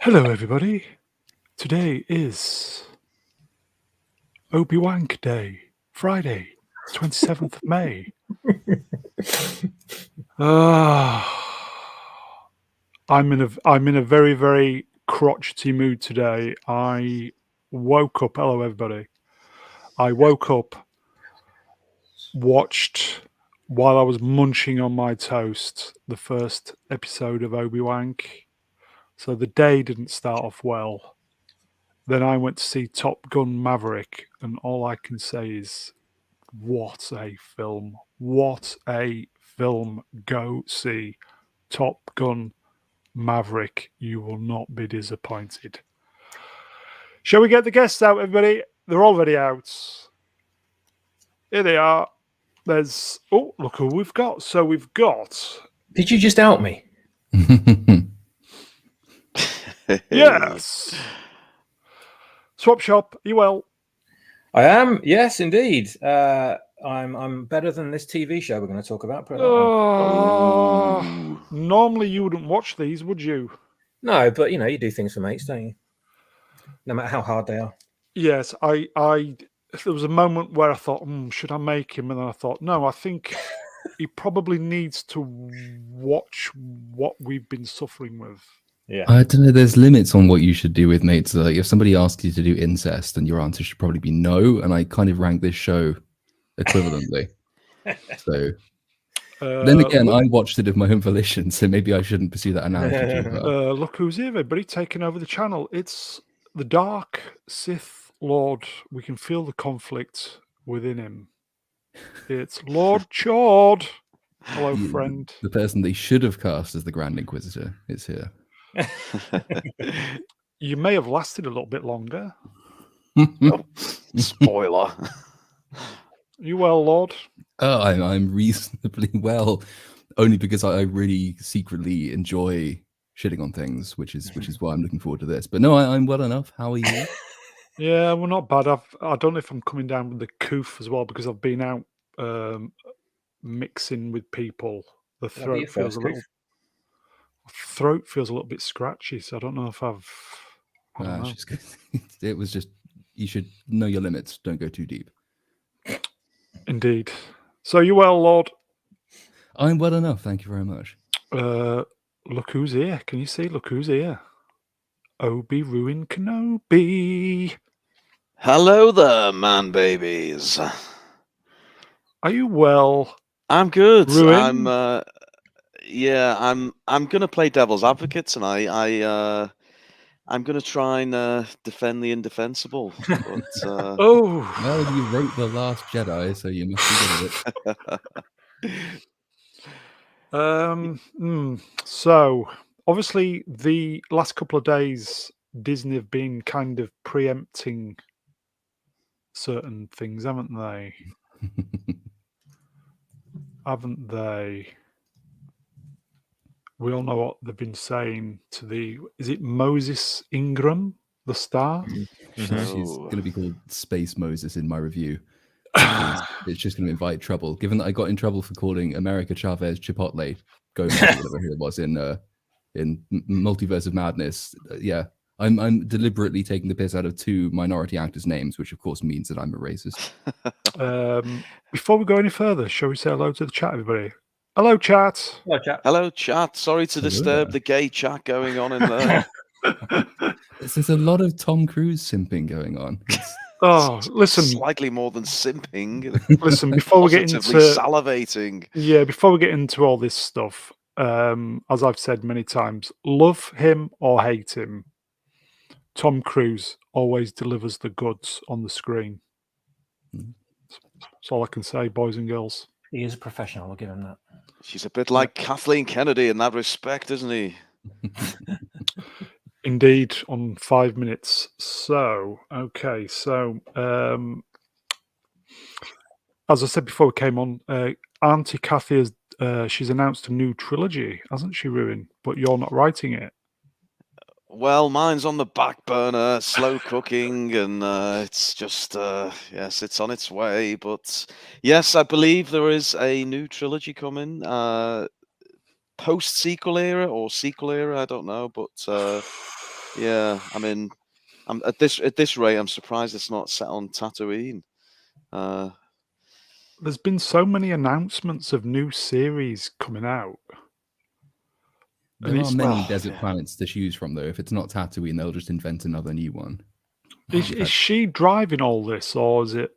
Hello, everybody. Today is Obi-Wan Day, Friday, 27th of May. I'm in a very, very crotchety mood today. I woke up. Hello, everybody. I woke up, watched while I was munching on my toast the first episode of Obi-Wan. So the day didn't start off well. Then I went to see Top Gun Maverick, and all I can say is, what a film. What a film. Go see Top Gun Maverick. You will not be disappointed. Shall we get the guests out, everybody? They're already out. Here they are. There's, oh, look who we've got. So we've got, Did you just out me? yes, Swap Shop. You well? I am. Yes, indeed. I'm better than this TV show we're going to talk about. Put it that way. Normally you wouldn't watch these, would you? No, but you do things for mates, don't you? No matter how hard they are. Yes, I there was a moment where I thought, should I make him? And then I thought, no, I think he probably needs to watch what we've been suffering with. Yeah. I don't know. There's limits on what you should do with mates. Like if somebody asks you to do incest, then your answer should probably be no. And I kind of rank this show equivalently. So then again, I watched it of my own volition, so maybe I shouldn't pursue that analogy too far. Look who's here, everybody, taking over the channel. It's the Dark Sith Lord. We can feel the conflict within him. It's Lord Chord. Hello, friend. The person they should have cast as the Grand Inquisitor is here. You may have lasted a little bit longer. Oh, spoiler. You well, Lord? Oh, I'm reasonably well, only because I really secretly enjoy shitting on things, which is why I'm looking forward to this. But no, I'm well enough. How are you? Yeah, we're not bad. I don't know if I'm coming down with the coof as well because I've been out mixing with people. The throat feels a little bit scratchy, so I don't know if I've. I don't know. It was just, you should know your limits. Don't go too deep. Indeed. So you well, Lord? I'm well enough. Thank you very much. Look who's here. Can you see? Look who's here. Obi-Wan Kenobi. Hello there, man babies. Are you well? I'm good. Ruin? I'm gonna play devil's advocate tonight. I'm gonna try and defend the indefensible. But, oh, well, you wrote The Last Jedi, so you must be good at it. So obviously the last couple of days Disney have been kind of preempting certain things, haven't they? Haven't they? We all know what they've been saying to is it Moses Ingram, the star? She's going to be called Space Moses in my review. It's just going to invite trouble. Given that I got in trouble for calling America Chavez Chipotle, Gomez, whatever it was in Multiverse of Madness. Yeah, I'm deliberately taking the piss out of two minority actors' names, which of course means that I'm a racist. Before we go any further, shall we say hello to the chat, everybody? Hello, chat. Hello, chat. Hello, chat. Sorry to disturb the gay chat going on in there. There's a lot of Tom Cruise simping going on. Listen. Slightly more than simping. Listen, before we get into salivating. Yeah, before we get into all this stuff, as I've said many times, love him or hate him, Tom Cruise always delivers the goods on the screen. That's all I can say, boys and girls. He is a professional, I'll give him that. She's a bit like Kathleen Kennedy in that respect, isn't he? Indeed, on 5 minutes. So, okay. So, as I said before we came on, Auntie Kathy has she's announced a new trilogy, hasn't she, Ruin? But you're not writing it. Well, mine's on the back burner, slow cooking, and it's just, yes, it's on its way. But yes, I believe there is a new trilogy coming, post-sequel era or sequel era, I don't know. But Yeah, I mean, I'm at this rate, I'm surprised it's not set on Tatooine. There's been so many announcements of new series coming out. There are many well, desert yeah. planets to choose from, though. If it's not Tatooine, they'll just invent another new one. Is she driving all this, or is it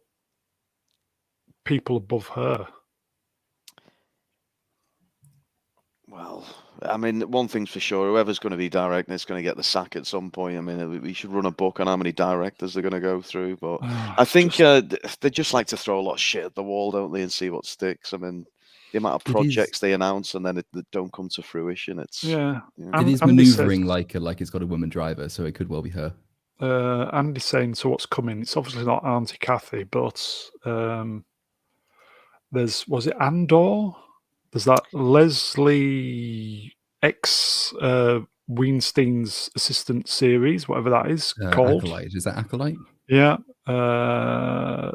people above her? Well, I mean, one thing's for sure: whoever's going to be directing is going to get the sack at some point. I mean, we should run a book on how many directors they're going to go through. But I think they just like to throw a lot of shit at the wall, don't they, and see what sticks. I mean, the amount of projects they announce and then that don't come to fruition. It's yeah. It is Andy maneuvering says, like it's got a woman driver, so it could well be her. Andy's saying, so what's coming? It's obviously not Auntie Kathy, but was it Andor? There's that Leslie X Weinstein's assistant series, whatever that is called. Acolyte. Is that Acolyte? Yeah. Andor,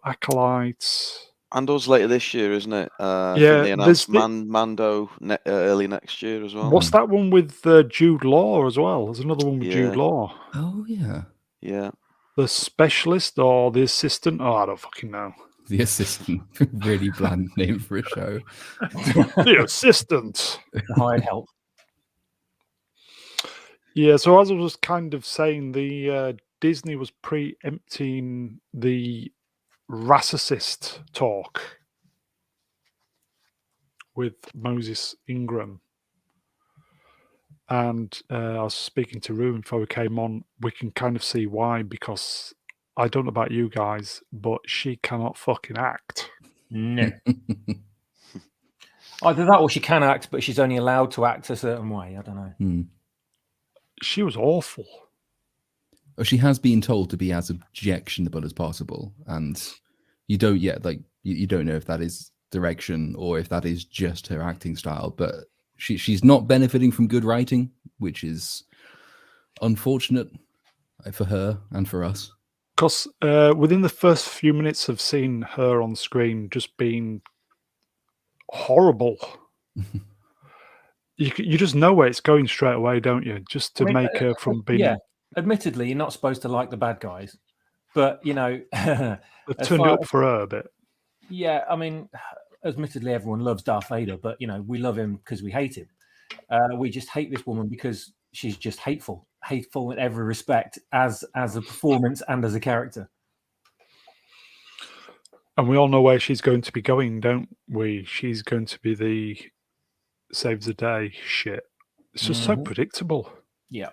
Acolyte. Andor's later this year, isn't it? Yeah, I think they announced there's Mando early next year as well. What's that one with Jude Law as well? There's another one with Jude Yeah. Law. Oh, yeah. Yeah. The specialist or the assistant? Oh, I don't fucking know. The assistant. Really bland name for a show. The assistant. Hired help. Yeah, so as I was kind of saying, the Disney was preempting the racist talk with Moses Ingram. And I was speaking to Ruben before we came on. We can kind of see why, because I don't know about you guys, but she cannot fucking act. No. Either that or she can act, but she's only allowed to act a certain way. I don't know. She was awful. Well, she has been told to be as objectionable as possible, and you don't yet you don't know if that is direction or if that is just her acting style. But she's not benefiting from good writing, which is unfortunate for her and for us. Because within the first few minutes of seeing her on screen just being horrible, you just know where it's going straight away, don't you? Just to make her from being... Yeah, admittedly, you're not supposed to like the bad guys, but, you know... They've turned it up for her a bit. Yeah, I mean, admittedly, everyone loves Darth Vader, but, you know, we love him because we hate him. We just hate this woman because she's just hateful in every respect as a performance and as a character. And we all know where she's going to be going, don't we? She's going to be the saves the day shit. It's just so predictable. Yeah.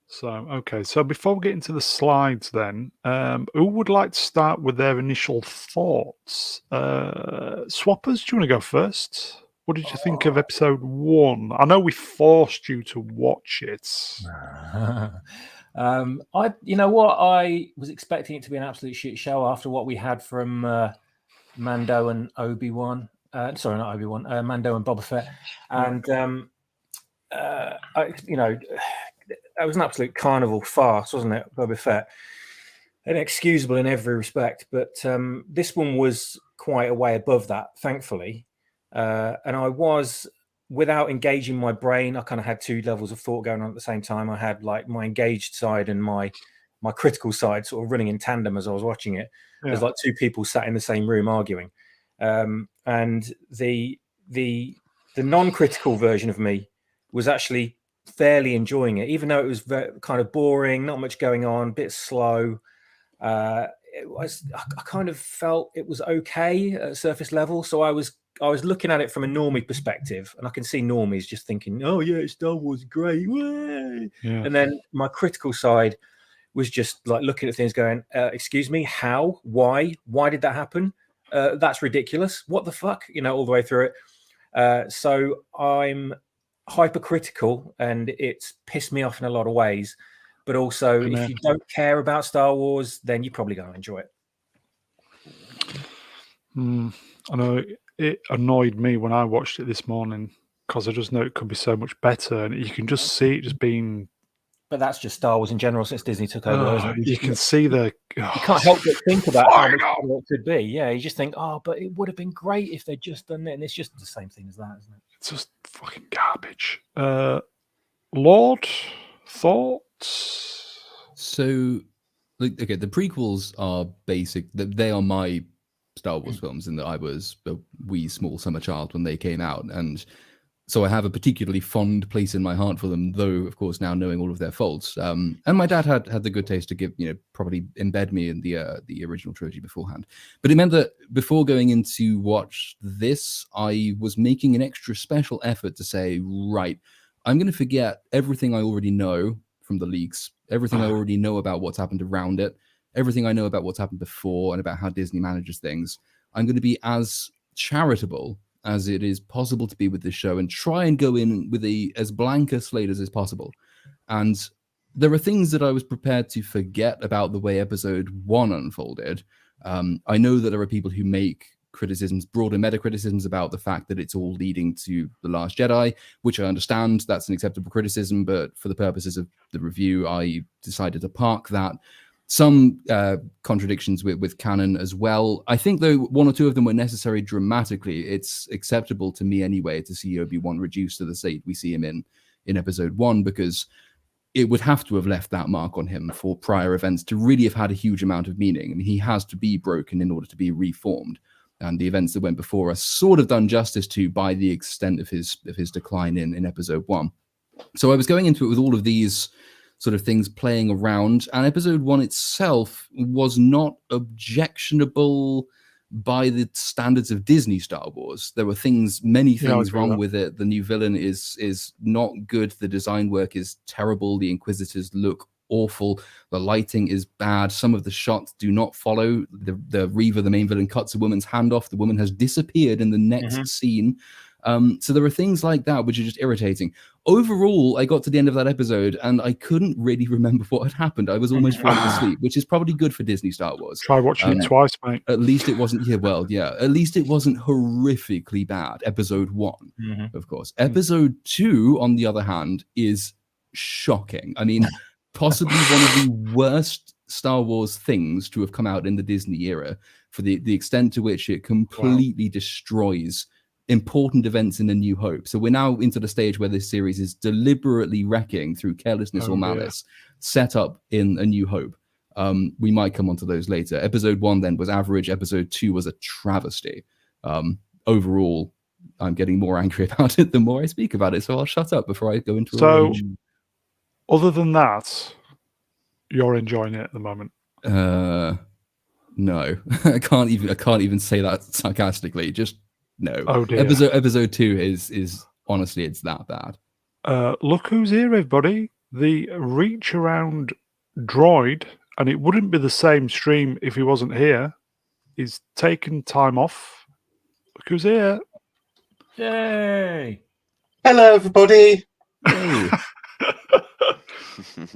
So, okay. So before we get into the slides then, who would like to start with their initial thoughts? Swappers, do you want to go first? What did you think of episode 1? I know we forced you to watch it. You know what? I was expecting it to be an absolute shit show after what we had from Mando and Obi-Wan. Sorry, not Obi-Wan. Mando and Boba Fett. And, you know, that was an absolute carnival farce, wasn't it, Boba Fett? Inexcusable in every respect. But this one was quite a way above that, thankfully. And I was, without engaging my brain, I kind of had two levels of thought going on at the same time. I had like my engaged side and my critical side sort of running in tandem as I was watching it. Yeah. There's like two people sat in the same room arguing. And the non-critical version of me was actually fairly enjoying it, even though it was kind of boring, not much going on, a bit slow. I kind of felt it was okay at surface level. So I was looking at it from a normie perspective, and I can see normies just thinking, "Oh yeah, Star Wars is great." Yeah. And then my critical side was just like looking at things, going, "Excuse me, how? Why? Why did that happen? That's ridiculous. What the fuck?" You know, all the way through it. So I'm hypercritical, and it's pissed me off in a lot of ways. But also, if you don't care about Star Wars, then you're probably going to enjoy it. I know it annoyed me when I watched it this morning because I just know it could be so much better, and you can just see it just being. But that's just Star Wars in general since Disney took over, isn't it? You can see the. You can't help but think about how it could be. Yeah, you just think, but it would have been great if they'd just done it, and it's just the same thing as that, isn't it? It's just fucking garbage. Lord, thoughts? So, okay, the prequels are basic. They are my Star Wars films, in that I was a wee small summer child when they came out, and so I have a particularly fond place in my heart for them. Though, of course, now knowing all of their faults, and my dad had the good taste to give, probably embed me in the original trilogy beforehand. But it meant that before going in to watch this, I was making an extra special effort to say, right, I'm going to forget everything I already know from the leaks, everything I already know about what's happened around it, everything I know about what's happened before and about how Disney manages things. I'm going to be as charitable as it is possible to be with this show and try and go in with as blank a slate as is possible. And there are things that I was prepared to forget about the way episode 1 unfolded. I know that there are people who make criticisms, broader meta criticisms about the fact that it's all leading to The Last Jedi, which I understand. That's an acceptable criticism, but for the purposes of the review, I decided to park that. Some contradictions with canon as well. I think, though, one or two of them were necessary dramatically. It's acceptable to me anyway to see Obi-Wan reduced to the state we see him in episode 1, because it would have to have left that mark on him for prior events to really have had a huge amount of meaning. I mean, he has to be broken in order to be reformed. And the events that went before are sort of done justice to by the extent of his decline in episode 1. So I was going into it with all of these sort of things playing around, and episode 1 itself was not objectionable by the standards of Disney Star Wars. There were many things wrong with it. The new villain is not good. The design work is terrible. The Inquisitors look awful. The lighting is bad. Some of the shots do not follow. The Reaver, the main villain, cuts a woman's hand off. The woman has disappeared in the next scene. So there are things like that which are just irritating. Overall, I got to the end of that episode and I couldn't really remember what had happened. I was almost falling asleep, which is probably good for Disney Star Wars. Try watching it twice, mate. At least it wasn't at least it wasn't horrifically bad. Episode 1, of course. Episode 2, on the other hand, is shocking. I mean, possibly one of the worst Star Wars things to have come out in the Disney era, for the extent to which it completely destroys important events in A New Hope. So we're now into the stage where this series is deliberately wrecking, through carelessness or malice, set up in A New Hope. We might come onto those later. Episode 1 then was average. Episode 2 was a travesty. Overall, I'm getting more angry about it the more I speak about it, so I'll shut up before I go into a rage. Other than that, you're enjoying it at the moment? No. I can't even say that sarcastically. Just no. Oh dear. Episode 2 is honestly, it's that bad. Look who's here, everybody. The reach around droid, and it wouldn't be the same stream if he wasn't here. He's taken time off. Look who's here. Yay! Hello, everybody. Hey.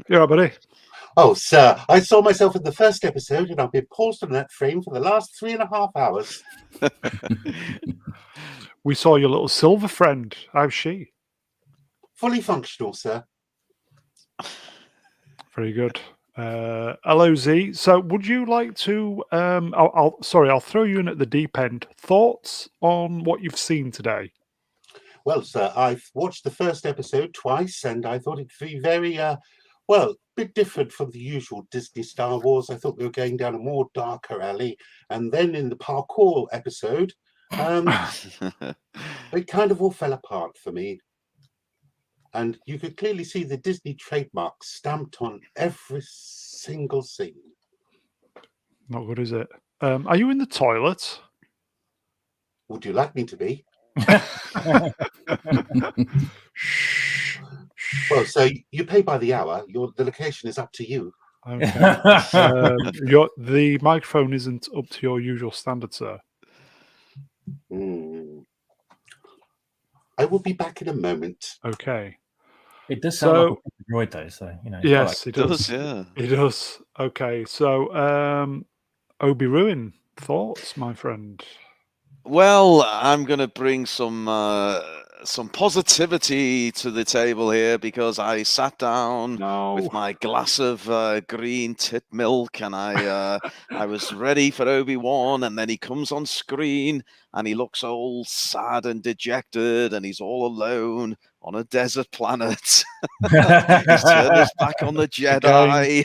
You all right, buddy? Oh, sir, I saw myself in the first episode and I've been paused on that frame for the last 3.5 hours. We saw your little silver friend. How's she? Fully functional, sir. Very good. Hello, Z. So would you like to... I'll throw you in at the deep end. Thoughts on what you've seen today? Well, sir, I've watched the first episode twice and I thought it'd be very, a bit different from the usual Disney Star Wars. I thought they were going down a more darker alley. And then in the parkour episode, it kind of all fell apart for me. And you could clearly see the Disney trademark stamped on every single scene. Not good, is it? Are you in the toilet? Would you like me to be? Shh. Well, so you pay by the hour. The location is up to you. Okay. The microphone isn't up to your usual standard, sir. I will be back in a moment. Okay. It does sound like a droid, though. So Yes, it does. Yeah. It does. Okay, so Obi Ruin, thoughts, my friend? Well, I'm going to bring some some positivity to the table here because I sat down with my glass of green tit milk and I was ready for Obi-Wan, and then he comes on screen and he looks all sad and dejected and he's all alone on a desert planet. He's turned his back on the Jedi.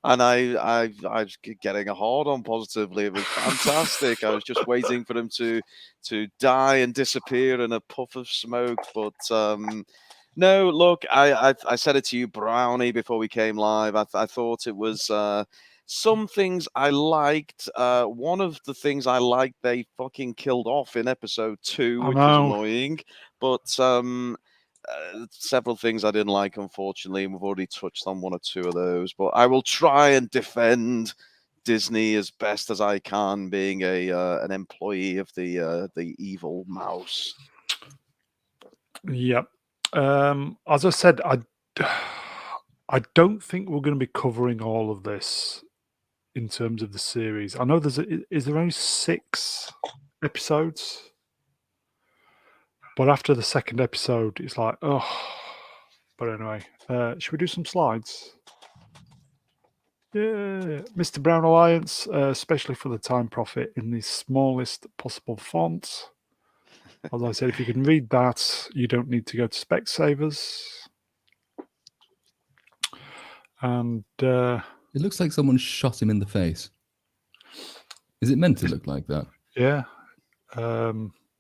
And I was getting a hard on positively. It was fantastic. I was just waiting for him to die and disappear in a puff of smoke. But no, look, I said it to you, Brownie, before we came live. I thought it was some things I liked. One of the things I liked, they fucking killed off in episode 2, which was annoying. But several things I didn't like, unfortunately, and we've already touched on one or two of those. But I will try and defend Disney as best as I can, being an employee of the evil mouse. Yep. As I said, I don't think we're going to be covering all of this in terms of the series. I know is there only 6 episodes? But after the second episode, it's like, oh. But anyway, should we do some slides? Yeah, Mr. Brown Alliance, especially for the time profit in the smallest possible font. As I said, if you can read that, you don't need to go to Specsavers. And it looks like someone shot him in the face. Is it meant to look like that? Yeah.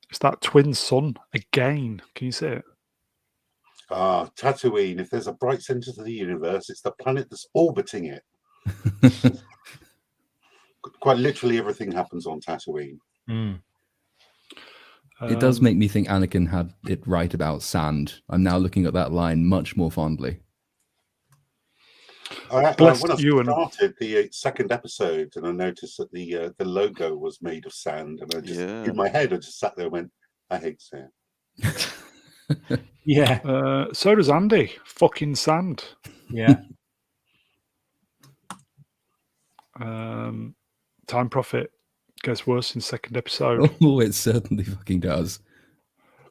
It's that twin sun again. Can you see it? Tatooine. If there's a bright center to the universe, it's the planet that's orbiting it. Quite literally, everything happens on Tatooine. It does make me think Anakin had it right about sand. I'm now looking at that line much more fondly. When I started the second episode, and I noticed that the logo was made of sand, and I just in my head I just sat there and went, "I hate sand." Yeah. So does Andy. Fucking sand. Yeah. Time profit gets worse in second episode. Oh, it certainly fucking does.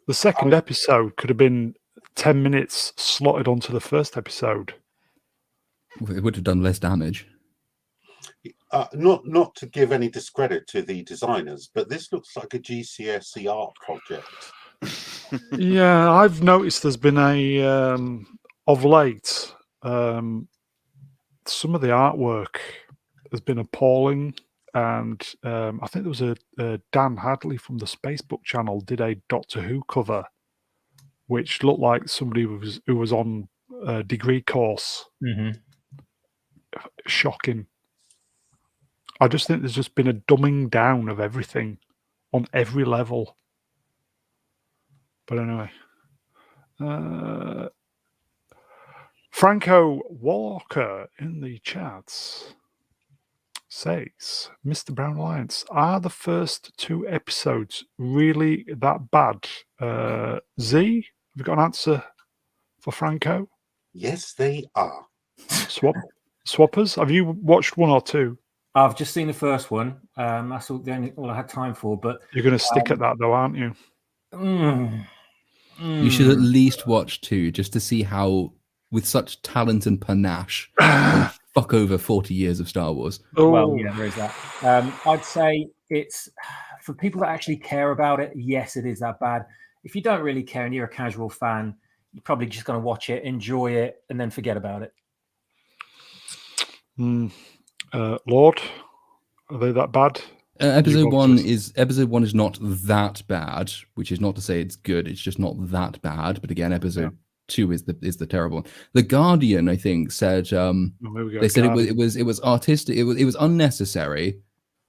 The second episode could have been 10 minutes slotted onto the first episode. It would have done less damage. Not to give any discredit to the designers, but this looks like a GCSE art project. Yeah, I've noticed there's been of late, some of the artwork has been appalling. And I think there was a Dan Hadley from the Spacebook channel did a Doctor Who cover, which looked like somebody who was on a degree course. Mm-hmm. Shocking. I just think there's just been a dumbing down of everything on every level. But anyway. Franco Walker in the chats says, Mr. Brown Alliance, are the first 2 episodes really that bad? Z, have you got an answer for Franco? Yes, they are. Swappers, have you watched 1 or 2? I've just seen the first one. That's all I had time for. But you're going to stick at that, though, aren't you? You should at least watch 2 just to see how, with such talent and panache, fuck over 40 years of Star Wars. Well, yeah, there is that. I'd say it's for people that actually care about it. Yes, it is that bad. If you don't really care and you're a casual fan, you're probably just going to watch it, enjoy it, and then forget about it. Lord, are they that bad? Episode 1 is not that bad, which is not to say it's good. It's just not that bad. But again, episode 2 is the terrible one. The Guardian, I think, said they said it was artistic. It was unnecessary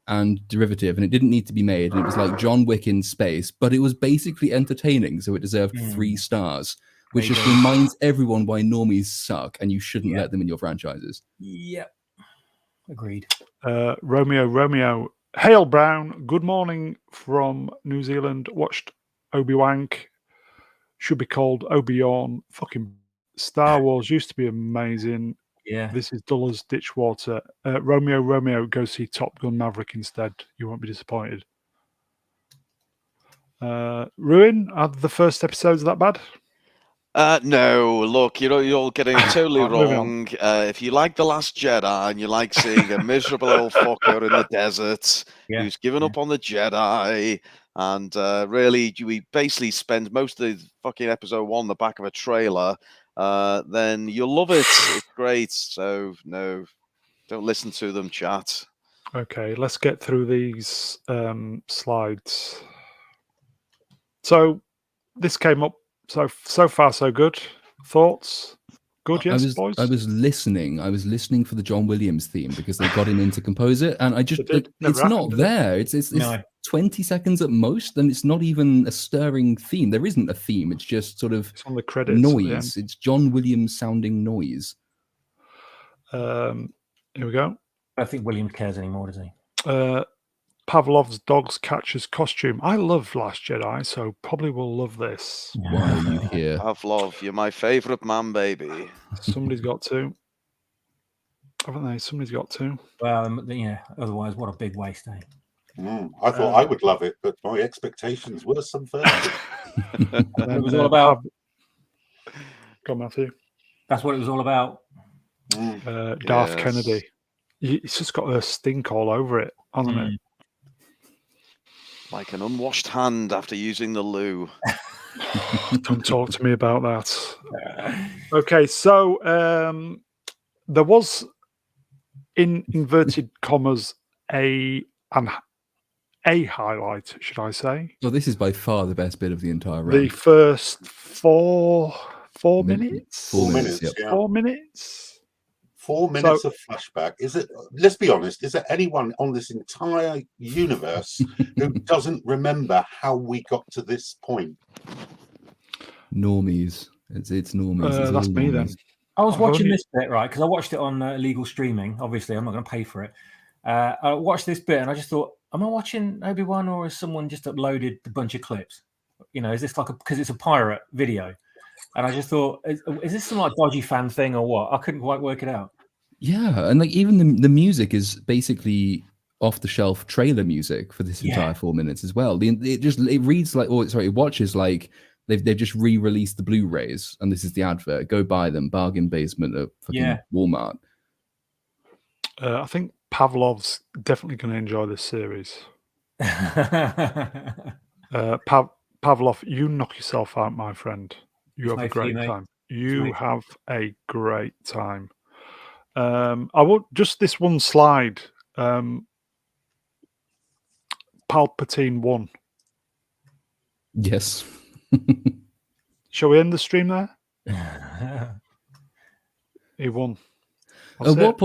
and derivative, and it didn't need to be made. And it was like John Wick in space, but it was basically entertaining, so it deserved 3 stars. Which just reminds everyone why normies suck, and you shouldn't let them in your franchises. Yep. Agreed. Romeo. Hail Brown. Good morning from New Zealand. Watched Obi-Wan. Should be called Obi-Wan. Fucking Star Wars used to be amazing. Yeah. This is dull as ditch water. Romeo, go see Top Gun Maverick instead. You won't be disappointed. Ruin, are the first episodes that bad? No, look, you're getting it totally Right, moving on. wrong. If you like The Last Jedi and you like seeing a miserable old fucker in the desert Yeah, who's given up on the Jedi, and really we basically spend most of the fucking episode 1 on the back of a trailer, then you'll love it. It's great. So no, don't listen to them, chat. Okay, let's get through these slides. So this came up so far so good. Thoughts? Good, yes, boys? I was listening for the John Williams theme because they got him in to compose it, and I just It did. Never it's not happened, did it? there. It's No. 20 seconds at most, and it's not even a stirring theme. There isn't a theme. It's just sort of It's on the credits. at the end. noise. It's John Williams sounding noise. Here we go. I don't think Williams cares anymore, does he? Pavlov's dog's catcher's costume. I love Last Jedi, so probably will love this. Why are you here? Pavlov, you're my favorite man, baby. Somebody's got to. Haven't they? Somebody's got to. Well, yeah. Otherwise, what a big waste, eh? I thought I would love it, but my expectations were subverted. It was all about. Go on, Matthew. That's what it was all about. Darth Yes. Kennedy. It's just got a stink all over it, hasn't it? Like an unwashed hand after using the loo. Don't talk to me about that. Okay, so there was, in inverted commas, a highlight, should I say? Well, this is by far the best bit of the entire The run. first four minutes. 4 4 minutes. minutes, Yep. yeah. 4 minutes. 4 minutes of flashback. Is it? Let's be honest. Is there anyone on this entire universe who doesn't remember how we got to this point? Normies. It's normies. It's That's all me then. normies. I was I've watching only- this bit, right, because I watched it on illegal streaming. Obviously, I'm not going to pay for it. I watched this bit and I just thought, am I watching Obi-Wan or has someone just uploaded a bunch of clips? You know, is this like because it's a pirate video? And I just thought, is this some like dodgy fan thing or what? I couldn't quite work it out. Yeah, and like even the music is basically off the shelf trailer music for this entire 4 minutes as well. It reads like, it watches like they've just re-released the Blu-rays, and this is the advert. Go buy them, bargain basement at fucking Walmart. I think Pavlov's definitely going to enjoy this series. Pavlov, you knock yourself out, my friend. You have a great time. You have a great time. I want just this one slide. Palpatine won. Yes. Shall we end the stream there? He won. At what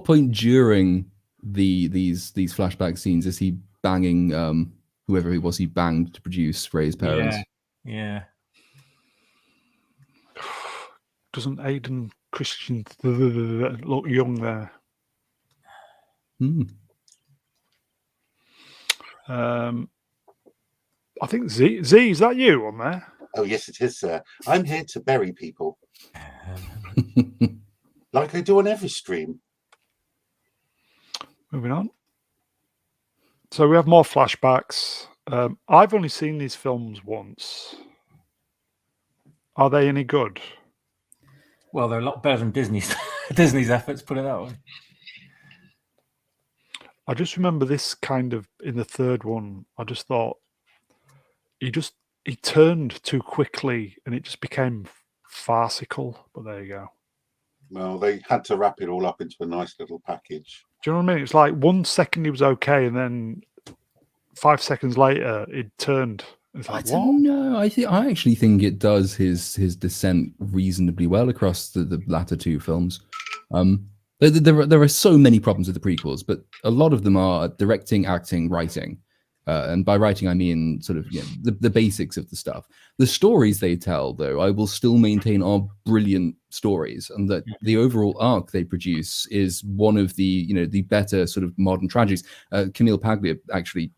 point during these flashback scenes is he banging whoever it was he banged to produce Rey's parents? Yeah. Doesn't Aiden Christian look young there? I think Z, is that you on there? Oh, yes, it is, sir. I'm here to bury people. Like I do on every stream. Moving on. So we have more flashbacks. I've only seen these films once. Are they any good? Well, they're a lot better than Disney's efforts, put it that way. I just remember this kind of in the third one. I just thought he turned too quickly and it just became farcical. But there you go. Well, they had to wrap it all up into a nice little package. Do you know what I mean? It's like 1 second he was okay, and then 5 seconds later it turned. It's like, I don't know. I actually think it does his descent reasonably well across the latter two films. There are so many problems with the prequels, but a lot of them are directing, acting, writing. And by writing, I mean sort of the basics of the stuff. The stories they tell, though, I will still maintain are brilliant stories, and that the overall arc they produce is one of the the better sort of modern tragedies. Camille Paglia actually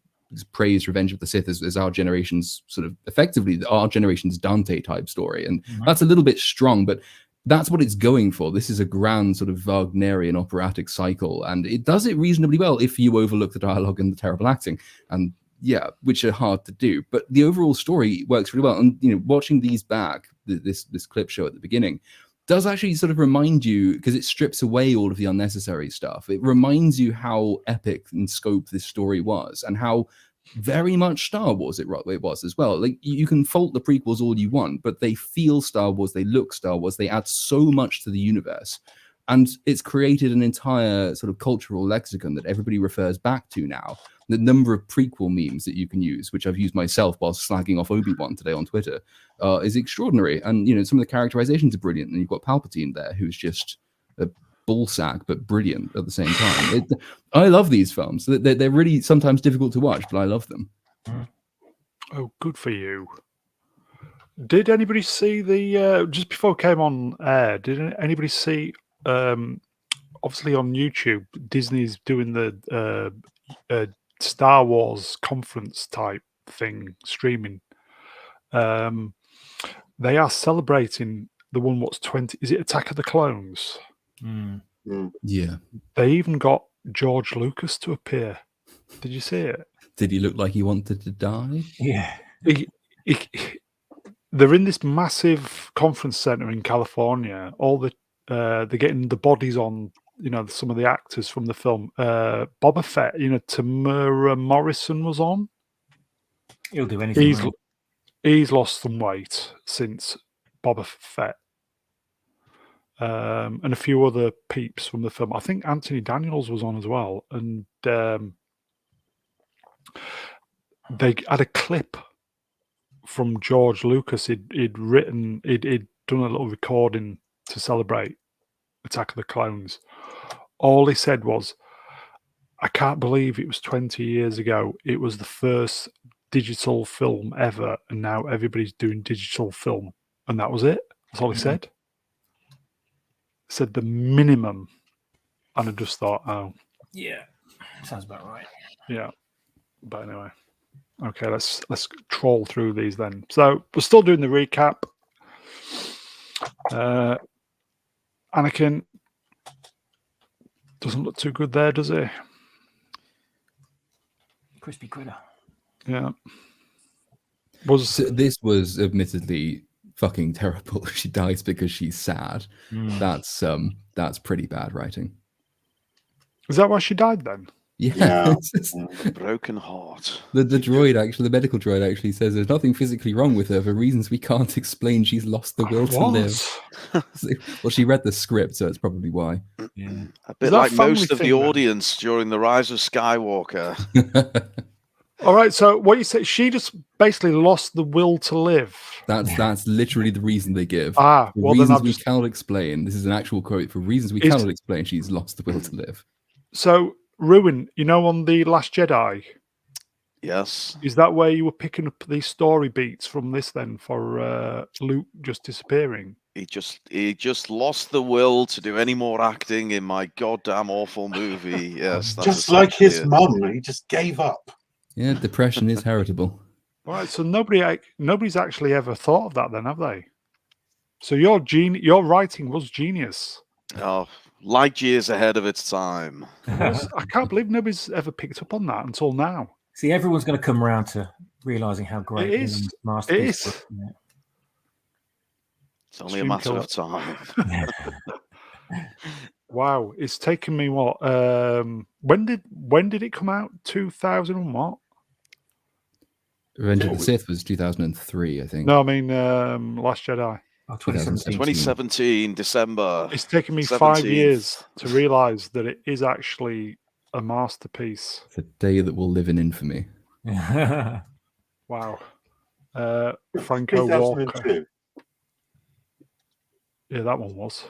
praised Revenge of the Sith as our generation's sort of effectively our generation's Dante type story, and that's a little bit strong, but that's what it's going for. This is a grand sort of Wagnerian operatic cycle, and it does it reasonably well if you overlook the dialogue and the terrible acting. And which are hard to do. But the overall story works really well. And watching these back, this clip show at the beginning, does actually sort of remind you, because it strips away all of the unnecessary stuff. It reminds you how epic in scope this story was, and how very much Star Wars it was as well. Like, you can fault the prequels all you want, but they feel Star Wars, they look Star Wars, they add so much to the universe. And it's created an entire sort of cultural lexicon that everybody refers back to now. The number of prequel memes that you can use, which I've used myself while slagging off Obi-Wan today on Twitter, is extraordinary. And, some of the characterizations are brilliant. And you've got Palpatine there, who's just a bullsack, but brilliant at the same time. I love these films. They're really sometimes difficult to watch, but I love them. Oh, good for you. Did anybody see the, just before it came on air, did anybody see, obviously on YouTube, Disney's doing the Star Wars conference type thing, streaming. They are celebrating the one what's 20, is it Attack of the Clones? Yeah. They even got George Lucas to appear. Did you see it? Did he look like he wanted to die? Yeah. They're in this massive conference center in California. They're getting the bodies on, some of the actors from the film. Boba Fett, Tamura Morrison was on. He'll do anything. He's lost some weight since Boba Fett. And a few other peeps from the film. I think Anthony Daniels was on as well. And they had a clip from George Lucas. He'd done a little recording to celebrate Attack of the Clones. All he said was, I can't believe it was 20 years ago. It was the first digital film ever, and now everybody's doing digital film. And that was it. That's all he said. He said the minimum. And I just thought, oh. Yeah. Sounds about right. Yeah. But anyway. Okay, let's troll through these then. So we're still doing the recap. Anakin doesn't look too good there, does he? Crispy critter. Yeah. This was admittedly fucking terrible. She dies because she's sad. That's pretty bad writing. Is that why she died then? Yeah. A broken heart. The medical droid actually says there's nothing physically wrong with her for reasons we can't explain. She's lost the will to live. Well, she read the script, so it's probably why. Yeah. A bit like most of the audience during the Rise of Skywalker. All right, so what you say, she just basically lost the will to live. That's literally the reason they give. Well, reasons we cannot explain. This is an actual quote. For reasons we cannot explain, she's lost the will to live. So, Ruin, on The Last Jedi? Yes. Is that where you were picking up these story beats from this then for Luke just disappearing? He just lost the will to do any more acting in my goddamn awful movie. Yes. Just like his mum, he just gave up. Yeah, depression is heritable. All right, so nobody's actually ever thought of that then, have they? So your writing was genius. Oh, light years ahead of its time. I can't believe nobody's ever picked up on that until now. See, everyone's going to come around to realizing how great it is. Masterpiece was. Yeah. It's only a matter of time. Wow, it's taken me what? When did it come out? 2000 and what? Revenge of the Sith was 2003, I think. No, I mean Last Jedi. 2017, December. It's taken me 17th. 5 years to realize that it is actually a masterpiece. It's a day that will live in infamy. Wow. Franco Walker. Yeah, that one was.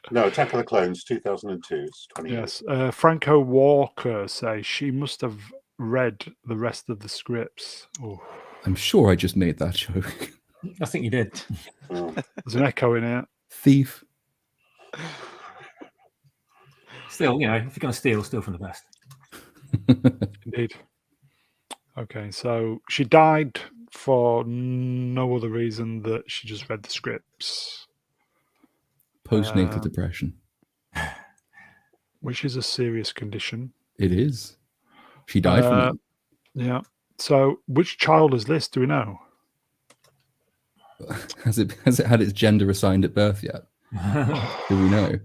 No, Attack of the Clones, 2002. It's 20 Yes. Franco Walker says she must have read the rest of the scripts. Oh. I'm sure I just made that joke. I think you did. There's an echo in it. Thief. Still, if you're going to steal from the best. Indeed. Okay, so she died for no other reason that she just read the scripts. Postnatal depression. Which is a serious condition. It is. She died from it. Yeah. So, which child is this? Do we know? Has it had its gender assigned at birth yet? Do we know?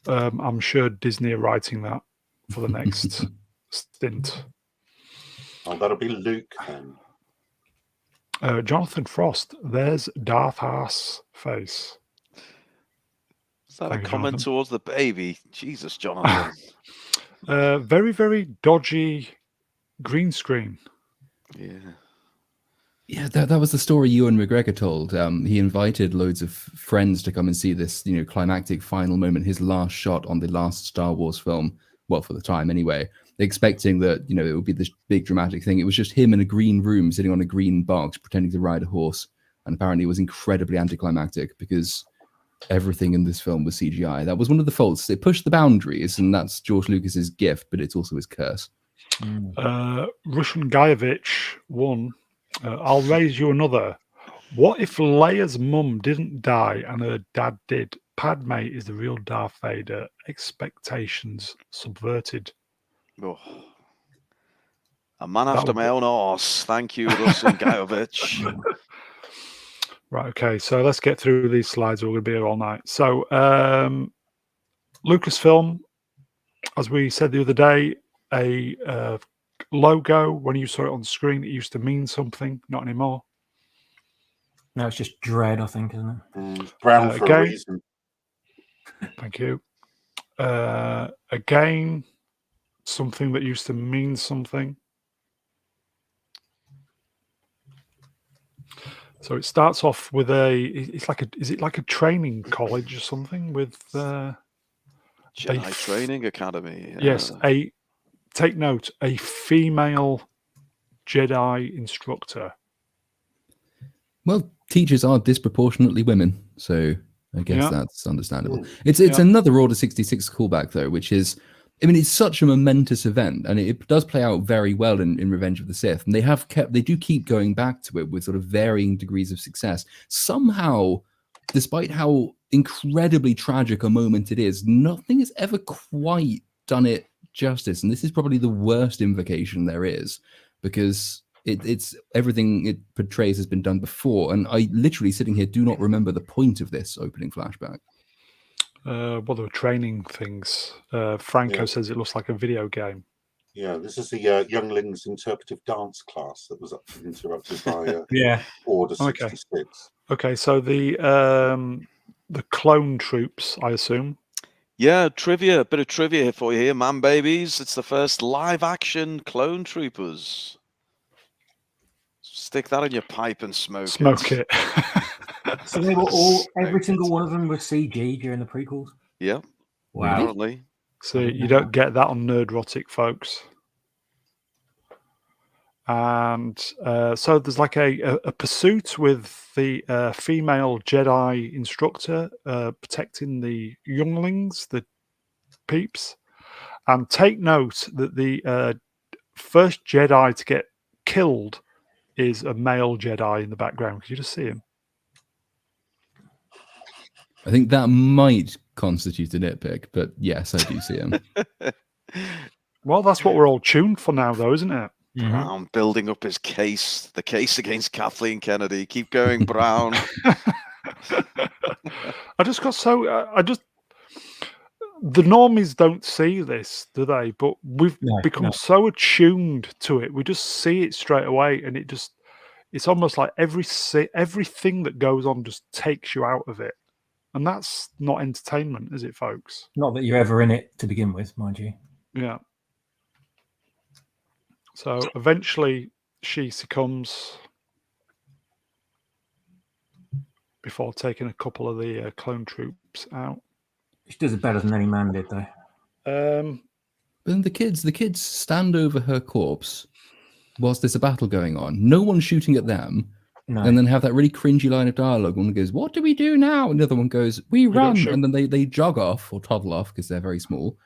I'm sure Disney are writing that for the next stint. Oh, that'll be Luke then. Jonathan Frost, there's Darth Haas face. Is that Thank a you, comment Jonathan. towards the baby? Jesus, Jonathan. Very, very dodgy green screen. Yeah. Yeah, that was the story Ewan McGregor told. He invited loads of friends to come and see this, climactic final moment, his last shot on the last Star Wars film. Well, for the time anyway, expecting that, it would be this big dramatic thing. It was just him in a green room sitting on a green box pretending to ride a horse. And apparently it was incredibly anticlimactic because everything in this film was CGI. That was one of the faults. It pushed the boundaries, and that's George Lucas's gift, but it's also his curse. Russian Guyevich won. I'll raise you another. What if Leia's mum didn't die and her dad did? Padme is the real Darth Vader. Expectations subverted. Oh. A man after my own horse. Thank you, Russell Gajovich. Right, okay, so let's get through these slides. We're going to be here all night. So, Lucasfilm, as we said the other day, a logo, when you saw it on the screen, it used to mean something, not anymore. No, it's just dread, I think, isn't it? Brown for a reason. Thank you. Again, something that used to mean something. So it starts off with is it like a training college or something with Jedi Training Academy. Yes, take note, a female Jedi instructor. Well, teachers are disproportionately women, so I guess that's understandable. It's another Order 66 callback though, which is, it's such a momentous event, and it does play out very well in Revenge of the Sith, and they do keep going back to it with sort of varying degrees of success. Somehow, despite how incredibly tragic a moment it is, nothing has ever quite done it justice, and this is probably the worst invocation there is, because it's everything it portrays has been done before, and I literally sitting here do not remember the point of this opening flashback. Well, there were training things. Franco says it looks like a video game. Yeah, this is the younglings interpretive dance class that was interrupted by Order 66. Okay, so the clone troops, I assume. Yeah, a bit of trivia for you here, man babies. It's the first live-action clone troopers. Stick that in your pipe and smoke it. So they were every single one of them was CG during the prequels? Yeah. Wow. Apparently. So you don't get that on Nerdrotic, folks. And so there's like a pursuit with the female Jedi instructor protecting the younglings, the peeps. And take note that the first Jedi to get killed is a male Jedi in the background. Could you just see him? I think that might constitute a nitpick, but yes, I do see him. Well, that's what we're all tuned for now, though, isn't it? Brown building up his case, the case against Kathleen Kennedy. Keep going, Brown. The normies don't see this, do they? But we've become so attuned to it. We just see it straight away, and it's almost like everything that goes on just takes you out of it. And that's not entertainment, is it, folks? Not that you're ever in it to begin with, mind you. Yeah. So eventually she succumbs before taking a couple of the clone troops out. She does it better than any man did, though. But then the kids stand over her corpse whilst there's a battle going on. No one's shooting at them. No. And then have that really cringy line of dialogue. One goes, "What do we do now?" And the other one goes, "We run." And then they jog off or toddle off because they're very small.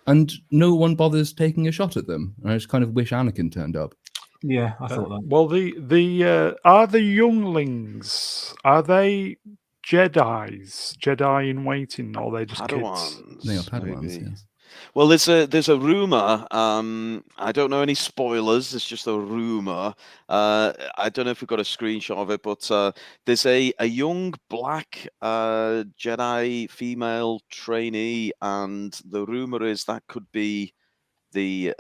And no one bothers taking a shot at them. And I just kind of wish Anakin turned up. Yeah, I thought that. Well, are the younglings, are they Jedi in waiting, or are they just Padawans, kids? They are Padawans, yes. Well, there's a rumor. I don't know any spoilers. It's just a rumor. I don't know if we've got a screenshot of it, but there's a young black Jedi female trainee, and the rumor is that could be the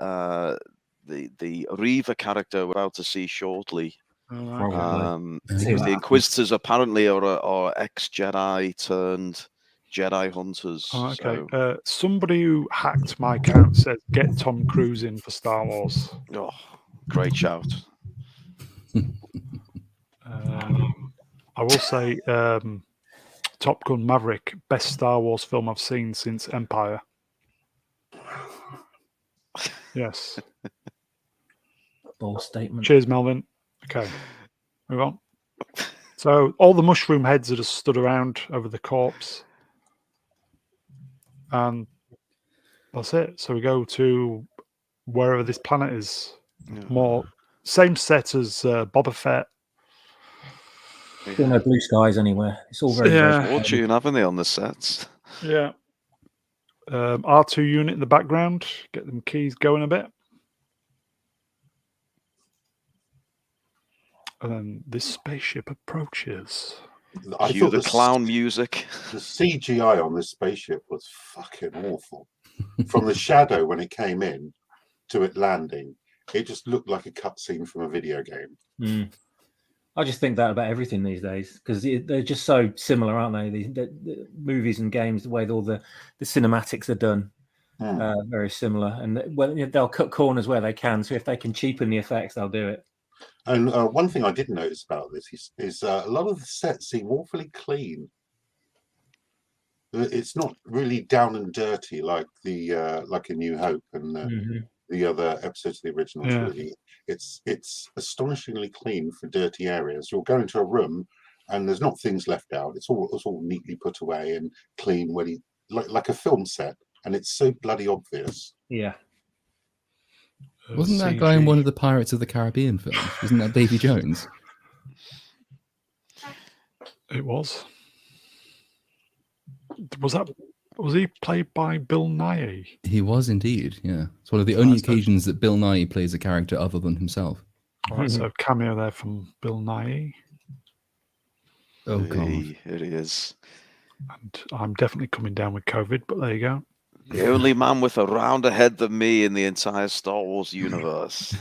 Reva character we're about to see shortly. Probably. Because the Inquisitors apparently are ex-Jedi turned Jedi hunters. Oh, okay. So. Somebody who hacked my account says get Tom Cruise in for Star Wars. Oh, great shout. I will say Top Gun Maverick, best Star Wars film I've seen since Empire. Yes. Bold statement. Cheers, Melvin. Okay, move on. So all the mushroom heads are just stood around over the corpse. And that's it. So we go to wherever this planet is. Yeah. More same set as Boba Fett. Still no blue skies anywhere. It's all very Fortune, haven't they, on the sets? Yeah. R2 unit in the background. Get them keys going a bit. And then this spaceship approaches. I Cue thought the clown music. The CGI on this spaceship was fucking awful. From the shadow when it came in to it landing, it just looked like a cutscene from a video game. I just think that about everything these days because they're just so similar, aren't they? The movies and games, the way all the cinematics are done, very similar. And they'll cut corners where they can. So if they can cheapen the effects, they'll do it. And one thing I did notice about this is a lot of the sets seem awfully clean. It's not really down and dirty like like A New Hope and the other episodes of the original trilogy. It's astonishingly clean for dirty areas. You'll go into a room and there's not things left out. It's all neatly put away and clean, like a film set, and it's so bloody obvious. Yeah. Wasn't that guy in one of the Pirates of the Caribbean films? Isn't that Davy Jones? It was. Was he played by Bill Nighy? He was indeed, yeah. It's one of the only occasions that Bill Nighy plays a character other than himself. All right, so cameo there from Bill Nighy. Oh, God. It is. And I'm definitely coming down with COVID, but there you go. The only man with a rounder head than me in the entire Star Wars universe.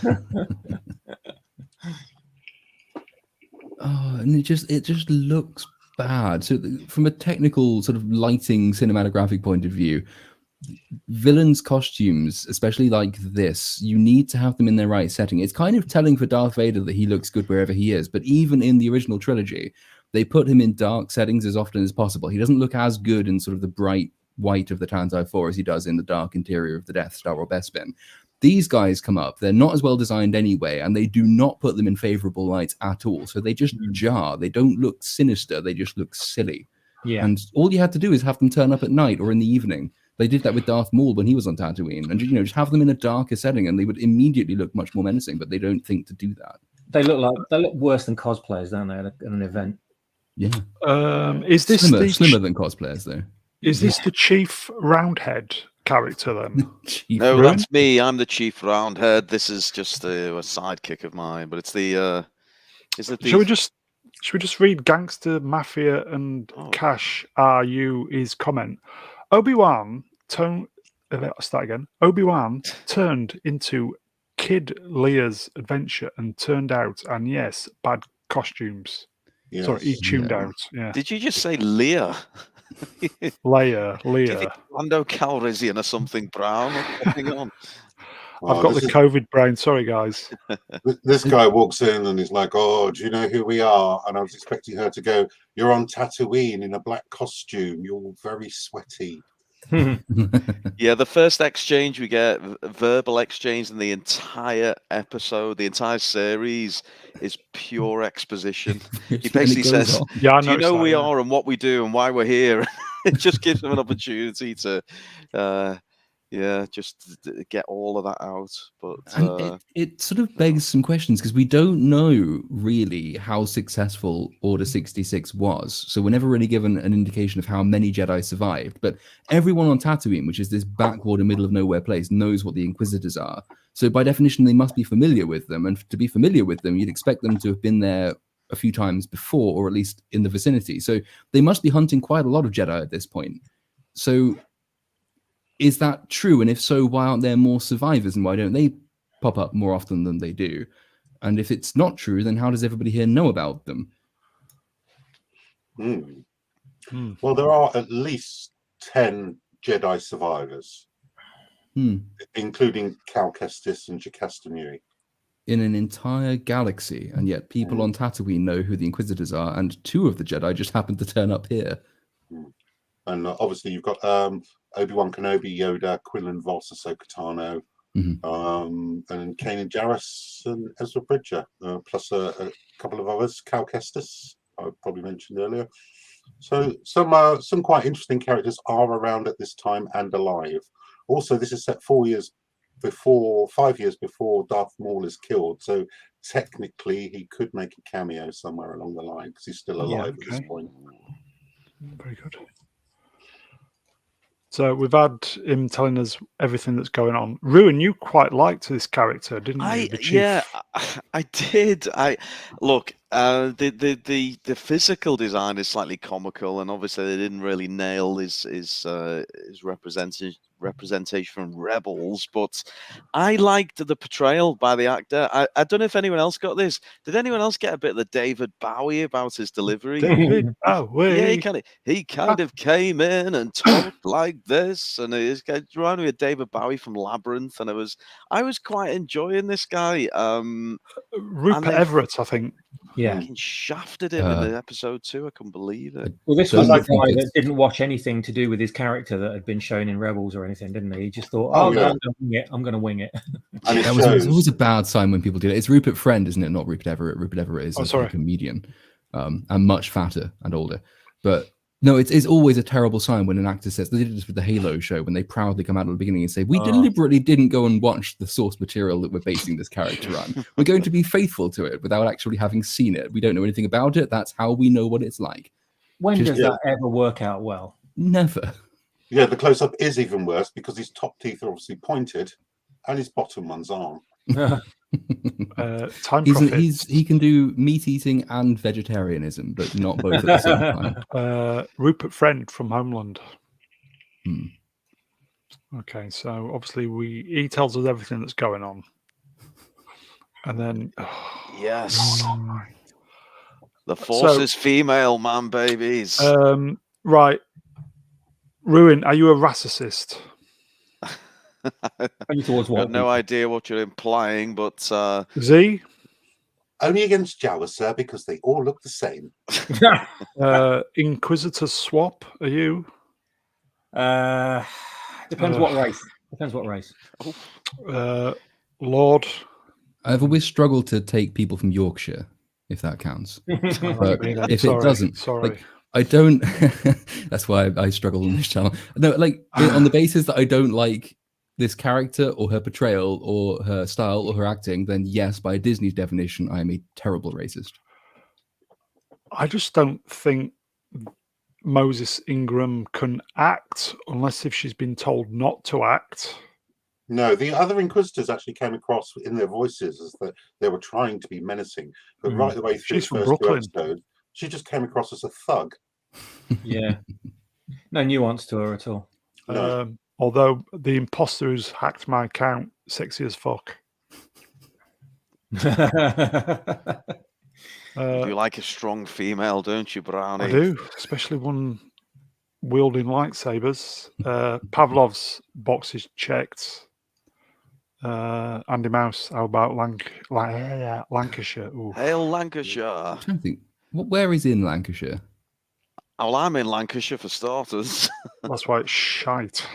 And it just looks bad. So from a technical sort of lighting cinematographic point of view, villains' costumes, especially like this, you need to have them in their right setting. It's kind of telling for Darth Vader that he looks good wherever he is, but even in the original trilogy, they put him in dark settings as often as possible. He doesn't look as good in sort of the bright white of the Tantive 4 as he does in the dark interior of the Death Star or Bespin. These guys come up, they're not as well designed anyway, and they do not put them in favorable lights at all. So they just jar. They don't look sinister, they just look silly. Yeah. And all you had to do is have them turn up at night or in the evening. They did that with Darth Maul when he was on Tatooine. And just have them in a darker setting and they would immediately look much more menacing, but they don't think to do that. They look worse than cosplayers, don't they, at an event? Yeah. Is this slimmer than cosplayers though? Is this the Chief Roundhead character then? No, that's me. I'm the Chief Roundhead. This is just a sidekick of mine, but it's the. Should we just read Gangster Mafia and Cash RU his comment? Obi-Wan Obi-Wan turned into Kid Lear's adventure and turned out, and yes, bad costumes. Yes. Sorry, he tuned out. Yeah. Did you just say Leia? Leia. Do you think Lando Calrissian or something brown? What's going on? I've got the COVID brain. Sorry, guys. This guy walks in and he's like, "Oh, do you know who we are?" And I was expecting her to go, "You're on Tatooine in a black costume. You're very sweaty." Yeah, the first exchange we get, verbal exchange in the entire episode, the entire series, is pure exposition. He basically says, "Do you know who we are and what we do and why we're here?" It just gives him an opportunity to Yeah, just to get all of that out. But And it sort of begs some questions because we don't know really how successful Order 66 was. So we're never really given an indication of how many Jedi survived. But everyone on Tatooine, which is this backwater, middle of nowhere place, knows what the Inquisitors are. So by definition, they must be familiar with them. And to be familiar with them, you'd expect them to have been there a few times before, or at least in the vicinity. So they must be hunting quite a lot of Jedi at this point. So is that true? And if so, why aren't there more survivors and why don't they pop up more often than they do? And if it's not true, then how does everybody here know about them? Well, there are at least 10 Jedi survivors, including Cal Kestis and Jocasta Nui. In an entire galaxy, and yet people on Tatooine know who the Inquisitors are, and 2 of the Jedi just happen to turn up here. And obviously you've got Obi-Wan Kenobi, Yoda, Quinlan Vos, Ahsoka Tano, and Kanan Jarrus and Ezra Bridger, plus a couple of others, Cal Kestis, I probably mentioned earlier. So some quite interesting characters are around at this time and alive. Also, this is set 5 years before Darth Maul is killed. So technically, he could make a cameo somewhere along the line because he's still alive at this point. Very good. So we've had him telling us everything that's going on. Ruin, you quite liked this character, didn't you? Yeah, I did. Look, the physical design is slightly comical, and obviously they didn't really nail his representation from Rebels, but I liked the portrayal by the actor. I don't know if anyone else got this. Did anyone else get a bit of the David Bowie about his delivery? David Bowie. Yeah, he kind of came in and talked like this, and it reminded me of David Bowie from Labyrinth, and I was quite enjoying this guy. Rupert Everett, I think. Yeah, shafted him in the episode 2. I couldn't believe it. Well, this was that guy that didn't watch anything to do with his character that had been shown in Rebels or anything, didn't he? He just thought, I'm going to wing it. And that was always a bad sign when people do that. It's Rupert Friend, isn't it? Not Rupert Everett. Rupert Everett is a comedian, and much fatter and older. But no, it's always a terrible sign when an actor says, they did this with the Halo show, when they proudly come out at the beginning and say, we deliberately didn't go and watch the source material that we're basing this character on. We're going to be faithful to it without actually having seen it. We don't know anything about it. That's how we know what it's like. When does that ever work out well? Never. Yeah, the close-up is even worse because his top teeth are obviously pointed and his bottom ones aren't. He can do meat eating and vegetarianism, but not both at the same time. Rupert Friend from Homeland. Okay, so obviously he tells us everything that's going on, and then yes, the Force is female, man, babies. Right, Ruin, are you a racist? I've got no idea what you're implying, but Z? Only against Jawa, sir, because they all look the same. Inquisitor swap, are you? Depends what race. Depends what race. Lord? I've always struggled to take people from Yorkshire, if that counts. But if it doesn't, like, I don't. That's why I struggle on this channel. No, like on the basis that I don't like this character or her portrayal or her style or her acting, then yes, by Disney's definition, I am a terrible racist. I just don't think Moses Ingram can act unless if she's been told not to act. No, the other Inquisitors actually came across in their voices as that they were trying to be menacing, but right the way through the first 2 episodes, she just came across as a thug. Yeah, no nuance to her at all. No. Although the imposter who's hacked my account, sexy as fuck. You like a strong female, don't you, Brownie? I do, especially one wielding lightsabers. Pavlov's box is checked. Andy Mouse, how about Lancashire? Ooh. Hail Lancashire. I'm trying to think, where is in Lancashire? Well, I'm in Lancashire for starters. That's why it's shite.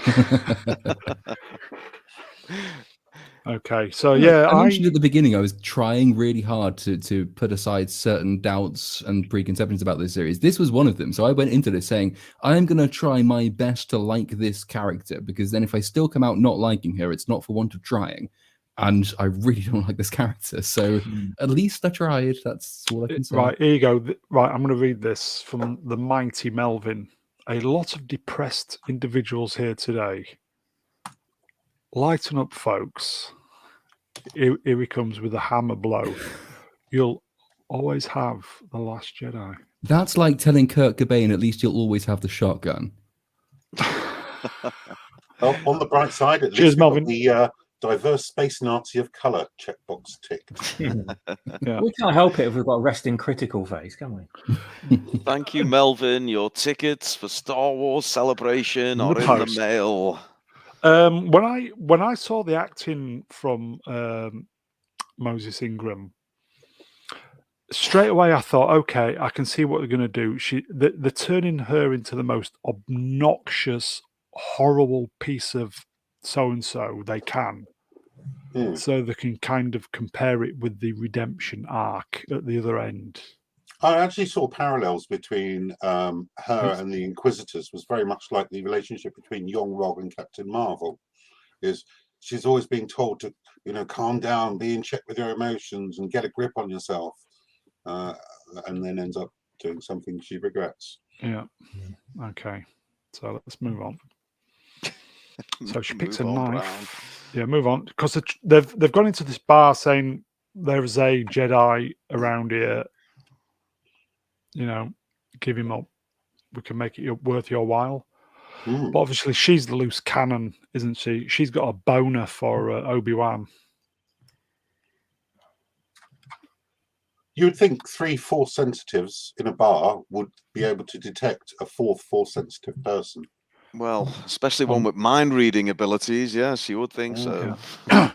Okay, so I mentioned at the beginning I was trying really hard to put aside certain doubts and preconceptions about this series. This was one of them. So I went into this saying, I'm going to try my best to like this character, because then if I still come out not liking her, it's not for want of trying. And I really don't like this character. So at least I tried. That's all I can say. Right, here you go. Right, I'm going to read this from the mighty Melvin. A lot of depressed individuals here today. Lighten up, folks. Here he comes with a hammer blow. You'll always have the Last Jedi. That's like telling Kurt Cobain, at least you'll always have the shotgun. Well, on the bright side, at Cheers, least we've got Melvin. the diverse space Nazi of colour checkbox ticked. Yeah. We can't help it if we've got a resting critical face, can we? Thank you, Melvin. Your tickets for Star Wars Celebration In are the in the post. mail. When I saw the acting from Moses Ingram, straight away I thought, okay, I can see what they're going to do. They're turning her into the most obnoxious, horrible piece of so-and-so they can. So they can kind of compare it with the redemption arc at the other end. I actually saw parallels between her and the Inquisitors. Was very much like the relationship between Young Rog and Captain Marvel. Is she's always being told to, calm down, be in check with your emotions, and get a grip on yourself, and then ends up doing something she regrets. Yeah. Okay. So let's move on. So she picks a knife. Brown. Yeah, move on, because they've gone into this bar saying there's a Jedi around here. Give him up. We can make it worth your while. But obviously, she's the loose cannon, isn't she? She's got a boner for Obi-Wan. You would think 3 Force sensitives in a bar would be able to detect a 4th Force sensitive person. Well, especially one with mind reading abilities. Yes, you would think so. Yeah.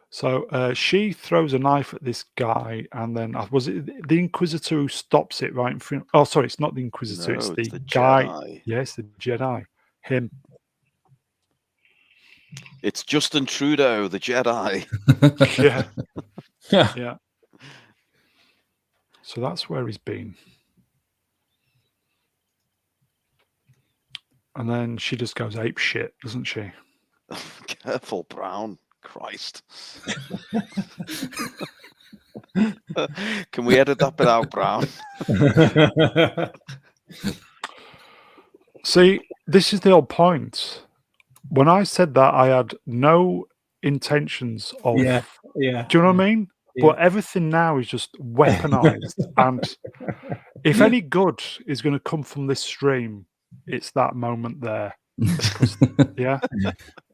So she throws a knife at this guy, and then was it the Inquisitor who stops it right in front? Oh, sorry, it's not the Inquisitor. No, it's it's the the guy. Jedi. Yes, the Jedi. Him. It's Justin Trudeau, the Jedi. Yeah. Yeah. So that's where he's been. And then she just goes ape shit, doesn't she? Careful, Brown. Christ. Can we edit that bit out, Brown? See, this is the whole point. When I said that, I had no intentions of... Yeah. Do you know what I mean? Yeah. But everything now is just weaponized. And if any good is going to come from this stream, it's that moment there. Yeah.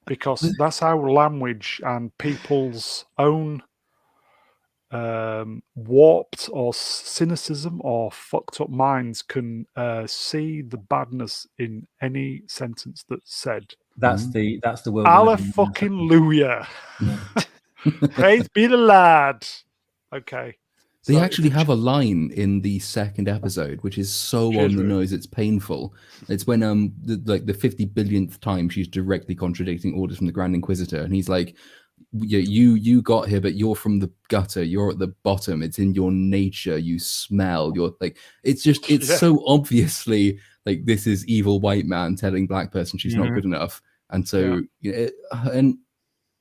Because that's how language and people's own warped or cynicism or fucked up minds can see the badness in any sentence that's said. That's the world. Hallelujah. Praise be the lad. Okay. They actually have a line in the second episode, which is so on the nose, it's painful. It's when the 50 billionth time she's directly contradicting orders from the Grand Inquisitor, and he's like, "You got here, but you're from the gutter. You're at the bottom. It's in your nature. You smell. You're like." It's so obviously like this is evil white man telling black person she's not good enough, and so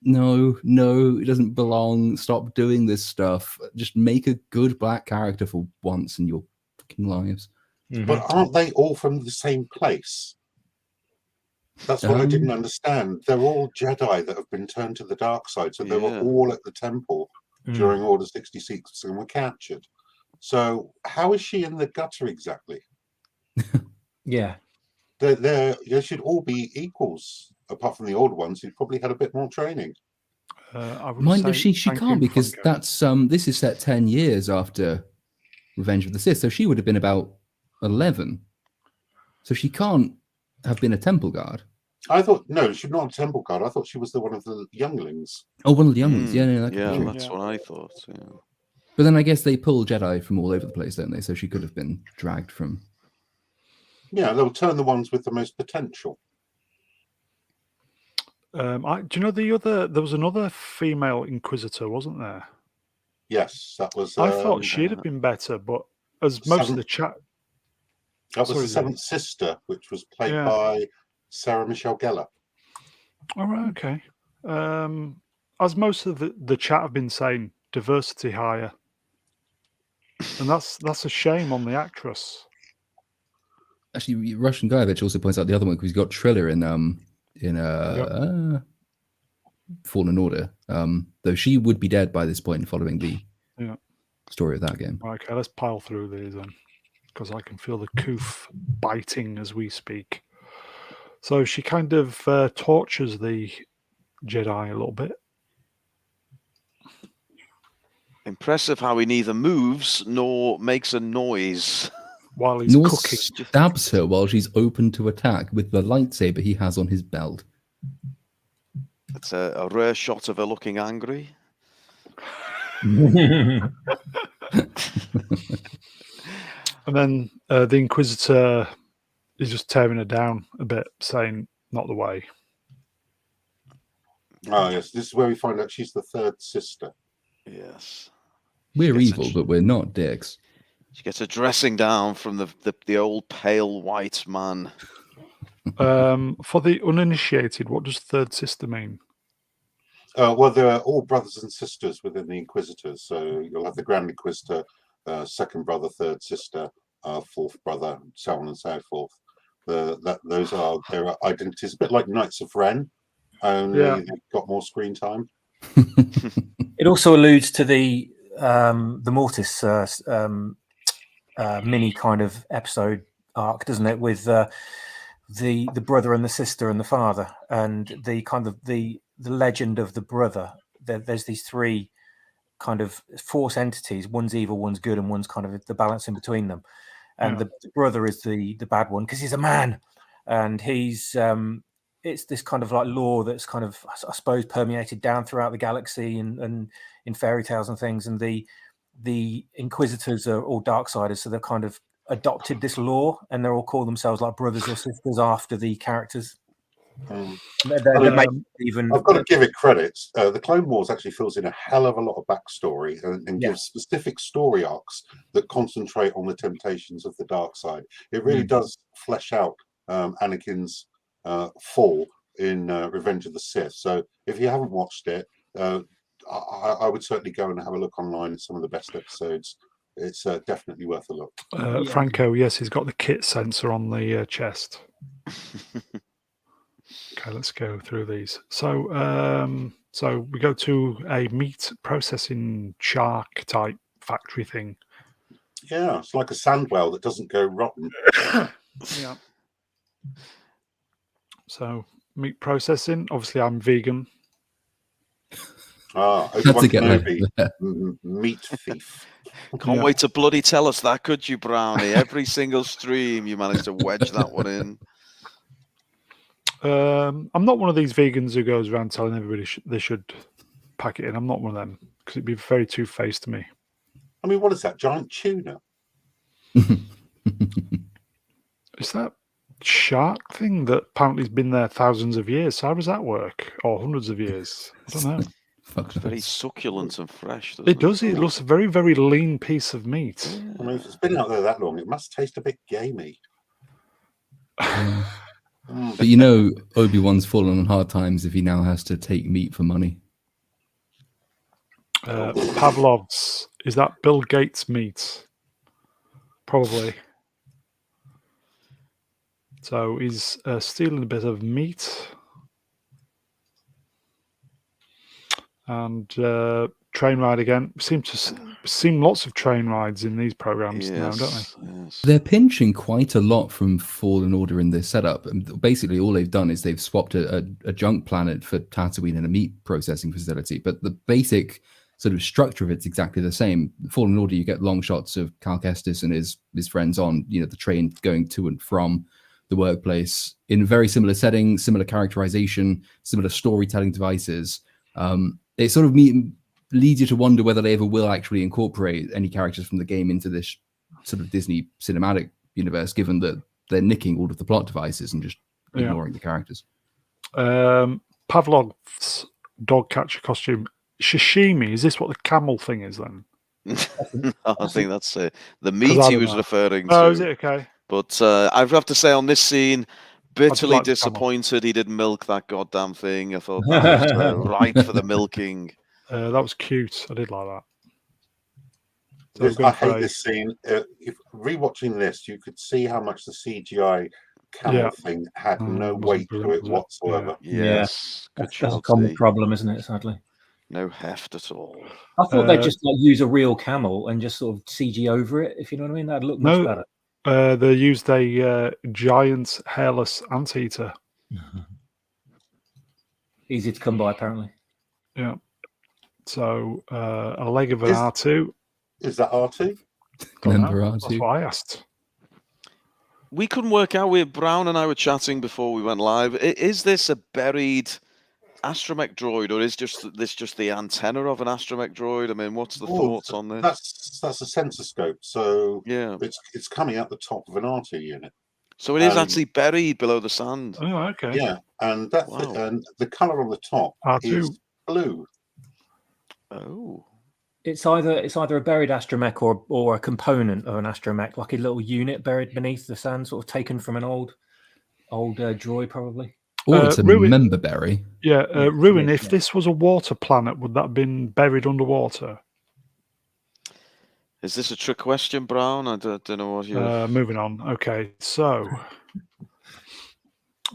No, it doesn't belong. Stop doing this stuff. Just make a good black character for once in your fucking lives. But aren't they all from the same place? That's what I didn't understand. They're all Jedi that have been turned to the dark side. So they were all at the temple during Order 66 and were captured. So how is she in the gutter exactly? Yeah. They should all be equals, apart from the old ones who probably had a bit more training. Mind if she can't, because that's this is set 10 years after Revenge of the Sith, so she would have been about 11. So she can't have been a temple guard. I thought she's not a temple guard. I thought she was one of the younglings. Oh, one of the younglings. That's what I thought. Yeah. But then I guess they pull Jedi from all over the place, don't they? So she could have been dragged from. Yeah, they'll turn the ones with the most potential. Do you know there was another female Inquisitor, wasn't there? Yes, that was. I thought she'd have been better, but as most of the chat. That was Sorry, the Seventh Sister, which was played Yeah. by Sarah Michelle Gellar. All right, okay. As most of the chat have been saying, diversity higher, and that's a shame on the actress. Actually, Russian Guyevich also points out the other one because he's got Triller in Fallen Order. Though she would be dead by this point, following the story of that game. Okay, let's pile through these then, because I can feel the coof biting as we speak. So she kind of tortures the Jedi a little bit. Impressive how he neither moves nor makes a noise. While he's Nor cooking. stabs her while she's open to attack with the lightsaber he has on his belt. It's a rare shot of her looking angry. And then the Inquisitor is just tearing her down a bit, saying, not the way. Oh, yes. This is where we find out she's the third sister. Yes. We're evil, but we're not dicks. She gets a dressing down from the old pale white man. For the uninitiated, what does third sister mean? Well, they're all brothers and sisters within the Inquisitors. So you'll have the Grand Inquisitor, second brother, third sister, fourth brother, so on and so forth. Those are their identities. A bit like Knights of Ren, only they've got more screen time. It also alludes to the Mortis mini kind of episode arc, doesn't it? With the brother and the sister and the father, and the kind of the legend of the brother. There's these three kind of force entities. One's evil, one's good, and one's kind of the balance in between them. And the brother is the bad one because he's a man, and he's it's this kind of like lore that's kind of, I suppose, permeated down throughout the galaxy and in fairy tales and things. And the Inquisitors are all Darksiders, so they've kind of adopted this lore, and they're all call themselves like brothers or sisters after the characters. I've They're got to give it credit. The Clone Wars actually fills in a hell of a lot of backstory and gives specific story arcs that concentrate on the temptations of the dark side. It really does flesh out Anakin's fall in Revenge of the Sith. So if you haven't watched it, I would certainly go and have a look online at some of the best episodes. It's definitely worth a look. Franco, yes, he's got the kit sensor on the chest. Okay, let's go through these. So, so we go to a meat processing shark type factory thing. Yeah, it's like a sandwell that doesn't go rotten. Yeah. So meat processing. Obviously, I'm vegan. Obi-Wan Kenobi, meat thief. Can't wait to bloody tell us that, could you, Brownie? Every single stream, you managed to wedge that one in. I'm not one of these vegans who goes around telling everybody they should pack it in. I'm not one of them because it'd be very two-faced to me. I mean, what is that? Giant tuna? Is that shark thing that apparently has been there thousands of years? So how does that work? Or hundreds of years? I don't know. It's very succulent and fresh. It does. It looks a very, very lean piece of meat. I mean, if it's been out there that long, it must taste a bit gamey. But you know, Obi-Wan's fallen on hard times if he now has to take meat for money. Pavlov's. Is that Bill Gates' meat? Probably. So he's stealing a bit of meat. And train ride again. Seem lots of train rides in these programs now, don't they? Yes. They're pinching quite a lot from Fallen Order in this setup. And basically, all they've done is they've swapped a junk planet for Tatooine and a meat processing facility. But the basic sort of structure of it's exactly the same. Fallen Order, you get long shots of Cal Kestis and his friends on, the train going to and from the workplace in very similar settings, similar characterization, similar storytelling devices. It sort of leads you to wonder whether they ever will actually incorporate any characters from the game into this sort of Disney cinematic universe, given that they're nicking all of the plot devices and just ignoring the characters. Pavlov's dog catcher costume. Sashimi, is this what the camel thing is then? I think that's it. The 'Cause meat I he don't was know. referring Oh, to. is it? Okay. But I have to say, on this scene, bitterly like the camel. disappointed he didn't milk that goddamn thing. I thought that was ripe for the milking. That was cute. I did like that. So This, we're I going for hate a- this scene. If rewatching this, you could see how much the CGI camel Yeah. thing had no wasn't weight to brilliant, it was it? whatsoever. Yes, good That's a job. common T. problem, isn't it? Sadly, No heft at all. I thought they'd just like use a real camel and just sort of CG over it. If you know what I mean, that'd look much No, better. they used a giant hairless anteater. Easy to come by, apparently. Yeah. So a leg of an Is- R2. Is that R2? Don't know. Member That's R2. what I asked. We couldn't work out. Brown and I were chatting before we went live. Is this a buried astromech droid, or is this just the antenna of an astromech droid? I mean, what's the thoughts on this? That's a sensor scope, so Yeah. it's coming out the top of an R2 unit. So it is actually buried below the sand. Oh, okay. Yeah, and that's Wow. and the color on the top R2. is blue. Oh. It's either a buried astromech or a component of an astromech, like a little unit buried beneath the sand, sort of taken from an old droid, probably. Or it's a Ruin- member berry. Yeah, Ruin, yeah, if yeah. this was a water planet, would that have been buried underwater? Is this a trick question, Brown? I don't know what you. Moving on. Okay, so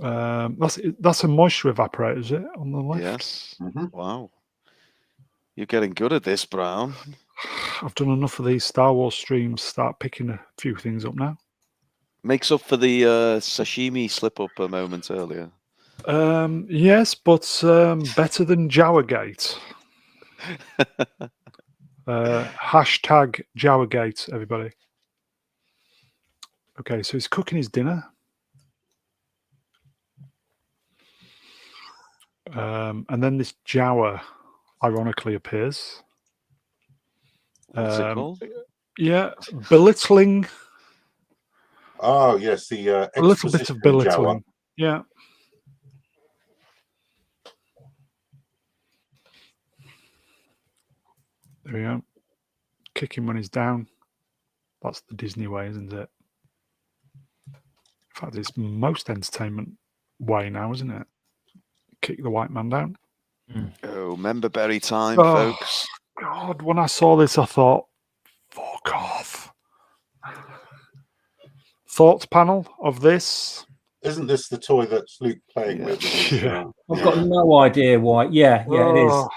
that's a moisture evaporator, is it, on the left? Yes. Mhm. Wow. You're getting good at this, Brown. I've done enough of these Star Wars streams. Start picking a few things up now. Makes up for the sashimi slip-up a moment earlier. Yes, but better than Jawagate. Hashtag Jawagate, everybody. Okay, so he's cooking his dinner. And then this Jawa ironically appears. What's it called? Yeah, belittling. Oh yes, the A little bit of exposition belittling. Jawa. Yeah. There we go. Kick him when he's down. That's the Disney way, isn't it? In fact, it's most entertainment way now, isn't it? Kick the white man down. Oh, member berry time, Oh. folks. God, when I saw this, I thought, fuck off. Thoughts panel of this? Isn't this the toy that's Luke playing Yeah. with? Yeah. I've got no idea why. Yeah, it is. Oh.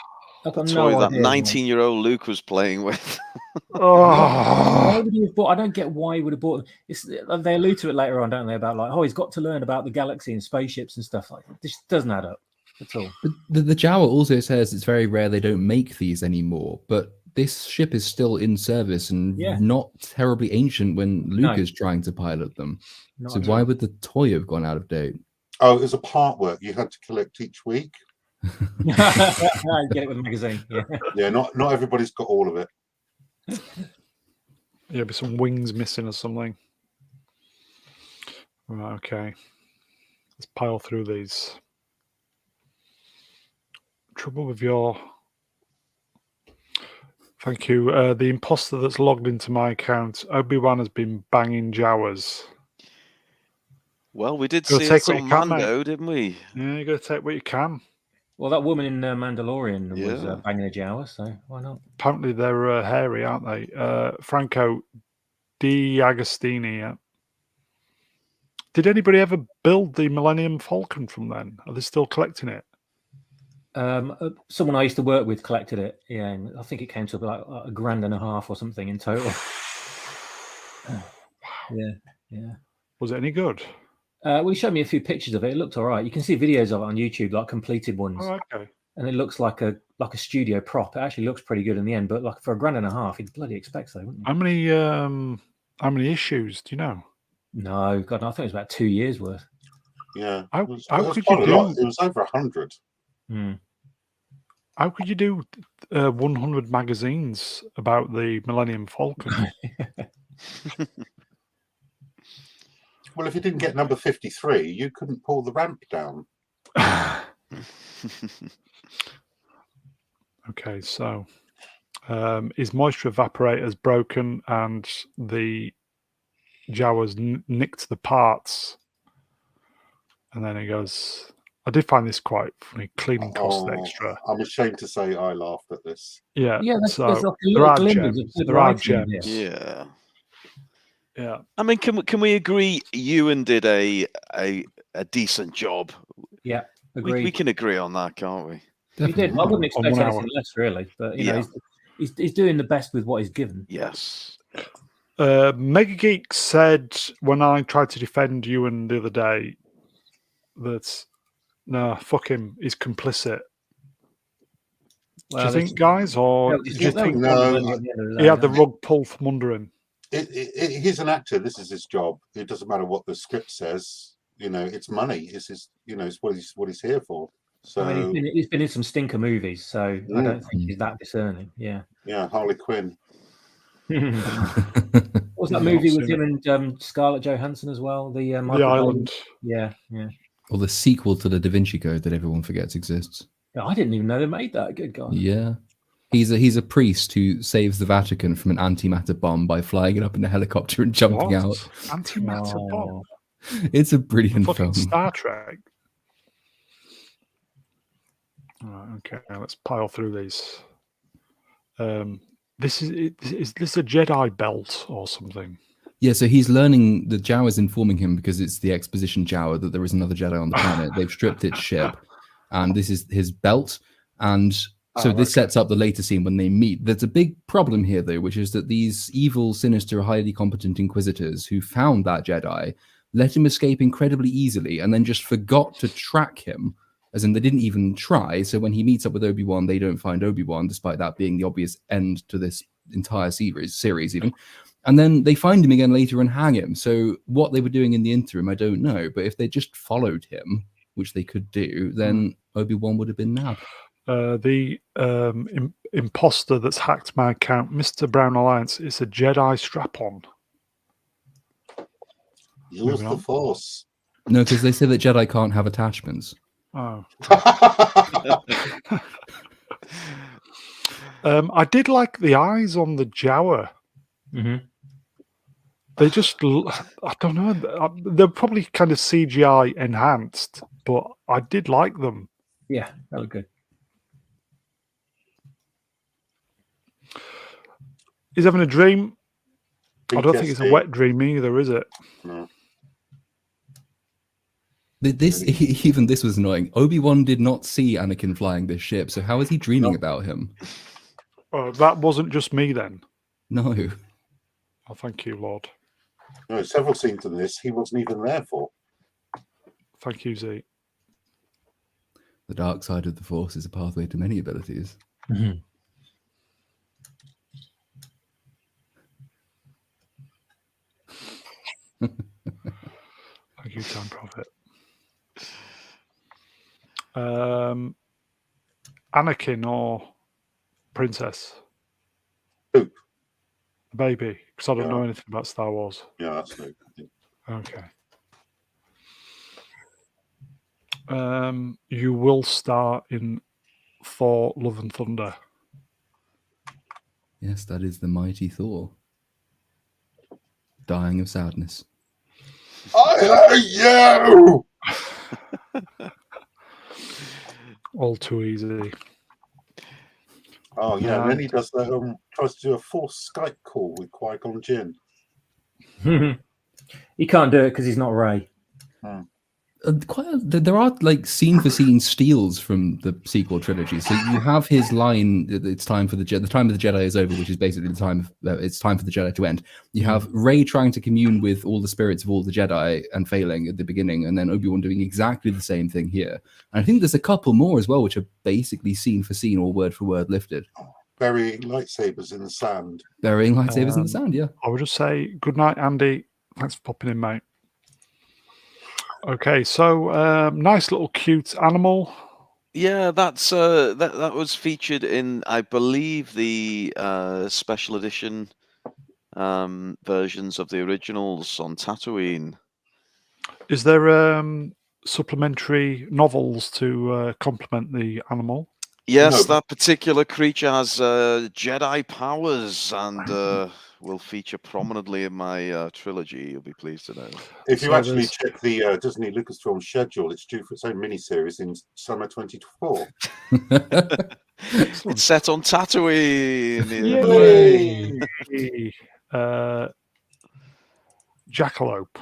I've got The no toy that idea. why. 19-year-old Luke was playing with. Why Oh. would he have bought? I don't get why he would have bought. They allude to it later on, don't they? About like, oh, he's got to learn about the galaxy and spaceships and stuff like that. This doesn't add up at all. But the Jawa also says it's very rare they don't make these anymore. But this ship is still in service and Yeah. not terribly ancient when Luke No. is trying to pilot them. Not So at why all. would the toy have gone out of date? Oh, it was a part work you had to collect each week. Get it with a magazine. Yeah. Yeah, not everybody's got all of it. Yeah, be some wings missing or something. Right, okay. Let's pile through these. Trouble with your... Thank you. The imposter that's logged into my account, Obi-Wan, has been banging Jawas. Well, we did Gotta see take it what on you can, Mando, didn't we? Yeah, you got to take what you can. Well, that woman in Mandalorian was Yeah. banging a Jawa, so why not? Apparently they're hairy, aren't they? Franco Di Agostini. Yeah. Did anybody ever build the Millennium Falcon from then? Are they still collecting it? Someone I used to work with collected it. Yeah, and I think it came to like $1,500 or something in total. Yeah. Was it any good? Well, he showed me a few pictures of it. It looked all right. You can see videos of it on YouTube, like completed ones, Oh, okay. and it looks like a studio prop. It actually looks pretty good in the end, but like for $1,500, he'd bloody expect so, wouldn't he? How many issues do you know? No, God, no, I think it was about 2 years worth. Yeah, How it was could quite you a lot. do- It was over 100. Hmm. How could you do 100 magazines about the Millennium Falcon? Well, if you didn't get number 53, you couldn't pull the ramp down. Okay, so his moisture evaporator's broken and the Jawas nicked the parts. And then he goes, I did find this quite funny. Cleaning costs extra. I'm ashamed to say I laughed at this. Yeah, there's so like a there little are glimmers of gems. good There are writing in gems. this. Yeah. Yeah. I mean, can we agree Ewan did a decent job? Yeah, agreed. We can agree on that, can't we? He did. I wouldn't On expect 1 anything hour. less, really. But you Yeah. know, he's doing the best with what he's given. Yes. Mega Geek said when I tried to defend Ewan the other day that no, fuck him, he's complicit. Do you think, guys, or do you think he had the rug pulled from under him? He's an actor. This is his job. It doesn't matter what the script says. You know, it's money. It's his. You know, it's what he's here for. So I mean, he's been in some stinker movies, so I don't think he's that discerning. Yeah. Yeah, Harley Quinn. What was that movie with him and Scarlett Johansson as well? The Island. Yeah. Or the sequel to the Da Vinci Code that everyone forgets exists. Yeah, I didn't even know they made that. Good God. Yeah. He's a priest who saves the Vatican from an antimatter bomb by flying it up in a helicopter and jumping out. Antimatter bomb. It's a brilliant Fucking film. Star Trek. Right, okay, let's pile through these. Is this a Jedi belt or something? Yeah, so he's learning. The Jawa's informing him because it's the exposition Jawa that there is another Jedi on the planet. They've stripped its ship, and this is his belt. And so this sets up the later scene when they meet. There's a big problem here, though, which is that these evil, sinister, highly competent Inquisitors who found that Jedi let him escape incredibly easily and then just forgot to track him, as in they didn't even try. So when he meets up with Obi-Wan, they don't find Obi-Wan, despite that being the obvious end to this entire series even. And then they find him again later and hang him. So what they were doing in the interim, I don't know. But if they just followed him, which they could do, then Obi-Wan would have been nabbed. The imposter that's hacked my account, Mr. Brown Alliance, is a Jedi strap-on. Use the Force. No, because they say that Jedi can't have attachments. Oh. I did like the eyes on the Jawa. Mm-hmm. They just, I don't know, they're probably kind of CGI enhanced, but I did like them. Yeah, that was good. He's having a dream. I don't think it's a wet dream either, is it? No. Even this was annoying. Obi-Wan did not see Anakin flying this ship, so how is he dreaming about him? That wasn't just me then. No. Oh, thank you, Lord. No, several scenes in this he wasn't even there for. Thank you, Z. The dark side of the Force is a pathway to many abilities. Mm-hmm. Thank you, Time Prophet. Anakin or Princess? Who? The baby, because I don't know anything about Star Wars. Yeah, that's Luke. Okay. You will star in Thor: Love and Thunder. Yes, that is the mighty Thor. Dying of sadness. I hate you! All too easy. Oh yeah, and then he does the tries to do a forced Skype call with Qui-Gon Jinn. He can't do it because he's not Rey. There are like scene for scene steals from the sequel trilogy. So you have his line, "It's time for the time of the Jedi is over," which is basically the time it's time for the Jedi to end. You have Rey trying to commune with all the spirits of all the Jedi and failing at the beginning, and then Obi-Wan doing exactly the same thing here. And I think there's a couple more as well, which are basically scene for scene or word for word lifted. Burying lightsabers in the sand. Burying lightsabers in the sand, yeah. I would just say good night, Andy. Thanks for popping in, mate. Okay, so nice little cute animal. Yeah, that's that was featured in, I believe, the special edition versions of the originals on Tatooine. Is there supplementary novels to complement the animal? Yes, No. that particular creature has Jedi powers and will feature prominently in my trilogy. You'll be pleased to know. If you So actually there's- check the Disney Lucasfilm schedule, it's due for its own miniseries in summer 2024. It's set on Tatooine. Yay! Jackalope.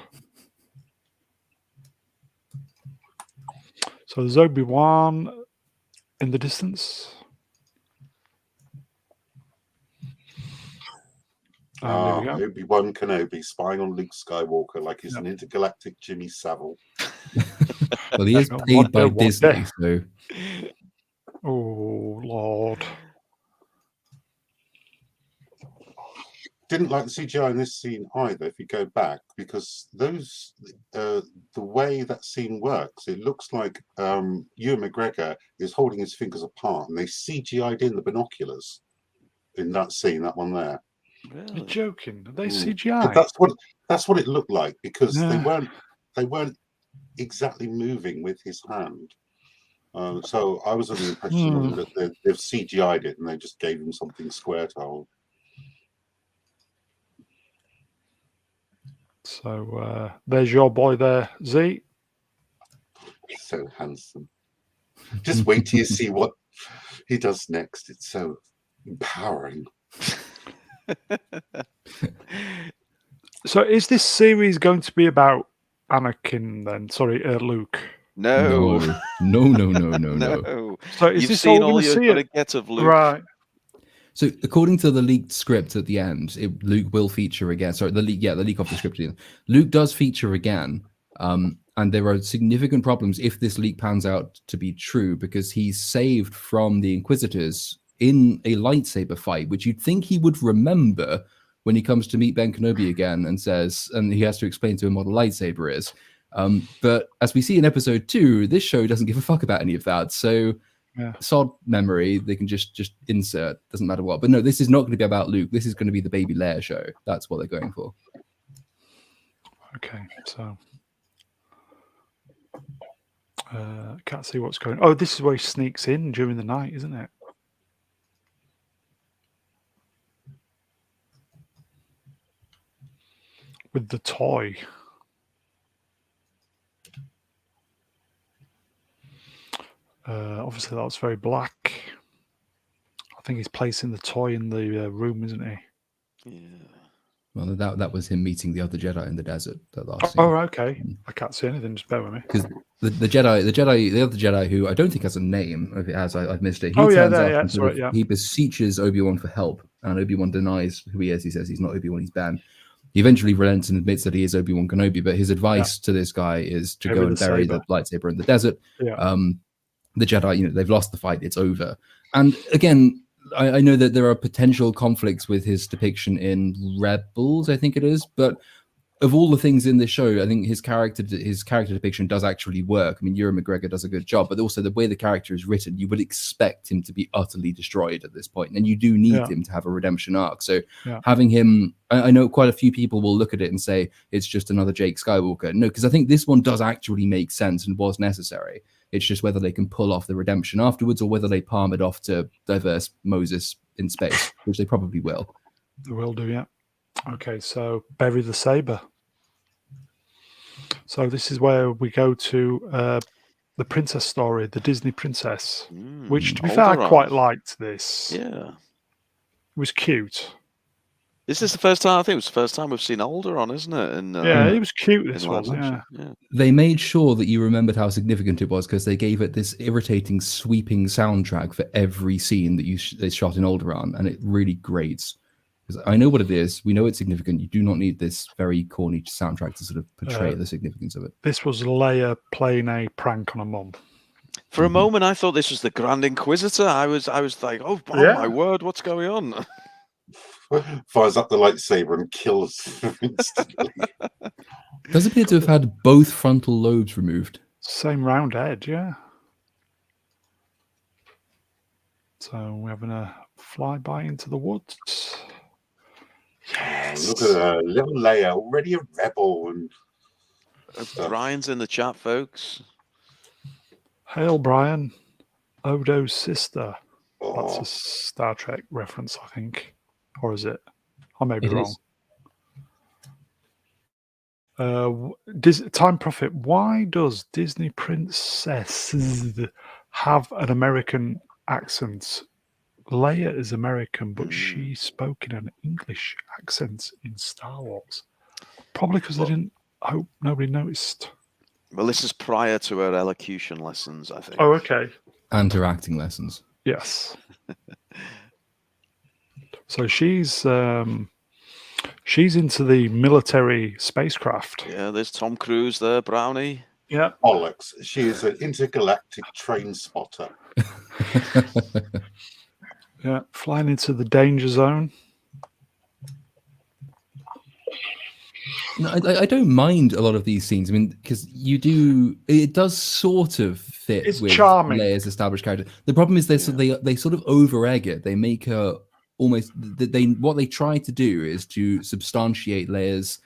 So there's Obi-Wan in the distance. And there we go. Obi-Wan Kenobi spying on Luke Skywalker like he's an intergalactic Jimmy Savile. Well, he is Hang on, paid what by day- what Disney, day? so Oh, Lord. Didn't like the CGI in this scene either, if you go back, because those the way that scene works, it looks like Ewan McGregor is holding his fingers apart, and they CGI'd in the binoculars in that scene, that one there. You're Really? joking. Are they Mm. CGI? That's what it looked like, because they Yeah. weren't exactly moving with his hand. So I was under the impression that they've CGI'd it and they just gave him something square to hold. So there's your boy there, Z. So handsome. Just wait till you see what he does next. It's so empowering. So is this series going to be about Anakin then? Sorry, Luke. No. No. So is You've this seen all all going to you're see going to it? get of Luke. Right. So, according to the leaked script at the end, Luke will feature again. Sorry, the leak of the script. Luke does feature again, and there are significant problems if this leak pans out to be true, because he's saved from the Inquisitors in a lightsaber fight, which you'd think he would remember when he comes to meet Ben Kenobi again and he has to explain to him what a lightsaber is. But as we see in episode 2, this show doesn't give a fuck about any of that. So. Yeah. Sod memory, they can just insert, doesn't matter what. But no, this is not going to be about Luke. This is going to be the Baby Leia show. That's what they're going for. Okay, so can't see what's going on. Oh, this is where he sneaks in during the night, isn't it? With the toy. Obviously, that's very black. I think he's placing the toy in the room, isn't he? Yeah. Well, that was him meeting the other Jedi in the desert. That last Oh, scene. okay. I can't see anything. Just bear with me. Because the other Jedi, who I don't think has a name. If it has, I've missed it. He Oh, yeah, turns there, up yeah, and sorry, yeah. he beseeches Obi-Wan for help, and Obi-Wan denies who he is. He says he's not Obi-Wan, he's Ben. He eventually relents and admits that he is Obi-Wan Kenobi, but his advice to this guy is to go and bury the lightsaber in the desert. Yeah. The Jedi, they've lost the fight. It's over. And again, I know that there are potential conflicts with his depiction in Rebels, I think it is, but of all the things in this show, I think his character depiction does actually work. I mean, Ewan McGregor does a good job, but also the way the character is written, you would expect him to be utterly destroyed at this point, and you do need him to have a redemption arc. So having him, I know quite a few people will look at it and say it's just another Jake Skywalker. No, because I think this one does actually make sense and was necessary. It's just whether they can pull off the redemption afterwards or whether they palm it off to diverse Moses in space, which they probably will. They will do, yeah. Okay, so bury the saber. So this is where we go to the princess story, the Disney princess, which, to be fair, I quite liked this. Yeah. It was cute. Is this the first time? I think it was the first time we've seen Alderaan, isn't it? Yeah, it was cute, this was, yeah. They made sure that you remembered how significant it was because they gave it this irritating, sweeping soundtrack for every scene that they shot in Alderaan, and it really grates. Because I know what it is. We know it's significant. You do not need this very corny soundtrack to sort of portray the significance of it. This was Leia playing a prank on a mum. For a moment, I thought this was the Grand Inquisitor. I was like, oh my word, what's going on? Fires up the lightsaber and kills instantly. Does appear to have had both frontal lobes removed. Same round edge, yeah. So we're having a flyby into the woods. Yes. Look at her, little Leia, already a rebel. And Brian's in the chat, folks. Hail, Brian. Odo's sister. That's Oh, a Star Trek reference, I think. Or is it? I may be It wrong. is. Time Prophet, why does Disney princesses have an American accent? Leia is American, but she spoke in an English accent in Star Wars. Probably because they didn't hope nobody noticed. Well, this is prior to her elocution lessons, I think. Oh, okay. And her acting lessons. Yes. So she's into the military spacecraft. Yeah, there's Tom Cruise there, Brownie. Yeah. bollocks. She is an intergalactic train spotter. Yeah. Flying into the danger zone. No, I don't mind a lot of these scenes. I mean, because it does sort of fit It's with charming. Leia's established character. The problem is they sort of over egg it. They make her almost what they try to do is to substantiate Leia's,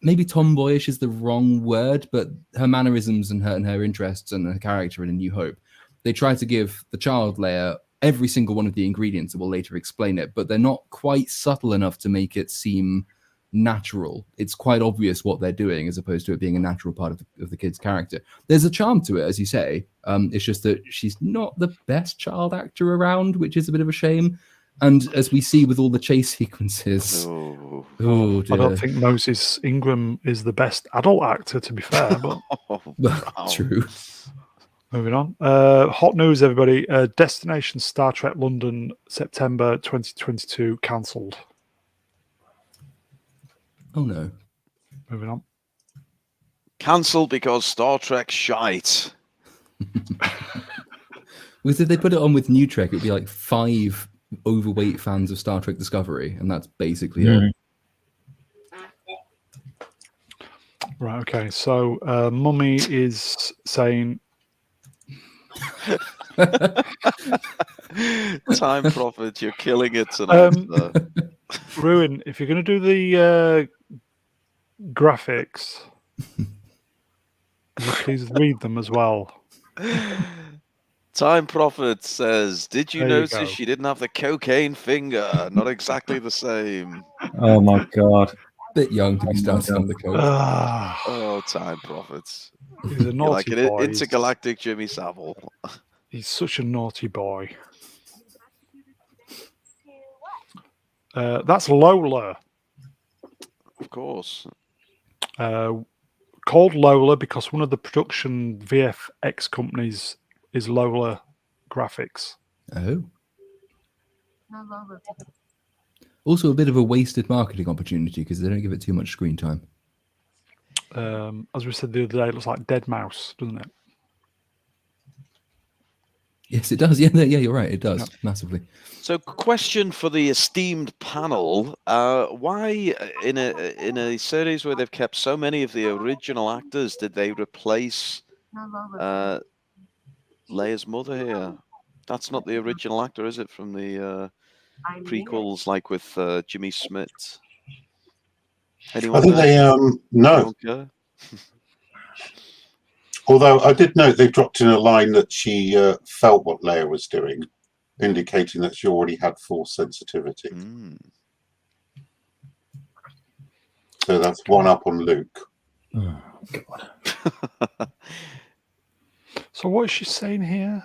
maybe tomboyish is the wrong word, but her mannerisms and her interests and her character in A New Hope. They try to give the child Leia every single one of the ingredients that will later explain it, but they're not quite subtle enough to make it seem natural. It's quite obvious what they're doing as opposed to it being a natural part of the kid's character. There's a charm to it, as you say. It's just that she's not the best child actor around, which is a bit of a shame. And as we see with all the chase sequences, Oh, oh I dear. don't think Moses Ingram is the best adult actor, to be fair, but Well, true. moving on. Hot news, everybody. Destination Star Trek London, September 2022, cancelled. Oh no. Moving on. cancelled because Star Trek shite. Because if they put it on with New Trek, it'd be like 5 overweight fans of Star Trek Discovery, and that's basically it. Right, okay. So Mummy is saying Time Prophet, you're killing it tonight. Ruin, if you're going to do the graphics, please read them as well. Time Prophet says, did you There you notice go. she didn't have the cocaine finger? Not exactly the same. Oh my god. Bit young to be starting on the coast. Oh, Time Prophets. He's a You're naughty like an boy. intergalactic Jimmy Savile. He's such a naughty boy. That's Lola. Of course. Called Lola because one of the production VFX companies is Lola Graphics. Oh. Also, a bit of a wasted marketing opportunity because they don't give it too much screen time. As we said the other day, it looks like Dead Mouse, doesn't it? Yes, it does. Yeah, you're right. It does massively. So, question for the esteemed panel: why, in a series where they've kept so many of the original actors, did they replace Leia's mother here? That's not the original actor, is it? From the prequels, like with Jimmy Smith. Anyone? I think they no. Okay. Although I did note they dropped in a line that she felt what Leia was doing, indicating that she already had full sensitivity. So that's one up on Luke. Oh, God. So what is she saying here?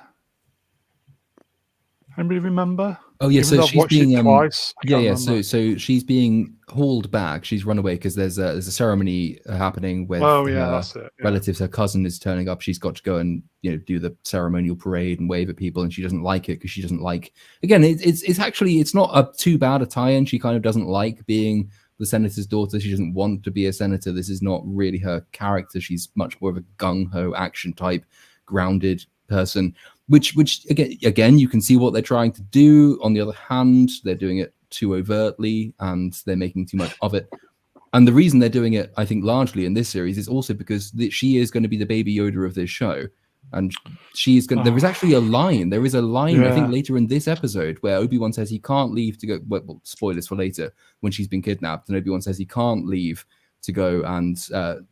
Anybody remember? Oh yeah, Even so though I've she's watched it being twice, I can't remember. So she's being hauled back. She's run away because there's a ceremony happening with her that's it. Yeah. relatives. Her cousin is turning up. She's got to go and do the ceremonial parade and wave at people, and she doesn't like it because she doesn't like. Again, it's not too bad a tie-in. She kind of doesn't like being the senator's daughter. She doesn't want to be a senator. This is not really her character. She's much more of a gung-ho action type, grounded person. Which again, you can see what they're trying to do. On the other hand, they're doing it too overtly and they're making too much of it. And the reason they're doing it, I think, largely in this series is also because she is going to be the baby Yoda of this show. And she's going. There is actually a line. There is a line, I think, later in this episode where Obi-Wan says he can't leave to go. Well, spoilers for later when she's been kidnapped, and Obi-Wan says he can't leave to go and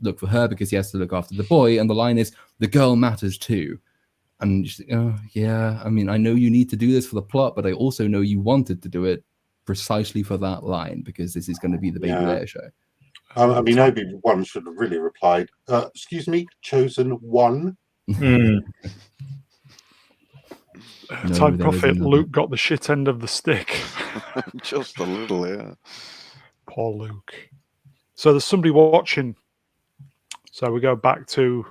look for her because he has to look after the boy. And the line is, "The girl matters too." And you think, oh, yeah, I mean, I know you need to do this for the plot, but I also know you wanted to do it precisely for that line, because this is going to be the Baby Leia show. I mean, Obi-Wan should have really replied, excuse me, chosen one. Time Prophet, Luke got the shit end of the stick. Just a little, yeah. Poor Luke. So there's somebody watching. So we go back to...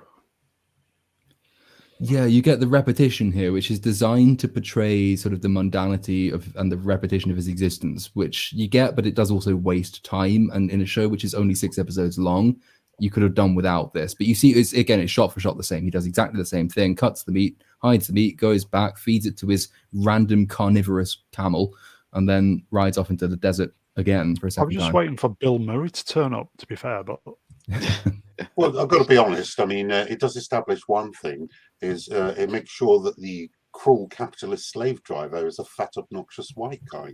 Yeah, you get the repetition here, which is designed to portray sort of the mundanity of and the repetition of his existence, which you get, but it does also waste time. And in a show which is only 6 episodes long, you could have done without this. But you see, it's shot for shot the same. He does exactly the same thing, cuts the meat, hides the meat, goes back, feeds it to his random carnivorous camel, and then rides off into the desert again for a second time. I was just waiting for Bill Murray to turn up, to be fair, but... Well, I've got to be honest. I mean, it does establish one thing, is it makes sure that the cruel capitalist slave driver is a fat, obnoxious white guy.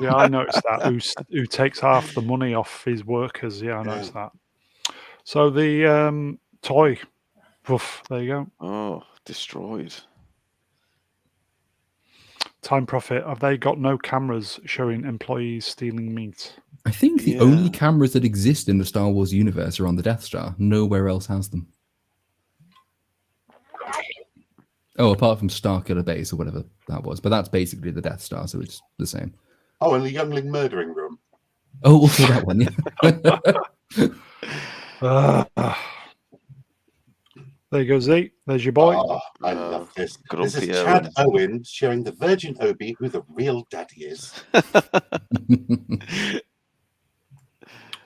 Yeah, I noticed that. Who takes half the money off his workers. Yeah, I noticed that. So the toy, woof, there you go. Oh, destroyed. Time Prophet, have they got no cameras showing employees stealing meat? I think the only cameras that exist in the Star Wars universe are on the Death Star. Nowhere else has them. Oh, apart from Starkiller Base or whatever that was. But that's basically the Death Star, so it's the same. Oh, and the Youngling murdering room. Oh, also that one, yeah. There you go, Z. There's your boy. Oh, I love this. This is Chad Owen showing the Virgin Obi who the real daddy is.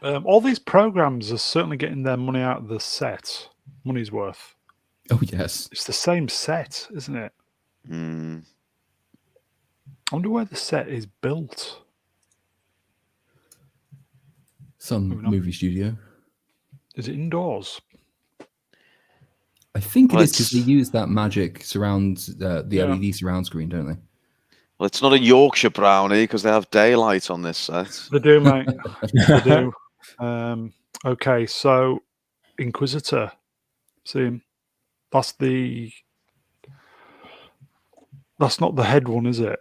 All these programs are certainly getting their money out of the set. Money's worth. Oh, yes. It's the same set, isn't it? I wonder where the set is built. Some movie studio. Is it indoors? I think it is, because they use that magic surround, the LED surround screen, don't they? Well, it's not a Yorkshire brownie because they have daylight on this set. They do, mate. They do. Okay, so Inquisitor. See him? That's not the head one, is it?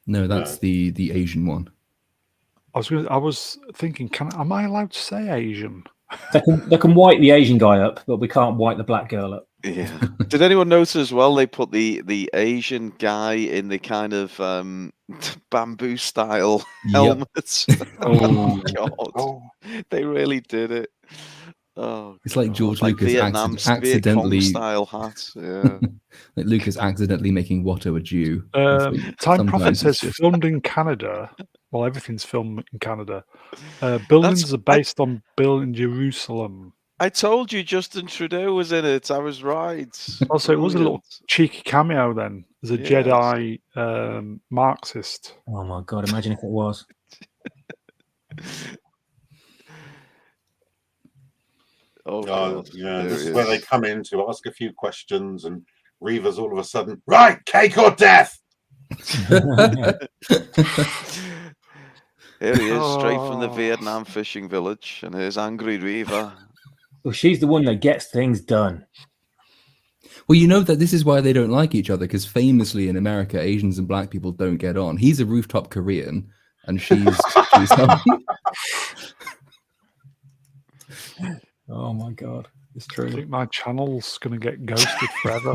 No, that's the Asian one. I was thinking, am I allowed to say Asian? They can white the Asian guy up, but we can't white the black girl up. Yeah. Did anyone notice as well? They put the Asian guy in the kind of bamboo style helmets. Oh God! They really did it. Oh, it's like George like Lucas accidentally style hats. Yeah, like Lucas accidentally making Watto a Jew. Time Prophet says filmed in Canada. Well, everything's filmed in Canada. Buildings are based on built in Jerusalem. I told you Justin Trudeau was in it. I was right. Also, it was a little cheeky cameo then. As a Jedi Marxist. Oh my God, imagine if it was. Yeah, this is where they come in to ask a few questions, and Reva's all of a sudden, right, cake or death? Here he is, straight from the Vietnam fishing village, and here's angry Reva. Well, she's the one that gets things done. Well, you know that this is why they don't like each other, because famously in America, Asians and black people don't get on. He's a rooftop Korean, and she's Oh my God, it's true. I think my channel's going to get ghosted forever.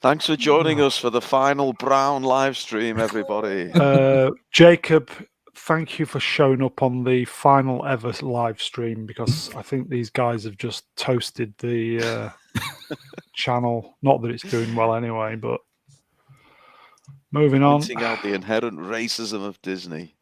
Thanks for joining us for the final Brown live stream, everybody. Jacob, thank you for showing up on the final ever live stream, because I think these guys have just toasted the channel. Not that it's doing well anyway, but moving on. Pointing out the inherent racism of Disney.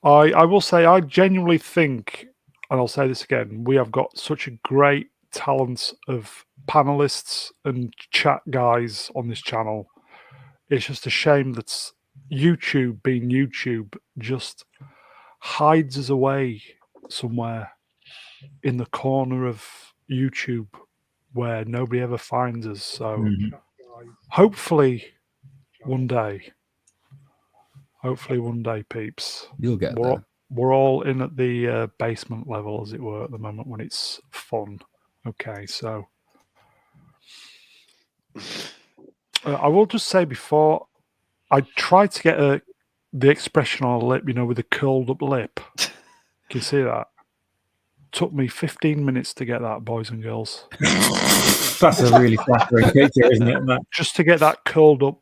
I will say, I genuinely think, and I'll say this again, we have got such a great talent of panelists and chat guys on this channel. It's just a shame that YouTube, being YouTube, just hides us away somewhere in the corner of YouTube where nobody ever finds us. So hopefully one day, peeps, you'll get there. We're all in at the basement level, as it were, at the moment when it's fun. Okay, so I will just say before, I tried to get the expression on her lip, with the curled up lip. Can you see that? Took me 15 minutes to get that, boys and girls. That's a really flattering picture, isn't it, Matt? Just to get that curled up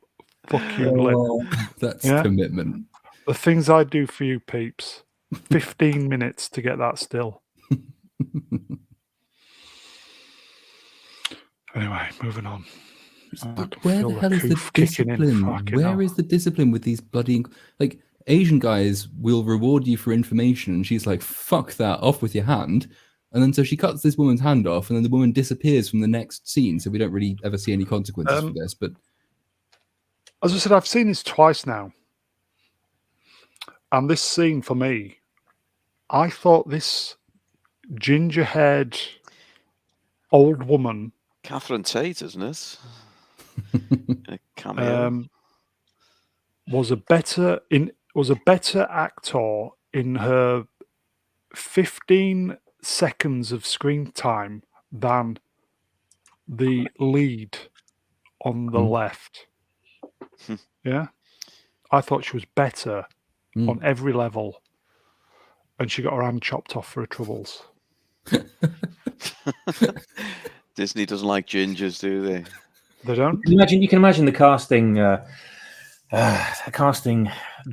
fuck you lip. That's Yeah? commitment. The things I do for you peeps. 15 minutes to get that still. Anyway, moving on. But where the hell is the discipline? Where is the discipline with these bloody Asian guys will reward you for information, and she's like, "Fuck that, off with your hand." And then so she cuts this woman's hand off, and then the woman disappears from the next scene, so we don't really ever see any consequences for this. But as I said, I've seen this twice now, and this scene for me, I thought this ginger-haired old woman, Catherine Tate, isn't it? A cameo. was a better actor in her 15 seconds of screen time than the lead on the left. Yeah, I thought she was better on every level, and she got her hand chopped off for her troubles. Disney doesn't like gingers, do they? They don't. You can imagine the casting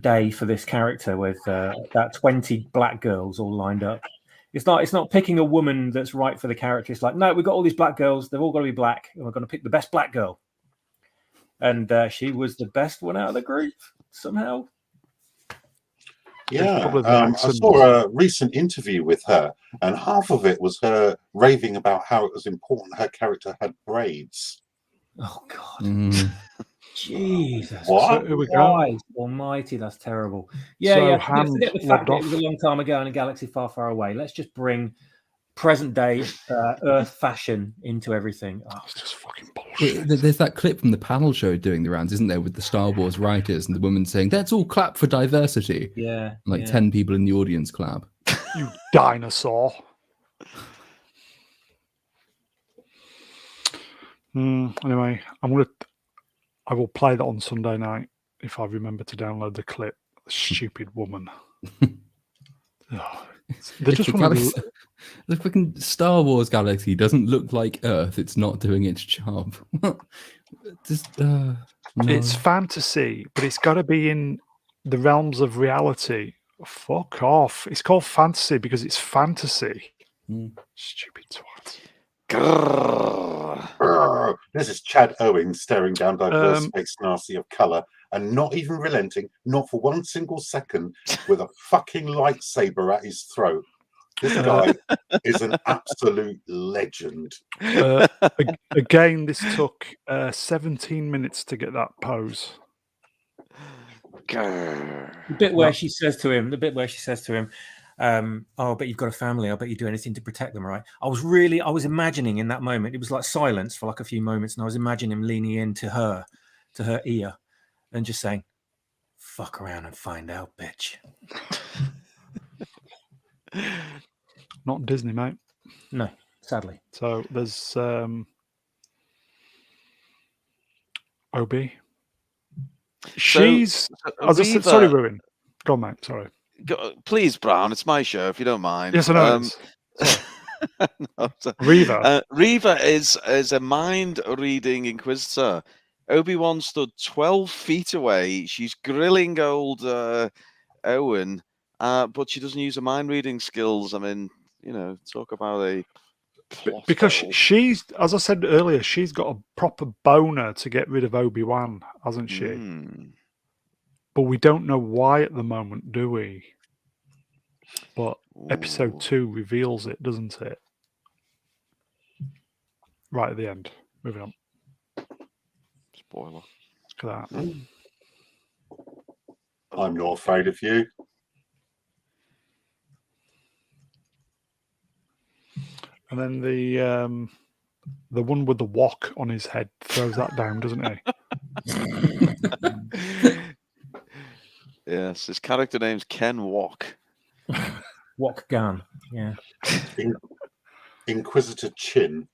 day for this character with about 20 black girls all lined up. It's not picking a woman that's right for the character. It's like, no, we've got all these black girls. They've all got to be black, and we're going to pick the best black girl. And she was the best one out of the group somehow. Yeah, I saw a recent interview with her, and half of it was her raving about how it was important her character had braids. Oh God, Jesus! What? Christ Almighty, that's terrible. Yeah. Forget the fact that it was a long time ago in a galaxy far, far away. Let's just bring present day Earth fashion into everything. Oh, it's just fucking bullshit. There's that clip from the panel show doing the rounds, isn't there, with the Star Wars writers and the woman saying, "Let's all clap for diversity." Yeah. And 10 people in the audience clap. You dinosaur. Anyway, I will play that on Sunday night if I remember to download the clip. Stupid woman. They just want to. The fucking Star Wars galaxy doesn't look like Earth. It's not doing its job. No. It's fantasy, but it's got to be in the realms of reality. Fuck off. It's called fantasy because it's fantasy. Stupid twat. Grrr. This is Chad Owen staring down diverse space nasty of colour and not even relenting, not for one single second, with a fucking lightsaber at his throat. This guy is an absolute legend. Again, this took 17 minutes to get that pose. The bit where she says to him, "Oh, I bet you've got a family. I bet you do anything to protect them, right?" I was imagining in that moment, it was like silence for like a few moments, and I was imagining him leaning into her ear and just saying, "Fuck around and find out, bitch." Not Disney, mate. No, sadly. So there's Obi. She's sorry, Ruin. Go on, mate. Sorry. Please, Brown. It's my show, if you don't mind. Yes, I know. No, Reva. Reva is a mind-reading inquisitor. Obi-Wan stood 12 feet away. She's grilling old Owen, but she doesn't use her mind-reading skills. I mean, talk about a plot because hole. she's, as I said earlier, she's got a proper boner to get rid of Obi-Wan, hasn't she? But we don't know why at the moment, do we? But episode 2 reveals it, doesn't it? Right at the end. Moving on. Spoiler. Look at that. I'm not afraid of you. And then the one with the wok on his head throws that down, doesn't he? Yes, his character name's Ken Wok. Wok Gun. Yeah. Inquisitor Chin.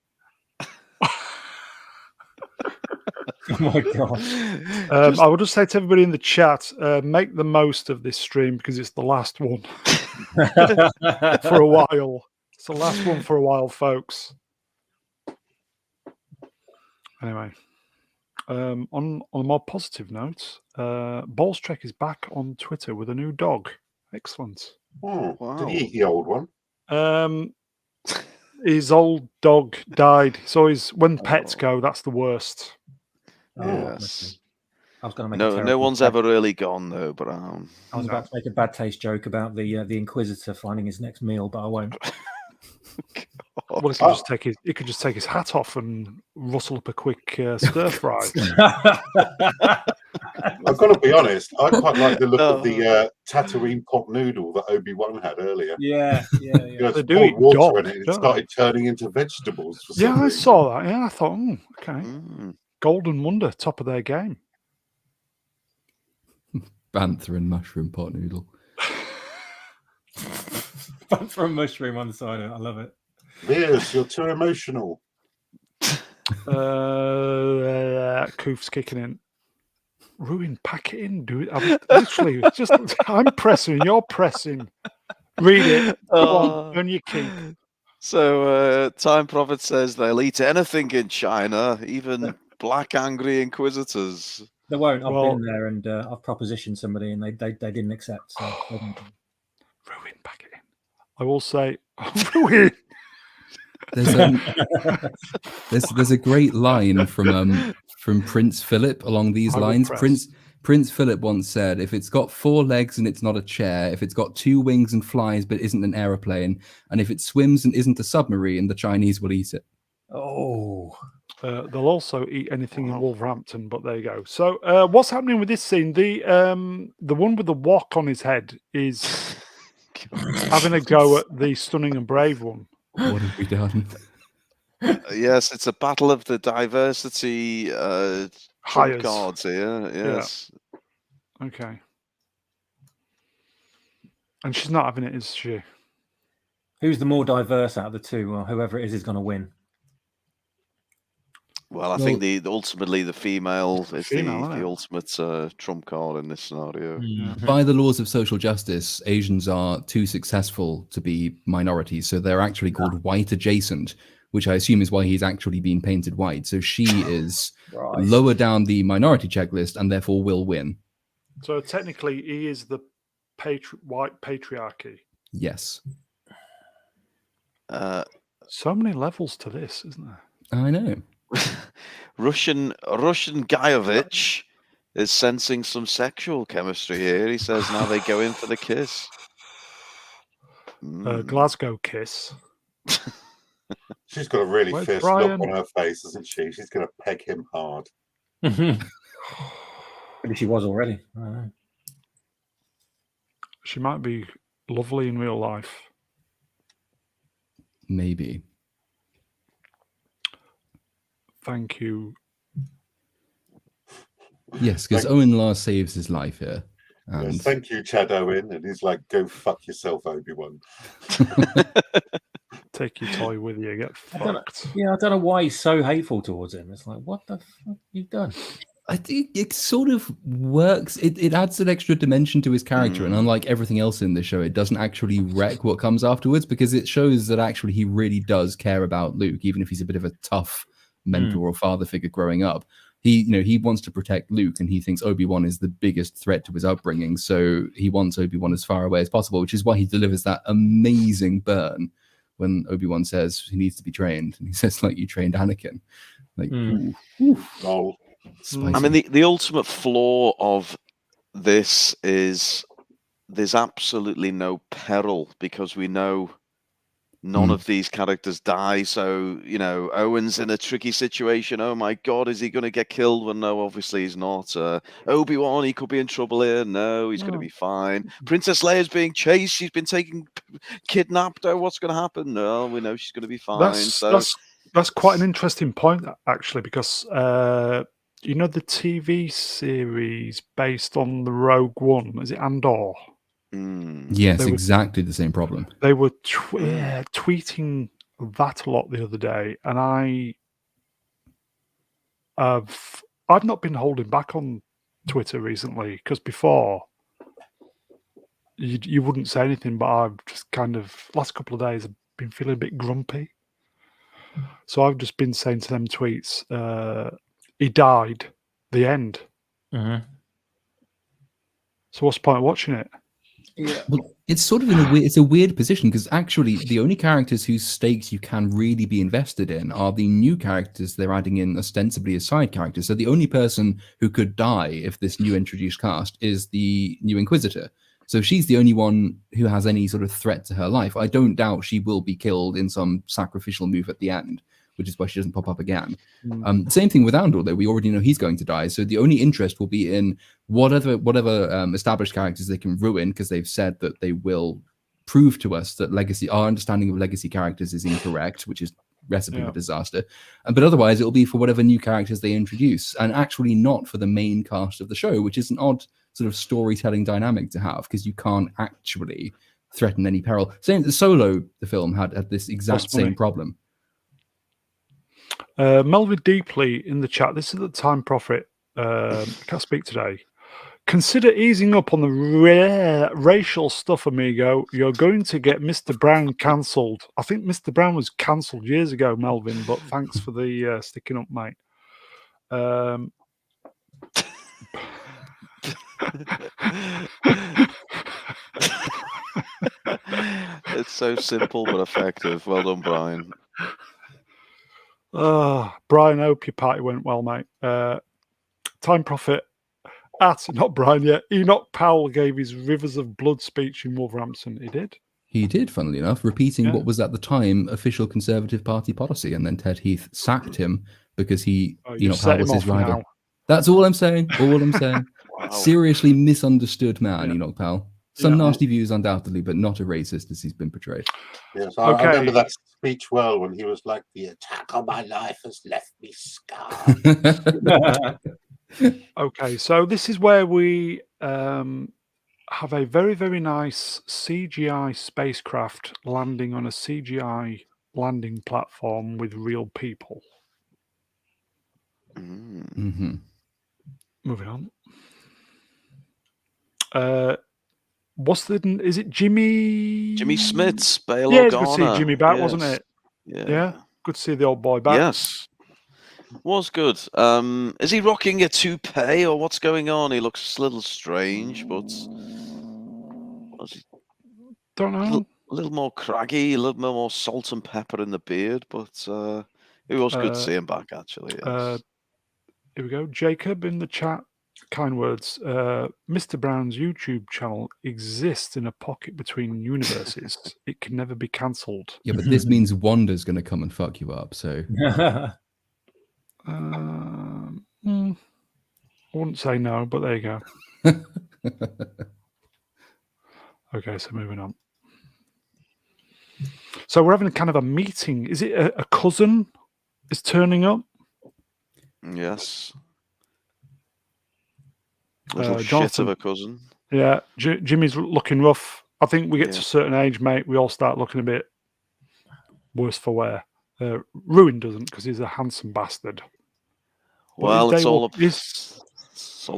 Oh my god. I will just say to everybody in the chat, make the most of this stream because it's the last one for a while. It's the last one for a while, folks. Anyway, on a more positive note, Balls Trek is back on Twitter with a new dog. Excellent. Oh, Wow. did he eat the old one? His old dog died. So when pets go, that's the worst. Yes. I was going to make No one's ever really gone though, Brown. I was about to make a bad taste joke about the Inquisitor finding his next meal, but I won't. Well, he could just take his hat off and rustle up a quick stir fry. I've got to be honest, I quite like the look of the Tatooine pot noodle that Obi-Wan had earlier. Yeah. They do eat water dog, in it and it don't started turning into vegetables. For Yeah, some I reason. saw that. Yeah, I thought, okay. Mm. Golden Wonder, top of their game. Bantha and mushroom pot noodle. Bantha and mushroom on the side of it. I love it. Viers, you're too emotional. Koof's kicking in. Ruin, pack it in. Do it. Literally, I'm pressing. You're pressing. Read it. Come on, earn your keep. So, Time Prophet says they'll eat anything in China, even black angry inquisitors. They won't. I've been there and I've propositioned somebody and they didn't accept. So Ruin, pack it in. I will say, Ruin. There's a great line from Prince Philip along these lines. Prince Philip once said, if it's got 4 legs and it's not a chair, if it's got 2 wings and flies but isn't an aeroplane, and if it swims and isn't a submarine, the Chinese will eat it. Oh. They'll also eat anything in Wolverhampton, but there you go. So what's happening with this scene? The one with the wok on his head is having a go at the Stunning and Brave one. What have we done? Yes, it's a battle of the diversity trump cards here. Yes. Yeah. Okay. And she's not having it, is she? Who's the more diverse out of the two? Well, whoever it is going to win. Well, I think ultimately the female is the ultimate trump card in this scenario. Mm-hmm. By the laws of social justice, Asians are too successful to be minorities, so they're actually called white adjacent, which I assume is why he's actually been painted white. So she is lower down the minority checklist and therefore will win. So technically, he is the white patriarchy. Yes. So many levels to this, isn't there? I know. Russian Guyovich is sensing some sexual chemistry here. He says now they go in for the kiss. Glasgow kiss. She's got a really fierce look Brian? on her face, isn't she? She's going to peg him hard. Maybe she was already. I don't know. She might be lovely in real life. Maybe. Thank you. Yes, because Owen Lars saves his life here. And... Yes, thank you, Chad Owen. And he's like, go fuck yourself, Obi-Wan. Take your toy with you, get fucked. I don't know why he's so hateful towards him. It's like, what the fuck you done? I think it sort of works. It adds an extra dimension to his character, and unlike everything else in the show, it doesn't actually wreck what comes afterwards, because it shows that actually he really does care about Luke, even if he's a bit of a tough mentor or father figure growing up. He wants to protect Luke, and he thinks Obi-Wan is the biggest threat to his upbringing, so he wants Obi-Wan as far away as possible, which is why he delivers that amazing burn when Obi-Wan says he needs to be trained, and he says, like, you trained Anakin. Like, Oh. Spicy. I mean, the ultimate flaw of this is there's absolutely no peril, because we know none of these characters die. So, Owen's in a tricky situation. Oh my God, is he going to get killed? Well, no, obviously he's not. Obi-Wan, he could be in trouble here. No, he's going to be fine. Princess Leia's being chased. She's been kidnapped. Oh, what's going to happen? No, we know she's going to be fine. That's quite an interesting point, actually, because the TV series based on the Rogue One, is it Andor? Yes, exactly the same problem. They were tweeting that a lot the other day, and I've not been holding back on Twitter recently because before you wouldn't say anything, but I've just kind of last couple of days I've been feeling a bit grumpy. So I've just been saying to them tweets, he died, the end. Mhm. So what's the point of watching it? Yeah. Well, it's sort of it's a weird position because actually the only characters whose stakes you can really be invested in are the new characters they're adding in ostensibly as side characters. So the only person who could die if this new introduced cast is the new Inquisitor. So she's the only one who has any sort of threat to her life. I don't doubt she will be killed in some sacrificial move at the end, which is why she doesn't pop up again. Same thing with Andor, though. We already know he's going to die. So the only interest will be in whatever established characters they can ruin, because they've said that they will prove to us that our understanding of legacy characters is incorrect, which is recipe for disaster. But otherwise, it'll be for whatever new characters they introduce, and actually not for the main cast of the show, which is an odd sort of storytelling dynamic to have, because you can't actually threaten any peril. Same, the Solo, the film, had this exact same problem. Melvin Deeply in the chat. This is the Time Prophet. I can't speak today. Consider easing up on the racial stuff, amigo. You're going to get Mr. Brown cancelled. I think Mr. Brown was cancelled years ago, Melvin, but thanks for the sticking up, mate. It's so simple but effective. Well done, Brian. Brian, I hope your party went well, mate. Time Prophet not Brian yet. Enoch Powell gave his Rivers of Blood speech in Wolverhampton. He did. He did, funnily enough, repeating what was at the time official Conservative Party policy, and then Ted Heath sacked him because Enoch Powell was his rival. Now. That's all I'm saying. All I'm saying. Wow. Seriously misunderstood man, Enoch Powell. Some nasty views, undoubtedly, but not a racist as he's been portrayed. Yes, I remember that speech well when he was like, "The attack on my life has left me scarred." Okay, so this is where we have a very, very nice CGI spacecraft landing on a CGI landing platform with real people. Mm-hmm. Moving on. Is it Jimmy? Jimmy Smits, Bail Yeah, Organa. it's good to see Jimmy back, wasn't it? Yeah. Good to see the old boy back. Yes. Was good. Is he rocking a toupee or what's going on? He looks a little strange, but don't know. A little more craggy, a little more salt and pepper in the beard, but it was good to see him back, actually. Yes. Here we go. Jacob in the chat. Kind words. Mr. Brown's YouTube channel exists in a pocket between universes. It can never be cancelled. Yeah, but this means Wanda's going to come and fuck you up, so... I wouldn't say no, but there you go. Okay, so moving on. So we're having a kind of a meeting. Is it a cousin is turning up? Yes. Little shit of a cousin. Yeah, Jimmy's looking rough. I think we get to a certain age, mate, we all start looking a bit worse for wear. Ruin doesn't, because he's a handsome bastard. Well, it's all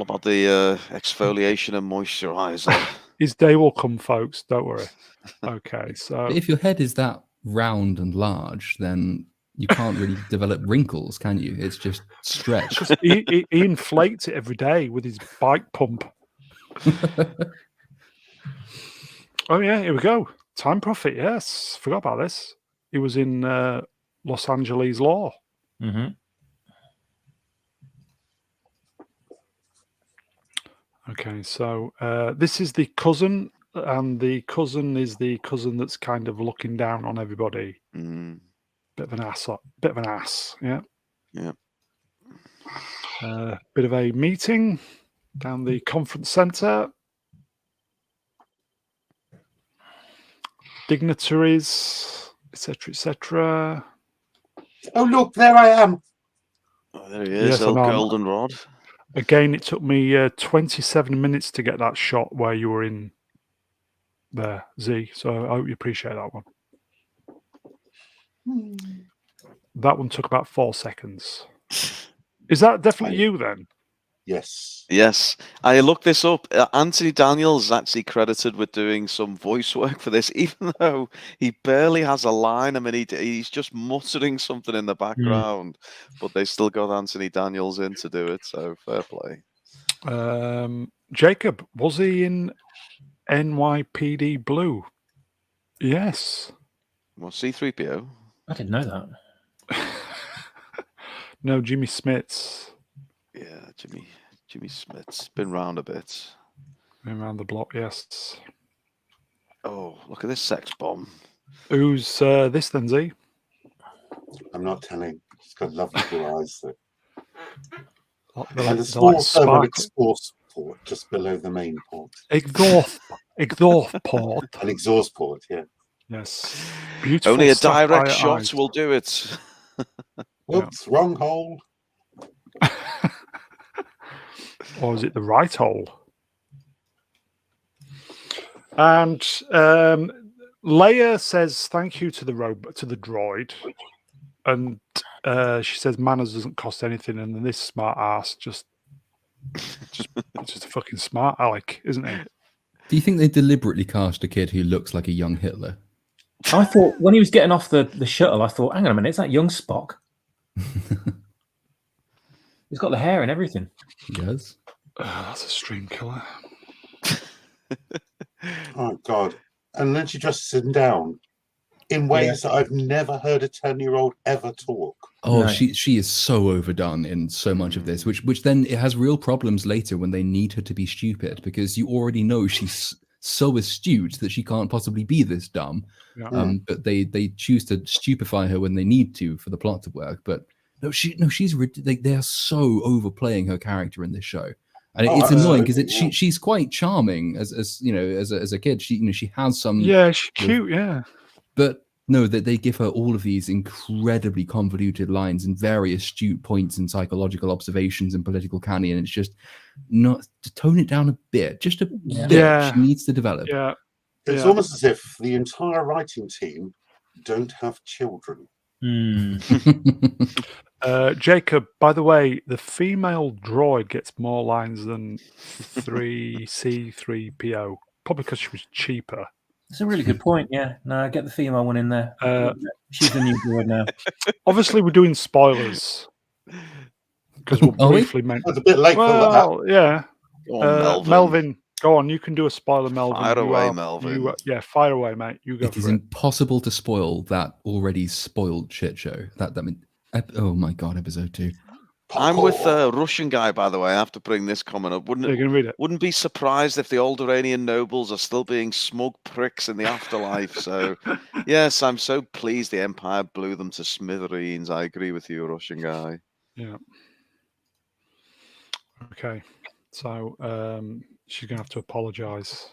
about the exfoliation and moisturizer. His day will come, folks. Don't worry. Okay, so... But if your head is that round and large, then you can't really develop wrinkles, can you? It's just stretch. he inflates it every day with his bike pump. Oh, yeah, here we go. Time Prophet, yes. Forgot about this. He was in Los Angeles Law. Mm-hmm. Okay, so this is the cousin, and the cousin is the cousin that's kind of looking down on everybody. Mm. Bit of an ass, yeah. Yeah. Bit of a meeting down the conference centre. Dignitaries, etc., etc. Oh, look, there I am. Oh, there he is, old Goldenrod. Again, it took me 27 minutes to get that shot where you were in there, Z. So I hope you appreciate that one. That one took about 4 seconds. Is that definitely you then? Yes. Yes, I looked this up. Anthony Daniels is actually credited with doing some voice work for this, even though he barely has a line. I mean, he's just muttering something in the background, but they still got Anthony Daniels in to do it. So fair play. Jacob, was he in NYPD Blue? Yes. Well, C-3PO. I didn't know that. No, Jimmy Smits. Yeah, Jimmy Smith's been round a bit. Been around the block, yes. Oh, look at this sex bomb. Who's this then, Z? I'm not telling. She's got lovely blue eyes. So. They're And a like small thermal sparkling. exhaust port just below the main port. Exhaust port. An exhaust port, yeah. Yes. Beautiful Only a sapphire direct shot eyes. will do it. Oops, wrong hole. Or is it the right hole? And Leia says thank you to the droid, and she says manners doesn't cost anything, and then this smart ass just a fucking smart aleck, isn't he? Do you think they deliberately cast a kid who looks like a young Hitler? I thought when he was getting off the shuttle, I thought, hang on a minute, is that young Spock? He's got the hair and everything. He does. That's a stream killer. Oh, God. And then she dresses him down in ways that I've never heard a 10-year-old ever talk. Oh, No. she is so overdone in so much of this, which then it has real problems later when they need her to be stupid, because you already know she's so astute that she can't possibly be this dumb. Yeah. But they choose to stupefy her when they need to for the plot to work. But she's they are so overplaying her character in this show. And it's annoying because she's quite charming as you know, as a kid. She has some. Yeah, she's cute. Yeah, but no, that they give her all of these incredibly convoluted lines and very astute points and psychological observations and political canny, and it's just not to tone it down a bit, just a bit. Yeah. She needs to develop. yeah. It's almost as if the entire writing team don't have children. Jacob, by the way, the female droid gets more lines than 3C3PO, probably because she was cheaper. That's a really good point. Yeah, no, get the female one in there. She's the new droid now. Obviously, we're doing spoilers because we'll briefly mention. It's a bit late for that. Well, yeah. Go on, Melvin, go on. You can do a spoiler, Melvin. Fire away, Melvin. Fire away, mate. You go It for is it. impossible to spoil that already spoiled shit show. Oh my god, episode 2. I'm with a Russian guy, by the way. I have to bring this comment up. You're gonna read it. Wouldn't be surprised if the Alderaanian nobles are still being smug pricks in the afterlife. So, yes, I'm so pleased the Empire blew them to smithereens. I agree with you, Russian guy. Yeah. Okay. So she's gonna have to apologise,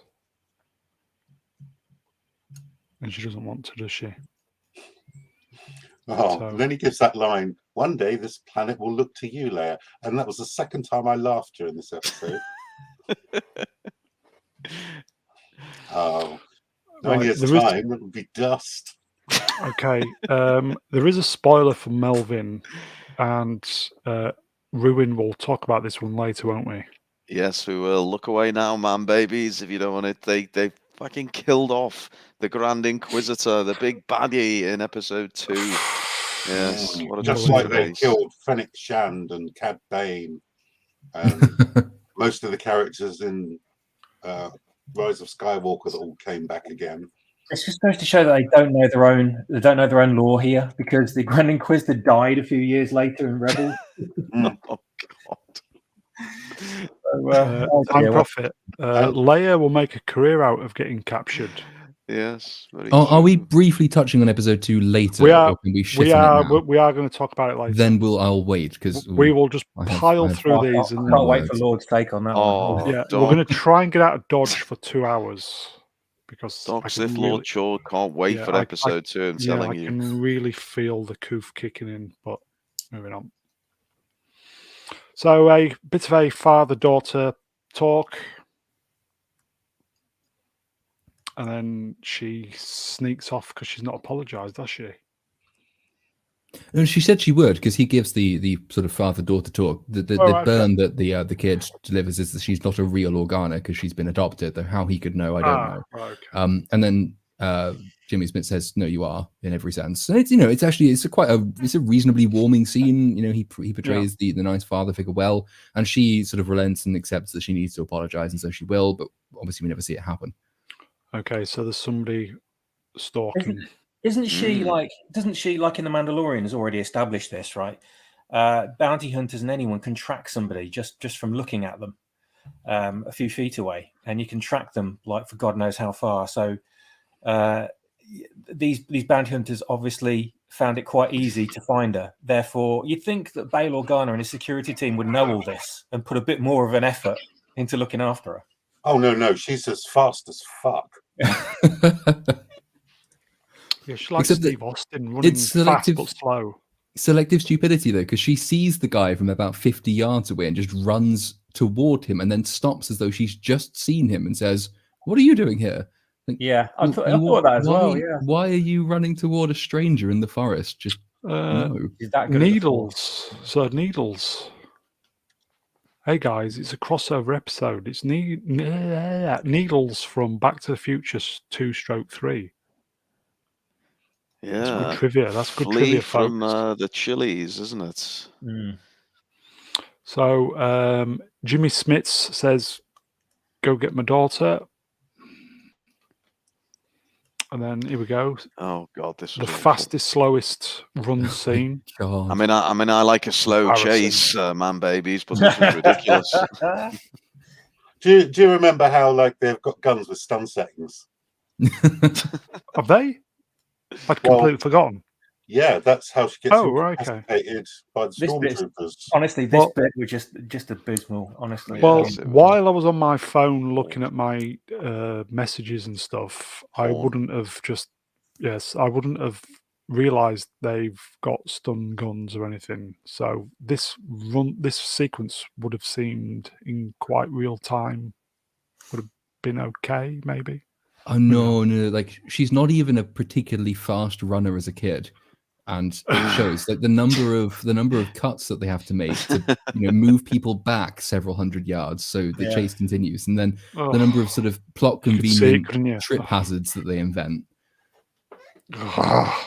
and she doesn't want to, does she? And then he gives that line, "One day this planet will look to you, Leia." And that was the second time I laughed during this episode. Only as time, it would be dust. Okay. There is a spoiler for Melvin, and Ruin will talk about this one later, won't we? Yes, we will. Look away now, man babies, if you don't want it. They fucking killed off the Grand Inquisitor, the big baddie in episode 2. Yes, what a just like they disgrace. killed Fennec Shand and Cad Bane, and most of the characters in Rise of Skywalker that all came back again. It's just supposed to show that they don't know their own lore here, because the Grand Inquisitor died a few years later in Rebels. Oh God. Time Prophet. Leia will make a career out of getting captured. Yes. Are we briefly touching on episode 2 later? We are. Or can we are going to talk about it later. Then I'll wait, because we will just pile through these. I can't wait for Lord's take on that one. Yeah, we're going to try and get out of Dodge for 2 hours. Because Sith Lord Shaw can't wait for episode 2. I'm telling you. I can really feel the coof kicking in, but moving on. So a bit of a father-daughter talk. And then she sneaks off because she's not apologised, does she? And she said she would, because he gives the sort of father-daughter talk. The burn that the kid delivers is that she's not a real Organa because she's been adopted. Though how he could know, I don't know. Right, okay. And then Jimmy Smith says, "No, you are," in every sense. And it's it's a reasonably warming scene. He portrays the nice father figure well, and she sort of relents and accepts that she needs to apologize, and so she will. But obviously, we never see it happen. Okay, so there's somebody stalking. Doesn't she like in The Mandalorian has already established this, right? Bounty hunters and anyone can track somebody just from looking at them a few feet away, and you can track them like for God knows how far. So these bounty hunters obviously found it quite easy to find her. Therefore, you'd think that Bail Organa and his security team would know all this and put a bit more of an effort into looking after her. Oh no, she's as fast as fuck. Yeah, she's like Steve Austin, running fast but slow. Selective stupidity, though, because she sees the guy from about 50 yards away and just runs toward him and then stops as though she's just seen him and says, "What are you doing here?" I thought that as well. Yeah. Why are you running toward a stranger in the forest? Just no. Is that good Needles. So Needles. Hey guys, it's a crossover episode. It's Needles from Back to the Future 2/3. Yeah, that's good trivia. That's good Flea trivia, from folks. the Chili's, isn't it? So Jimmy Smits says, "Go get my daughter." And then here we go. Oh God, this the was fastest, slowest run scene. God. I mean, I like a slow chase, man, babies, but this was ridiculous. Do you remember how they've got guns with stun settings? Have they? I'd completely forgotten. Yeah, that's how she gets incapacitated by the stormtroopers. Honestly, this bit was just abysmal. Honestly. Well, while I was on my phone looking at my messages and stuff, I wouldn't have realised they've got stun guns or anything. So this sequence would have seemed in quite real time. Would have been okay, maybe. Oh no! Like she's not even a particularly fast runner as a kid. And it shows like the number of cuts that they have to make to move people back several hundred yards so the chase continues, and then the number of sort of plot convenient trip hazards that they invent. I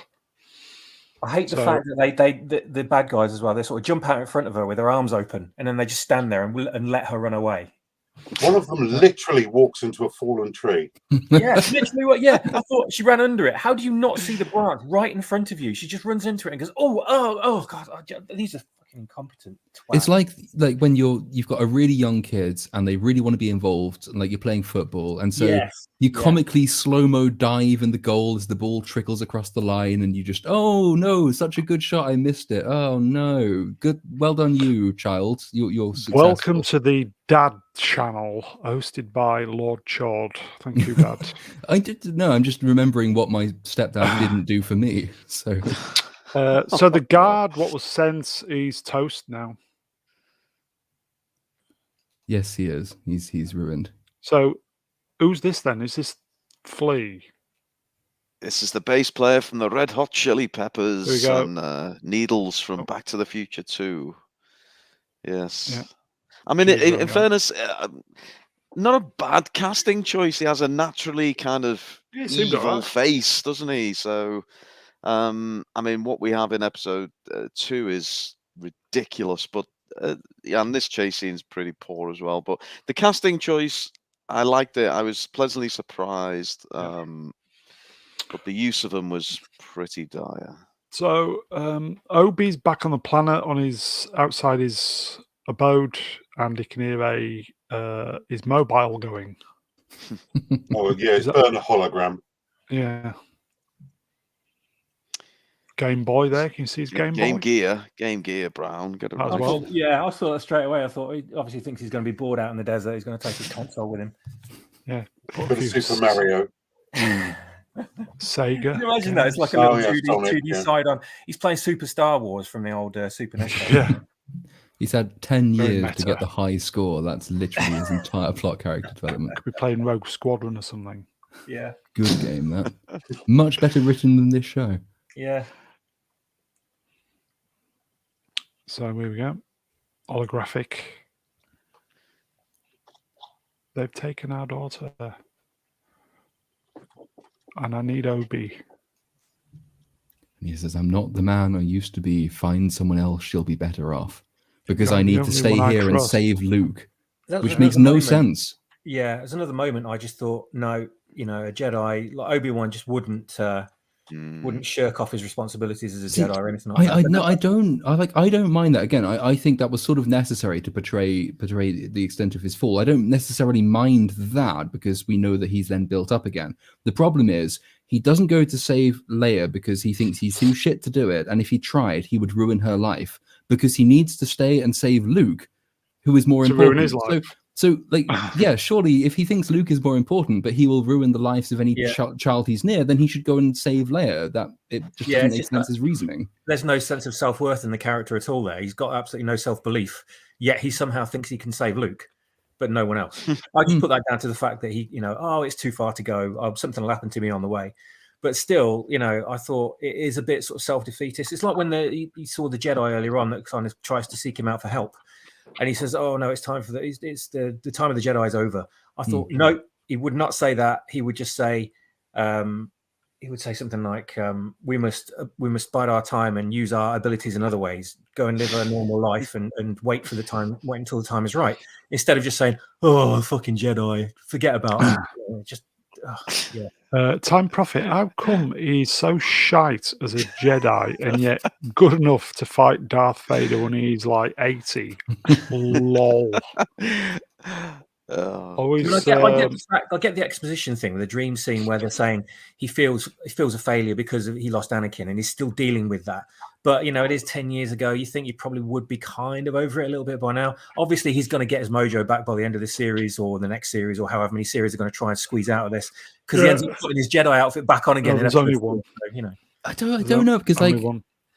hate the fact that the bad guys as well. They sort of jump out in front of her with their arms open, and then they just stand there and let her run away. One of them literally walks into a fallen tree. Yeah, literally. Yeah, I thought she ran under it. How do you not see the branch right in front of you? She just runs into it and goes, "Oh, God! These are fucking incompetent twats." It's like when you've got a really young kid and they really want to be involved, and like you're playing football, and so you comically slow-mo dive in the goal as the ball trickles across the line, and you just, "Oh no, such a good shot! I missed it. Oh no, good, well done, you child. You're successful." Welcome to the Dad channel, hosted by Lord Chord. Thank you, Dad. I'm just remembering what my stepdad didn't do for me. So, so the guard, what was sent, he's toast now. Yes, he is. He's ruined. So, who's this then? Is this Flea? This is the bass player from the Red Hot Chili Peppers and Needles from Back to the Future 2. Yes. Yeah. I mean, in fairness, not a bad casting choice. He has a naturally kind of evil face, doesn't he? So, I mean, what we have in episode 2 is ridiculous, but and this chase scene's pretty poor as well. But the casting choice, I liked it. I was pleasantly surprised, but the use of them was pretty dire. So, Obi's back on the planet outside his abode, and he can hear his mobile going. Oh yeah, it's burn a hologram. Yeah. Game Boy there. Can you see his Game Boy? Game Gear, Brown. Get it as well. Yeah, I saw that straight away. I thought he obviously thinks he's going to be bored out in the desert. He's going to take his console with him. Yeah. Put Super Mario. Sega. Can you imagine that? It's like a little 2D side on. He's playing Super Star Wars from the old Super NES. Yeah. He's had 10 years to get the high score. That's literally his entire plot character development. Could be playing Rogue Squadron or something. Yeah. Good game, that. Much better written than this show. Yeah. So here we go. Holographic. They've taken our daughter. And I need Obi. And he says, I'm not the man I used to be. Find someone else, she'll be better off. Because You're I the need to only stay one I here and trust. save Luke. That was Which makes another no moment. sense. Yeah, there's another moment I just thought, no, a Jedi like Obi-Wan just wouldn't shirk off his responsibilities as a Jedi or anything like that. I don't mind that. Again, I think that was sort of necessary to portray the extent of his fall. I don't necessarily mind that because we know that he's then built up again. The problem is he doesn't go to save Leia because he thinks he's too shit to do it, and if he tried, he would ruin her life because he needs to stay and save Luke, who is more To important. ruin his life. So, like, yeah, surely if he thinks Luke is more important, but he will ruin the lives of any child he's near, then he should go and save Leia. That it just doesn't make sense as reasoning. There's no sense of self-worth in the character at all there. He's got absolutely no self-belief, yet he somehow thinks he can save Luke, but no one else. I just put that down to the fact that he, it's too far to go. Something will happen to me on the way. But still, I thought it is a bit sort of self-defeatist. It's like when he saw the Jedi earlier on that kind of tries to seek him out for help. And he says, "Oh no, it's time for it's the time of the Jedi is over." I thought, no, he would not say that. He would just say, he would say something like, "We must bide our time and use our abilities in other ways. Go and live a normal life and wait until the time is right." Instead of just saying, "Oh, fucking Jedi, forget about them." Time Prophet, how come he's so shite as a Jedi and yet good enough to fight Darth Vader when he's like 80? Lol. Always, I get the exposition thing, the dream scene where they're saying he feels a failure because he lost Anakin and he's still dealing with that. But it is 10 years ago. You think you probably would be kind of over it a little bit by now. Obviously, he's going to get his mojo back by the end of this series or the next series or however many series are going to try and squeeze out of this because he ends up putting his Jedi outfit back on again. No, there's only one. I don't know because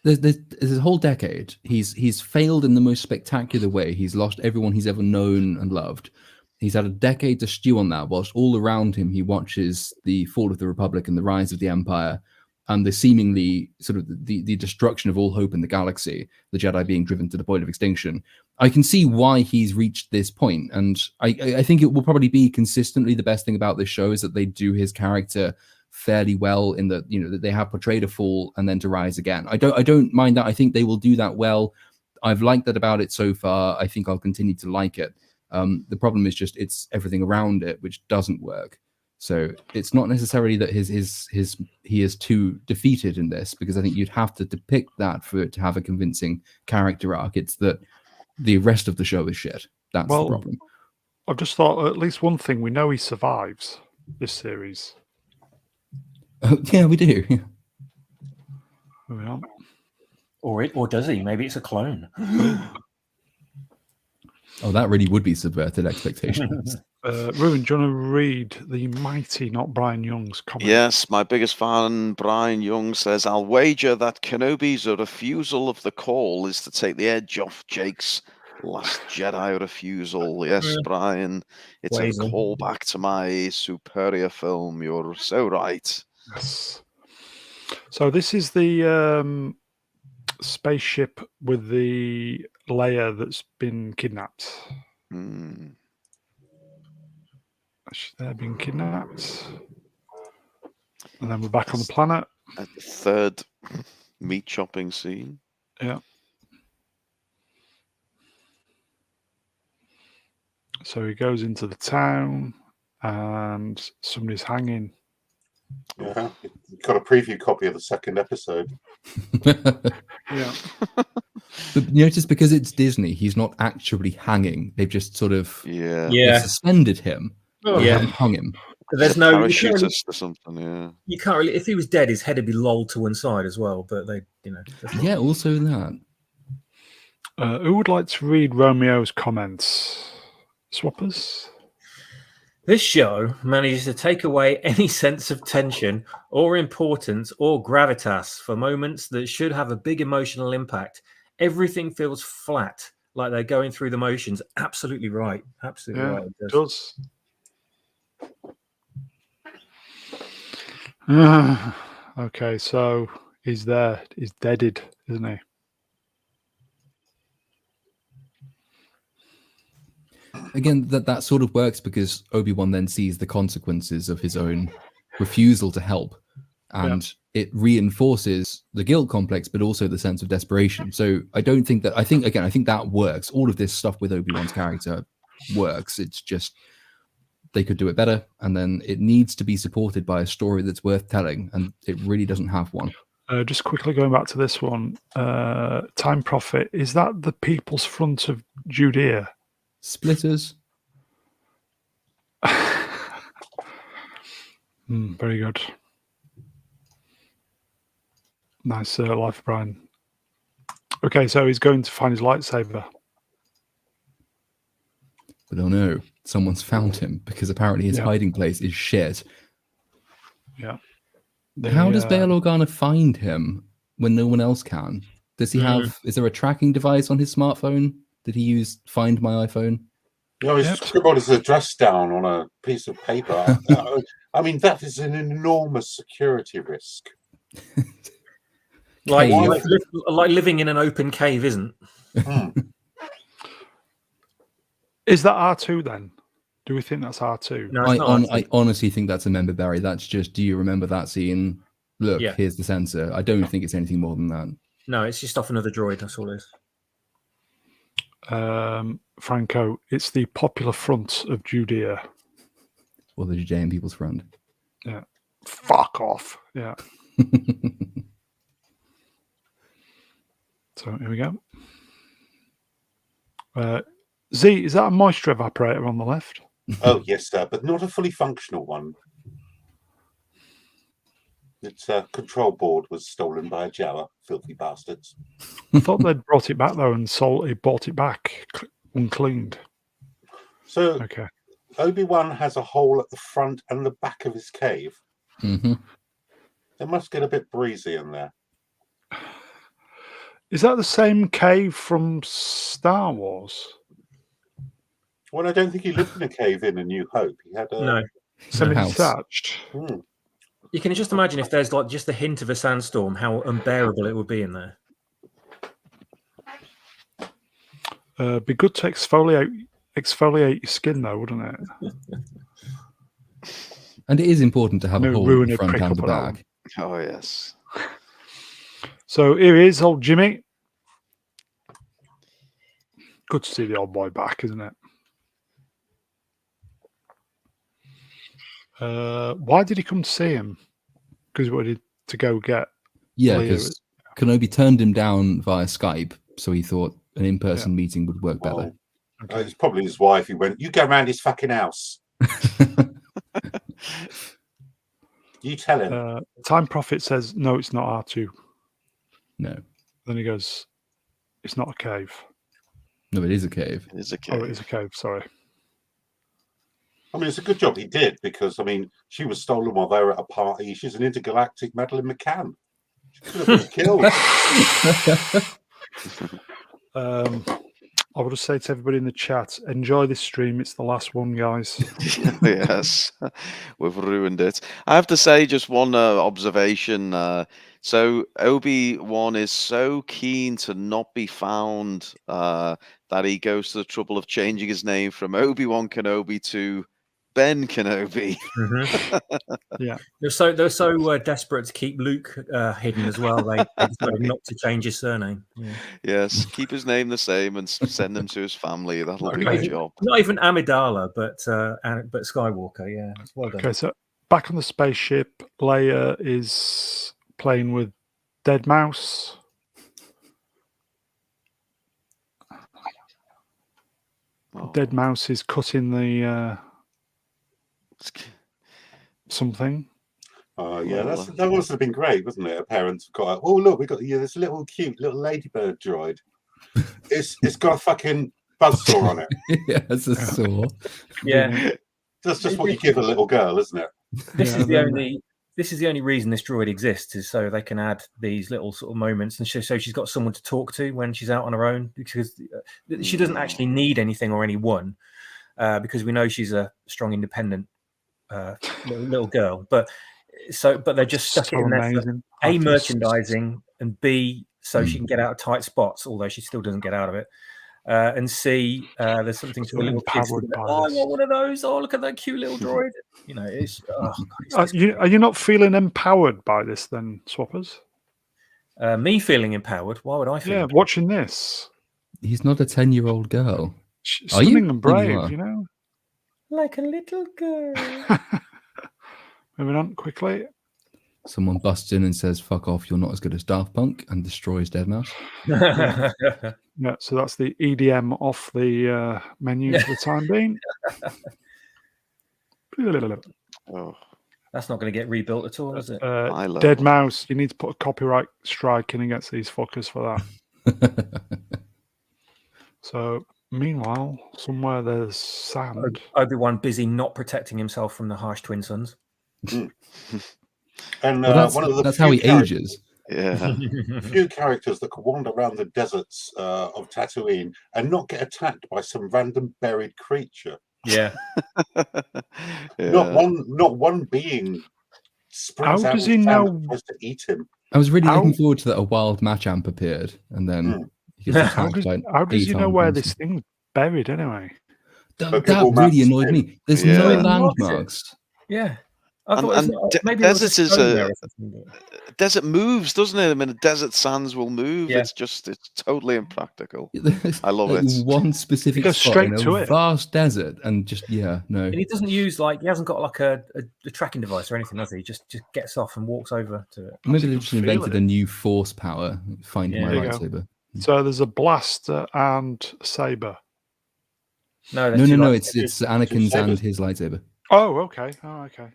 there's this whole decade he's failed in the most spectacular way. He's lost everyone he's ever known and loved. He's had a decade to stew on that, whilst all around him he watches the fall of the Republic and the rise of the Empire and the seemingly sort of the destruction of all hope in the galaxy, the Jedi being driven to the point of extinction. I can see why he's reached this point, and I think it will probably be consistently the best thing about this show is that they do his character fairly well in that that they have portrayed a fall and then to rise again. I don't mind that. I think they will do that well. I've liked that about it so far. I think I'll continue to like it. The problem is just it's everything around it which doesn't work. So it's not necessarily that he is too defeated in this, because I think you'd have to depict that for it to have a convincing character arc. It's that the rest of the show is shit. That's the problem. I've just thought at least one thing, we know he survives this series. Yeah, we do. Yeah. Or does he? Maybe it's a clone. Oh, that really would be subverted expectations. Ruben, do you want to read the mighty, not Brian Young's comment? Yes, my biggest fan, Brian Young, says, I'll wager that Kenobi's refusal of the call is to take the edge off Jake's Last Jedi refusal. Yes, Brian, it's a callback to my superior film. You're so right. Yes. So this is the spaceship with the Leia that's been kidnapped. They've been kidnapped. And then we're back on the planet. At the third meat chopping scene. Yeah. So he goes into the town and somebody's hanging. Yeah, got a preview copy of the second episode. Yeah. But notice, because it's Disney, he's not actually hanging. They've just sort of they've suspended him. They haven't hung him. There's no parachutist or something. Yeah, you can't really. If he was dead, his head would be lolled to one side as well. But they, Yeah, also that. Who would like to read Romeo's comments? Swappers? This show manages to take away any sense of tension or importance or gravitas for moments that should have a big emotional impact. Everything feels flat, like they're going through the motions. Absolutely right. Absolutely right. It does. Okay, so he's there. He's deaded, isn't he? again, that sort of works because Obi-Wan then sees the consequences of his own refusal to help, and it reinforces the guilt complex, but also the sense of desperation. So I think that works. All of this stuff with Obi-Wan's character works. It's just they could do it better, and then it needs to be supported by a story that's worth telling, and it really doesn't have one. Just quickly going back to this one, Time Prophet, is that the People's Front of Judea? Splitters. Very good. Nice life, Brian. Okay, so he's going to find his lightsaber. But oh no, someone's found him because apparently his hiding place is shit. Yeah. How does Bail Organa find him when no one else can? Does he have? Is there a tracking device on his smartphone? Did he use Find My iPhone? No, he's scribbled his address down on a piece of paper. I mean, that is an enormous security risk. Like living in an open cave, isn't? Is that R2 then? Do we think that's R2? No, I honestly think that's a member berry. That's just, do you remember that scene? Look, here's the sensor. I don't think it's anything more than that. No, it's just off another droid. That's all it is. Franco, it's the Popular Front of Judea. Or the Judean People's Front. Yeah. Fuck off. Yeah. So here we go. Z, is that a moisture evaporator on the left? Oh, yes, sir, but not a fully functional one. Its control board was stolen by a Jawa, filthy bastards. I thought they'd brought it back, though, and bought it back uncleaned. So, okay. Obi-Wan has a hole at the front and the back of his cave. Mm-hmm. It must get a bit breezy in there. Is that the same cave from Star Wars? Well, I don't think he lived in a cave in A New Hope. He had a semi-detached. You can just imagine if there's like just a hint of a sandstorm, how unbearable it would be in there. Be good to exfoliate your skin, though, wouldn't it? And it is important to have a hole in the front and the back. Oh, yes. So here is old Jimmy. Good to see the old boy back, isn't it? Why did he come to see him? Because he wanted to go get. Yeah, because Kenobi turned him down via Skype, so he thought an in-person meeting would work better. Okay. It's probably his wife. He went, "You go around his fucking house." You tell him. Time Prophet says, "No, it's not R2." No. Then he goes, "It's not a cave." No, it is a cave. It is a cave. Oh, it is a cave. Sorry. I mean, it's a good job he did because, I mean, she was stolen while they were at a party. She's an intergalactic Madeleine McCann. She could have been killed. I would just say to everybody in the chat, enjoy this stream. It's the last one, guys. Yes, we've ruined it. I have to say just one observation. So Obi-Wan is so keen to not be found that he goes to the trouble of changing his name from Obi-Wan Kenobi to Ben Kenobi. Yeah, they're so desperate to keep Luke hidden as well. They decided not to change his surname. Yeah. Yes, keep his name the same and send him to his family. That'll do the job. Not even Amidala, but Skywalker. Yeah, well done. Okay, so back on the spaceship, Leia is playing with Dead Mouse. Oh. Dead Mouse is cutting the something. Yeah, that must have been great, wasn't it? A parent's got, oh look, we got this little cute little ladybird droid. It's got a fucking buzzsaw on it. Yeah, it's a saw. Yeah, that's just what you give a little girl, isn't it? This is the only reason this droid exists, is so they can add these little sort of moments, and so she's got someone to talk to when she's out on her own, because she doesn't actually need anything or anyone, because we know she's a strong, independent little girl. But they're just stuck it in there for A, merchandising, and B, so she can get out of tight spots, although she still doesn't get out of it. and see there's something to a little kid. Empowered by Oh, I this. want one of those. Oh, look at that cute little droid. You know, it's. Oh, God, it's Are you not feeling empowered by this then, Swappers? me feeling empowered. Why would I feel? Yeah, empowered? watching this. He's not a 10-year-old girl. Are Stunning you? and Maybe you brave, are. you know? Like a little girl. Moving on quickly. Someone busts in and says, "Fuck off! You're not as good as Daft Punk," and destroys Deadmau5. Yeah, so that's the EDM off the menu for the time being. Oh, That's not going to get rebuilt at all, is it? I love Dead it. Mouse, you need to put a copyright strike in against these fuckers for that. So, meanwhile, somewhere there's sand. Obi-Wan busy not protecting himself from the harsh twin sons. And Well, one of the that's how he ages. Yeah. few characters that could wander around the deserts of Tatooine and not get attacked by some random buried creature. Yeah. Not one being springs How out does of he the sand know- and tries to eat him. I was really looking How- forward to that. A wild Machamp appeared, and then he gets How attacked by how does he know 8-armed where monster. this thing's buried anyway? That Google really Maps annoyed did. me. There's Yeah. no It landmarks. Yeah. I And- thought it was and not- de- maybe there was a deserts is stone a- there or something, but- Desert moves, doesn't it? I mean, desert sands will move. Yeah. It's totally impractical. There's I love like it. one specific goes spot straight in to a it. vast desert, and just no. And he doesn't use he hasn't got like a tracking device or anything, does he? He just gets off and walks over to it. Maybe you they can just feel invented it. a new force power. Find Yeah. my There you go. lightsaber. So there's a blaster and a saber. No, No. It's Anakin's sabers. and his lightsaber. Oh, okay. Oh, okay.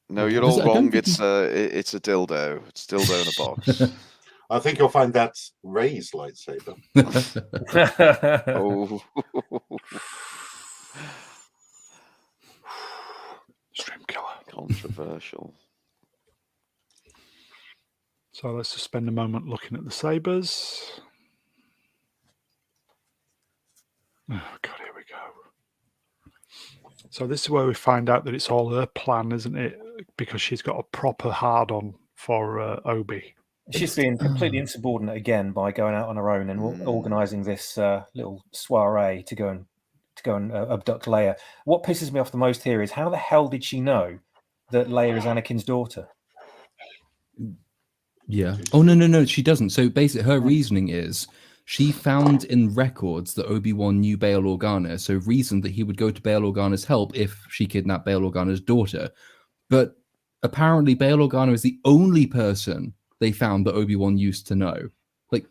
No, you're Does all it- I don't wrong. think It's a dildo. It's a dildo in a box. I think you'll find that's Rey's lightsaber. Oh. Stream killer. Controversial. So let's just spend a moment looking at the sabers. Oh, God, here we go. So this is where we find out that it's all her plan, isn't it? Because she's got a proper hard-on for Obi. She's being completely insubordinate again by going out on her own and organising this little soiree to go and abduct Leia. What pisses me off the most here is how the hell did she know that Leia is Anakin's daughter? Yeah. Oh no, she doesn't. So basically, her reasoning is she found in records that Obi-Wan knew Bail Organa, so reasoned that he would go to Bail Organa's help if she kidnapped Bail Organa's daughter. But apparently, Bail Organa is the only person they found that Obi-Wan used to know. Like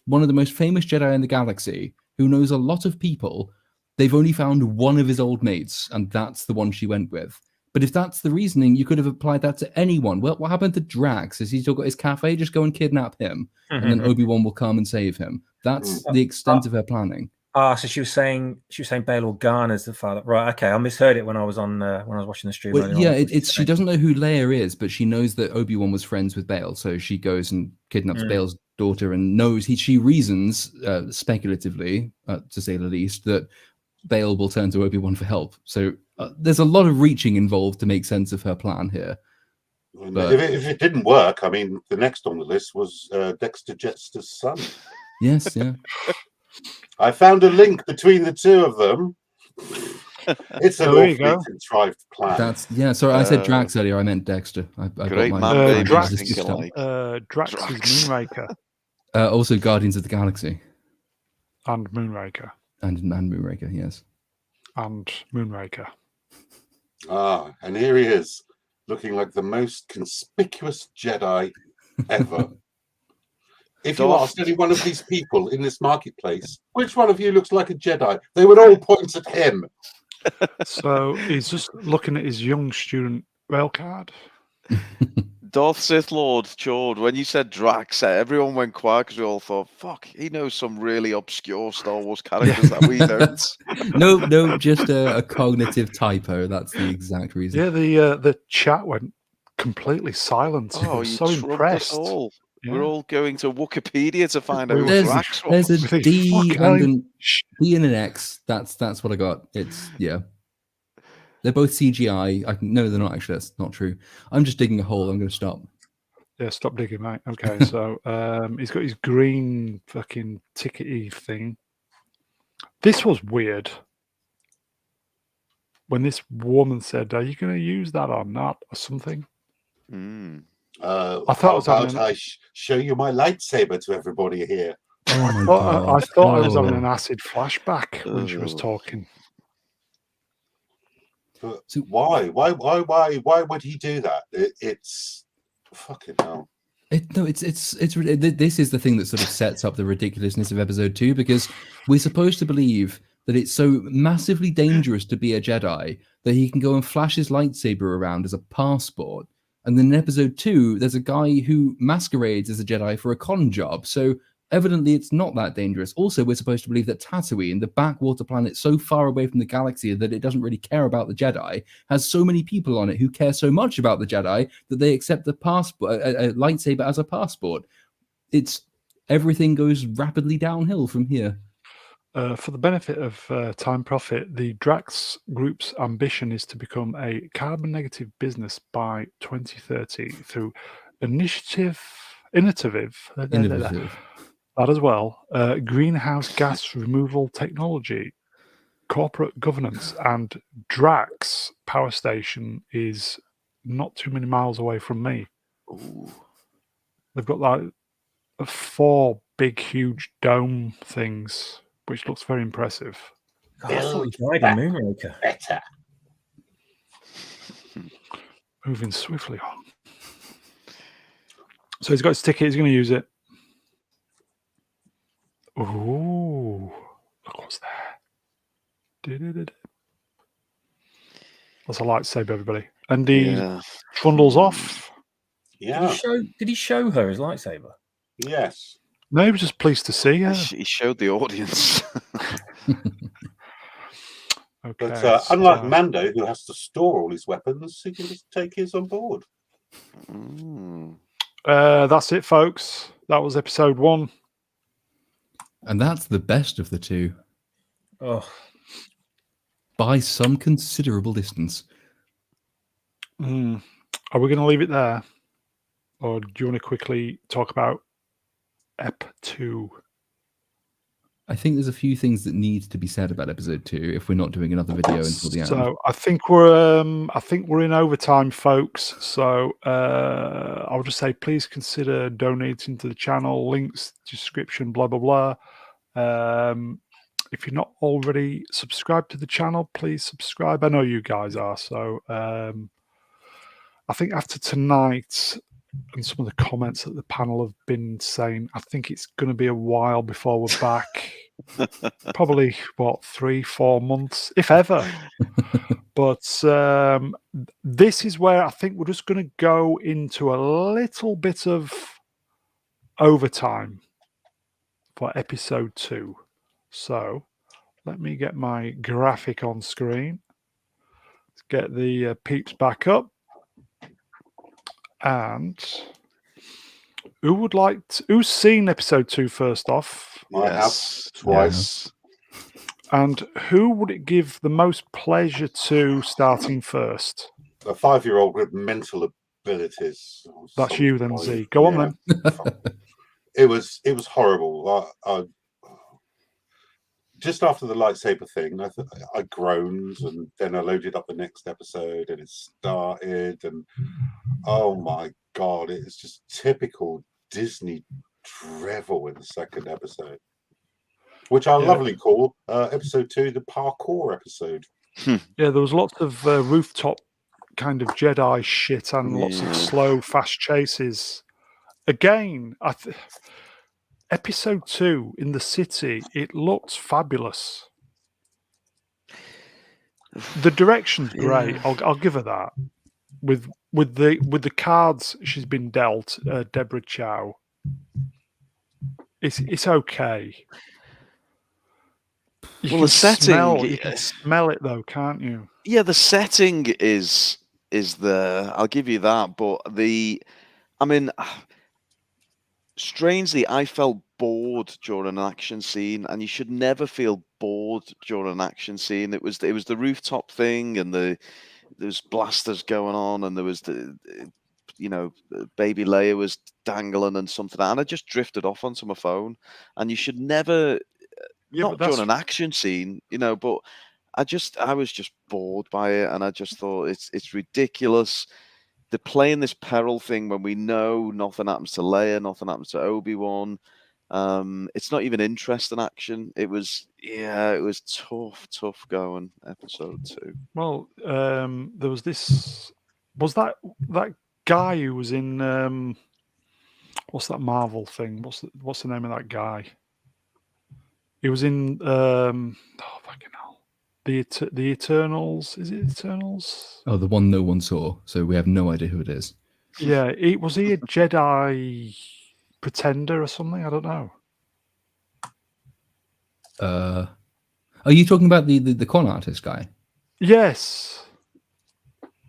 one of the most famous Jedi in the galaxy, who knows a lot of people. They've only found one of his old mates, and that's the one she went with. But if that's the reasoning, you could have applied that to anyone. Well, what happened to Drax? Has he still got his cafe? Just go and kidnap him, and then Obi-Wan will come and save him. That's the extent of her planning. So she was saying Bail Organa's the father. Right, okay. I misheard it when I was watching the stream. Well, earlier yeah, on. it's she doesn't know who Leia is, but she knows that Obi-Wan was friends with Bail, so she goes and kidnaps Bail's daughter and knows she reasons speculatively, to say the least, that Bail will turn to Obi-Wan for help. So there's a lot of reaching involved to make sense of her plan here. But- If it didn't work, I mean, the next on the list was Dexter Jettster's son. Yes, yeah. I found a link between the two of them. It's an There you awfully go. contrived plan. Sorry, I said Drax earlier. I meant Dexter. I Great got man, my baby. Drax. mixed up. Drax is Moonraker Also, Guardians of the Galaxy and Moonraker and Moonraker. Yes. and Moonraker. And here he is, looking like the most conspicuous Jedi ever. If you asked any one of these people in this marketplace, which one of you looks like a Jedi, they would all point at him. So he's just looking at his young student rail card. Darth Sith Lord Chord, when you said Drax, everyone went quiet because we all thought, fuck, he knows some really obscure Star Wars characters that we don't. No, just a cognitive typo. That's the exact reason. Yeah, the chat went completely silent. I Oh, was you so trumped us impressed. all. Yeah. We're all going to Wikipedia to find out who There's Drax was. a think, D fucking and D and an X. That's what I got. It's They're both CGI. No, they're not actually. That's not true. I'm just digging a hole. I'm going to stop. Yeah, stop digging, mate. Okay, so he's got his green fucking tickety thing. This was weird. When this woman said, "Are you going to use that or not?" or something. Mm. I thought How I was having about I show you my lightsaber to everybody here? Oh my I god! thought I was having Oh. an acid flashback when she was Oh. talking. But So- why would he do that? It's fucking hell. This is the thing that sort of sets up the ridiculousness of episode 2, because we're supposed to believe that it's so massively dangerous to be a Jedi that he can go and flash his lightsaber around as a passport. And then in episode 2, there's a guy who masquerades as a Jedi for a con job. So evidently it's not that dangerous. Also, we're supposed to believe that Tatooine, the backwater planet so far away from the galaxy that it doesn't really care about the Jedi, has so many people on it who care so much about the Jedi that they accept the passport, a lightsaber as a passport. Everything goes rapidly downhill from here. For the benefit of Time Profit, the Drax Group's ambition is to become a carbon negative business by 2030 through innovative, Innovative. that as well, greenhouse gas removal technology, corporate governance, and Drax power station is not too many miles away from me. Ooh. They've got like 4 big, huge dome things, which looks very impressive. God, I thought he died in Moonraker. Better. Moving swiftly on. So he's got his ticket, he's going to use it. Ooh, look what's there. Du-du-du-du. That's a lightsaber, everybody. And he Yeah. trundles off. Yeah. Did he show her his lightsaber? Yes. No, he was just pleased to see her. He showed the audience. Okay, But unlike so- Mando, who has to store all his weapons, he can just take his on board. Mm. that's it, folks. That was episode 1. And that's the best of the 2. Oh, By some considerable distance. Are we going to leave it there? Or do you want to quickly talk about Ep 2? I think there's a few things that need to be said about episode 2 if we're not doing another video until the end. So I think we're in overtime, folks. So I'll just say, please consider donating to the channel. Links, description, blah blah blah. If you're not already subscribed to the channel, please subscribe. I know you guys are. So I think after tonight and some of the comments that the panel have been saying, I think it's going to be a while before we're back. Probably, 3-4 months, if ever. But this is where I think we're just going to go into a little bit of overtime for episode 2. So let me get my graphic on screen. Let's get the peeps back up. And who's seen episode 2 first off? I have twice. And who would it give the most pleasure to starting first? A 5-year-old with mental abilities. That's you then, Z. Go on then. It was horrible. I just after the lightsaber thing, I groaned, and then I loaded up the next episode, and it started, and oh my god, it is just typical Disney drivel in the second episode, which I lovely call episode 2, the parkour episode. Yeah, there was lots of rooftop kind of Jedi shit and lots of slow, fast chases. Again, episode 2 in the city, it looks fabulous. The direction's great. I'll give her that. With the cards she's been dealt, Deborah Chow, it's okay. The setting, you can smell it though, can't you? Yeah, the setting is I'll give you that, but strangely, I felt bored during an action scene, and you should never feel bored during an action scene. It was the rooftop thing, and there's blasters going on, and there was baby Leia was dangling and something, and I just drifted off onto my phone. And you should never, not during an action scene, but I was just bored by it, and I just thought it's ridiculous. They're playing this peril thing when we know nothing happens to Leia, nothing happens to Obi-Wan. It's not even interesting action. It was tough going, episode 2. Well, there was that guy who was in what's that Marvel thing? What's the name of that guy? He was in fucking hell. The Eternals. Is it Eternals? Oh, the one no one saw. So we have no idea who it is. Yeah, was he a Jedi pretender or something? I don't know. Are you talking about the con artist guy? Yes.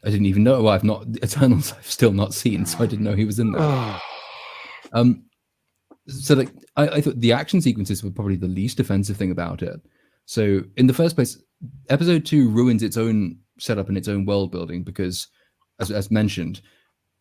I didn't even know. Well, I've not Eternals. I've still not seen, so I didn't know he was in there. So like, I thought the action sequences were probably the least offensive thing about it. So in the first place, episode 2 ruins its own setup and its own world building because, as mentioned,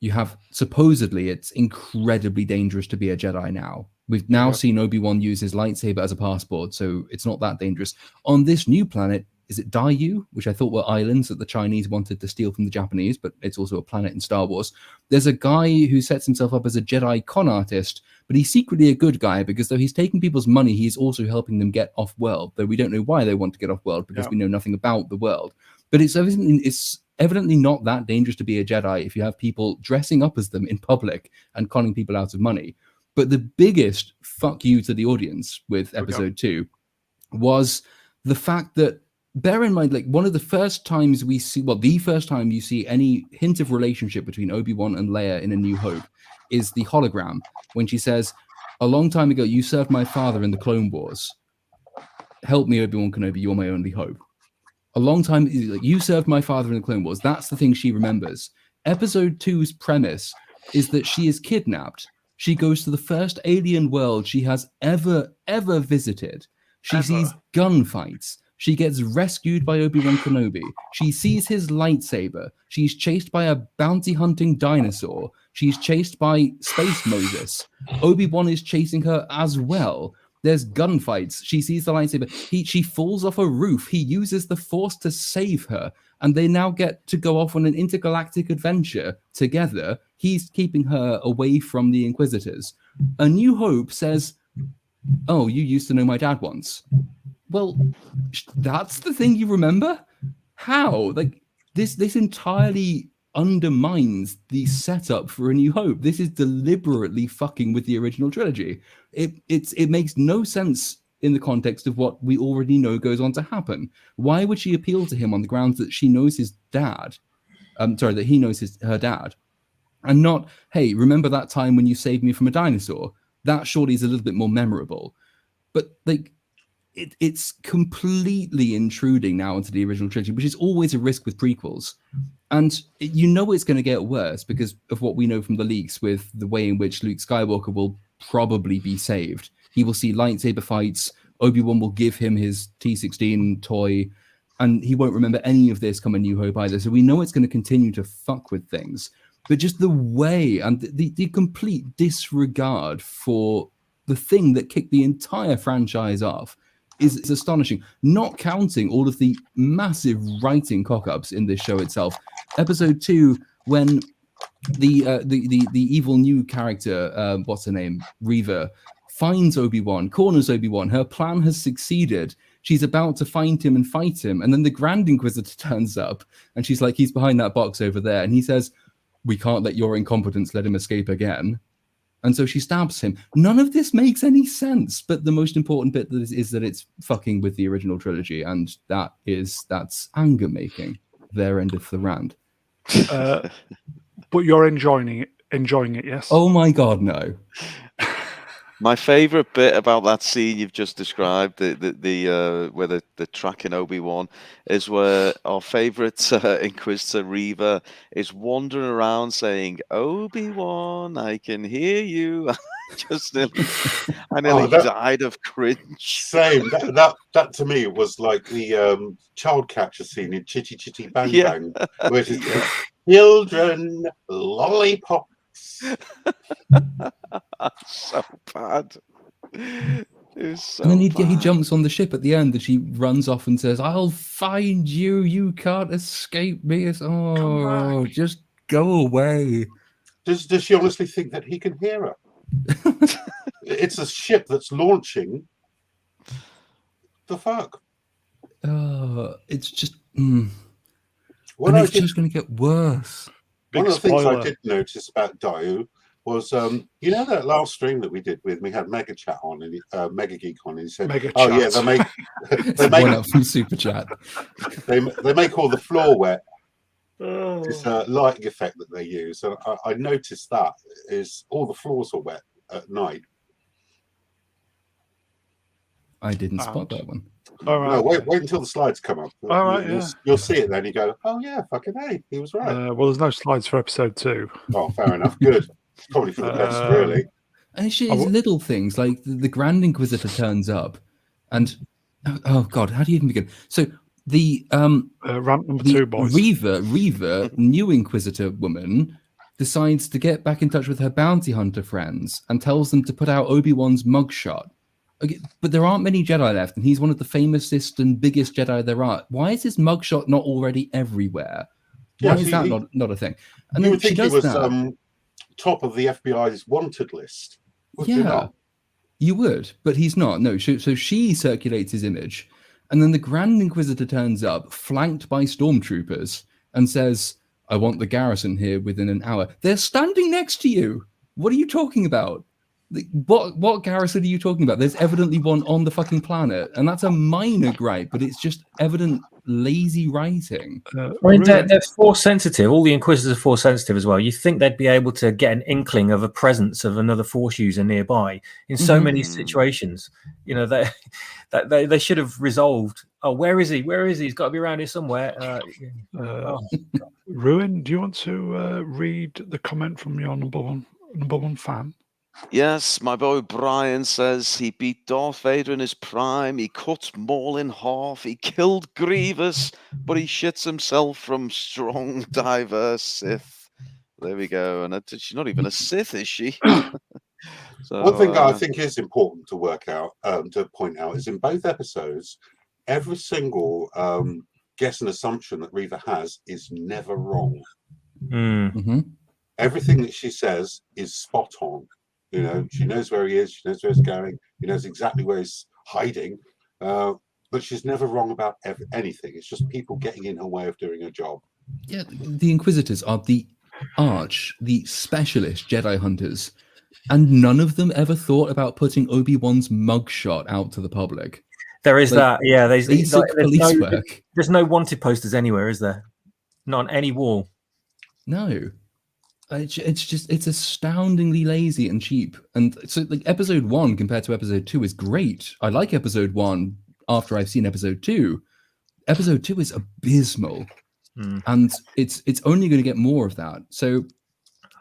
you have supposedly it's incredibly dangerous to be a Jedi now. We've now seen Obi-Wan use his lightsaber as a passport, so it's not that dangerous. On this new planet, is it Daiyu, which I thought were islands that the Chinese wanted to steal from the Japanese, but it's also a planet in Star Wars. There's a guy who sets himself up as a Jedi con artist, but he's secretly a good guy because though he's taking people's money, he's also helping them get off-world, though we don't know why they want to get off-world because we know nothing about the world. But it's evidently not that dangerous to be a Jedi if you have people dressing up as them in public and conning people out of money. But the biggest fuck you to the audience with episode 2 was the fact that, bear in mind, like one of the first times we see, well, the first time you see any hint of relationship between Obi-Wan and Leia in A New Hope is the hologram when she says, "A long time ago, you served my father in the Clone Wars. Help me, Obi-Wan Kenobi, you're my only hope." A long time, you served my father in the Clone Wars. That's the thing she remembers. Episode 2's premise is that she is kidnapped. She goes to the first alien world she has ever visited. She sees gunfights. She gets rescued by Obi-Wan Kenobi. She sees his lightsaber. She's chased by a bounty-hunting dinosaur. She's chased by Space Moses. Obi-Wan is chasing her as well. There's gunfights. She sees the lightsaber. She falls off a roof. He uses the Force to save her. And they now get to go off on an intergalactic adventure together. He's keeping her away from the Inquisitors. A New Hope says, "Oh, you used to know my dad once." Well, that's the thing you remember? How? Like, this entirely undermines the setup for A New Hope. This is deliberately fucking with the original trilogy. It makes no sense in the context of what we already know goes on to happen. Why would she appeal to him on the grounds that she knows his dad? That he knows her dad. And not, hey, remember that time when you saved me from a dinosaur? That surely is a little bit more memorable. But like, it's completely intruding now into the original trilogy, which is always a risk with prequels. And you know it's going to get worse because of what we know from the leaks with the way in which Luke Skywalker will probably be saved. He will see lightsaber fights. Obi-Wan will give him his T-16 toy, and he won't remember any of this come A New Hope either. So we know it's going to continue to fuck with things. But just the way and the complete disregard for the thing that kicked the entire franchise off is astonishing. Not counting all of the massive writing cock-ups in this show itself. Episode 2, when the evil new character, what's her name, Reva, finds Obi-Wan, corners Obi-Wan. Her plan has succeeded. She's about to find him and fight him, and then the Grand Inquisitor turns up, and she's like, "He's behind that box over there," and he says, "We can't let your incompetence let him escape again." And so she stabs him. None of this makes any sense, but the most important bit is that it's fucking with the original trilogy, and that's anger making. There endeth the rant. But you're enjoying it, yes? Oh my god, no. My favourite bit about that scene you've just described, the where they're tracking Obi-Wan, is where our favourite Inquisitor Reva is wandering around saying, "Obi-Wan, I can hear you." I nearly died of cringe. Same. That to me was like the child catcher scene in Chitty Chitty Bang Bang, where Children, lollipops. So bad. It's so And then he bad. jumps on the ship at the end, and she runs off and says, "I'll find you. You can't escape me." It's, oh, just go away. Does she honestly think that he can hear her? It's a ship that's launching. The fuck? It's just, What and I it's did, just going to get worse. one of the spoiler. things I did notice about Dayu was, you know, that last stream that we did we had Mega Chat on, and Mega Geek on, and he said, Mega "Oh yeah, Chat. they One make up from Super Chat. they make all the floor wet." Oh. It's a lighting effect that they use, and I noticed that is all the floors are wet at night. I didn't spot that one. All right. No, wait until the slides come up. All right, You'll see it then. You go, "Oh yeah, fucking hey, he was right." Well, there's no slides for episode 2. Oh, fair enough. Good. Probably for the best, really. And it's little things like the Grand Inquisitor turns up, and oh god, how do you even begin? So the ramp number 2, boys. Reva, new Inquisitor woman, decides to get back in touch with her bounty hunter friends and tells them to put out Obi-Wan's mugshot. Okay, but there aren't many Jedi left, and he's one of the famousest and biggest Jedi there are. Why is his mugshot not already everywhere? Why is that not a thing? And you then would she think he does was that. Top of the FBI's wanted list. Would you Yeah, not? you would, but he's not. No, so she circulates his image, and then the Grand Inquisitor turns up, flanked by stormtroopers, and says, "I want the garrison here within an hour." They're standing next to you. What are you talking about? What garrison are you talking about? There's evidently one on the fucking planet, and that's a minor gripe, but it's just evident lazy writing. I mean, they're force sensitive. All the Inquisitors are force sensitive as well. You think they'd be able to get an inkling of a presence of another force user nearby in so many situations. You know, they should have resolved. Oh, where is he? Where is he? He's got to be around here somewhere. Ruin, do you want to read the comment from your number one fan? Yes, my boy Brian says he beat Darth Vader in his prime. He cut Maul in half. He killed Grievous, but he shits himself from strong, diverse Sith. There we go. And she's not even a Sith, is she? So, one thing I think is important to work out, to point out, is in both episodes, every single guess and assumption that Reva has is never wrong. Mm-hmm. Everything that she says is spot on. You know, she knows where he is. She knows where he's going. He knows exactly where he's hiding. But she's never wrong about anything. It's just people getting in her way of doing her job. Yeah, the Inquisitors are the specialist Jedi hunters, and none of them ever thought about putting Obi-Wan's mugshot out to the public. There is that. Yeah, there's police work. There's no wanted posters anywhere, is there? Not on any wall. No. It's astoundingly lazy and cheap. And so like episode 1 compared to episode 2 is great. I like episode 1 after I've seen episode 2. Episode 2 is abysmal. And it's only going to get more of that. So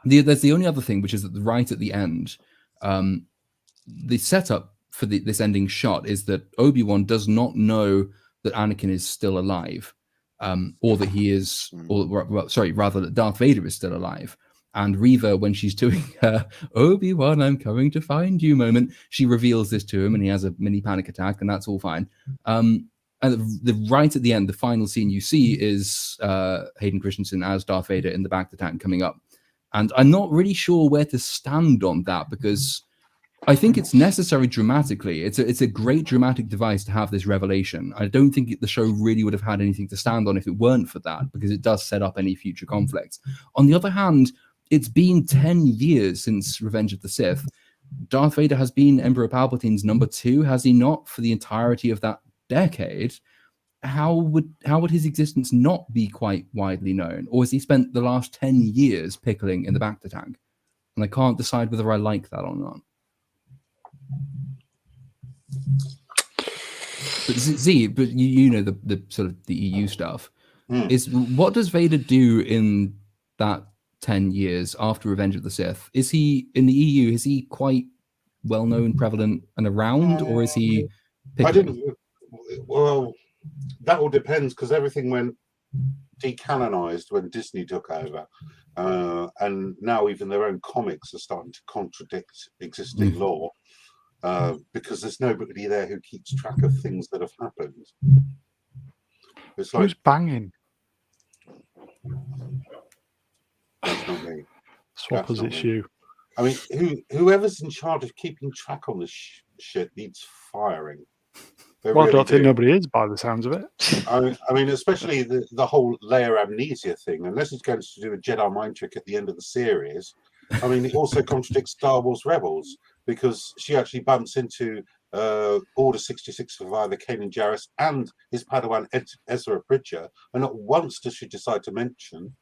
there's the only other thing, which is that right at the end, the setup for this ending shot is that Obi-Wan does not know that Anakin is still alive, or that he is, rather that Darth Vader is still alive. And Reva, when she's doing her "Obi-Wan, I'm coming to find you" moment, she reveals this to him, and he has a mini panic attack, and that's all fine. And right at the end, the final scene you see is Hayden Christensen as Darth Vader in the Bacta tank coming up. And I'm not really sure where to stand on that, because I think it's necessary dramatically. It's a great dramatic device to have this revelation. I don't think the show really would have had anything to stand on if it weren't for that, because it does set up any future conflicts. On the other hand, it's been 10 years since Revenge of the Sith. Darth Vader has been Emperor Palpatine's number 2, has he not, for the entirety of that decade? How would his existence not be quite widely known? Or has he spent the last 10 years pickling in the Bacta tank? And I can't decide whether I like that or not. But but you know the sort of the EU stuff. Is what does Vader do in that 10 years after Revenge of the Sith? Is he in the EU? Is he quite well known, prevalent, and around, or is he pickling? Well, that all depends, because everything went decanonized when Disney took over, and now even their own comics are starting to contradict existing law because there's nobody there who keeps track of things that have happened. It's like, Who's banging? that's not me. Swappers, not it's me. you. I mean, whoever's in charge of keeping track on this shit needs firing. They Well, I really don't think do. nobody is by the sounds of it. I mean, especially the whole Leia amnesia thing, unless it's going to do a Jedi mind trick at the end of the series. I mean, it also contradicts Star Wars Rebels because she actually bumps into Order 66 survivor Kanan Jarrus and his Padawan Ezra Bridger, and not once does she decide to mention,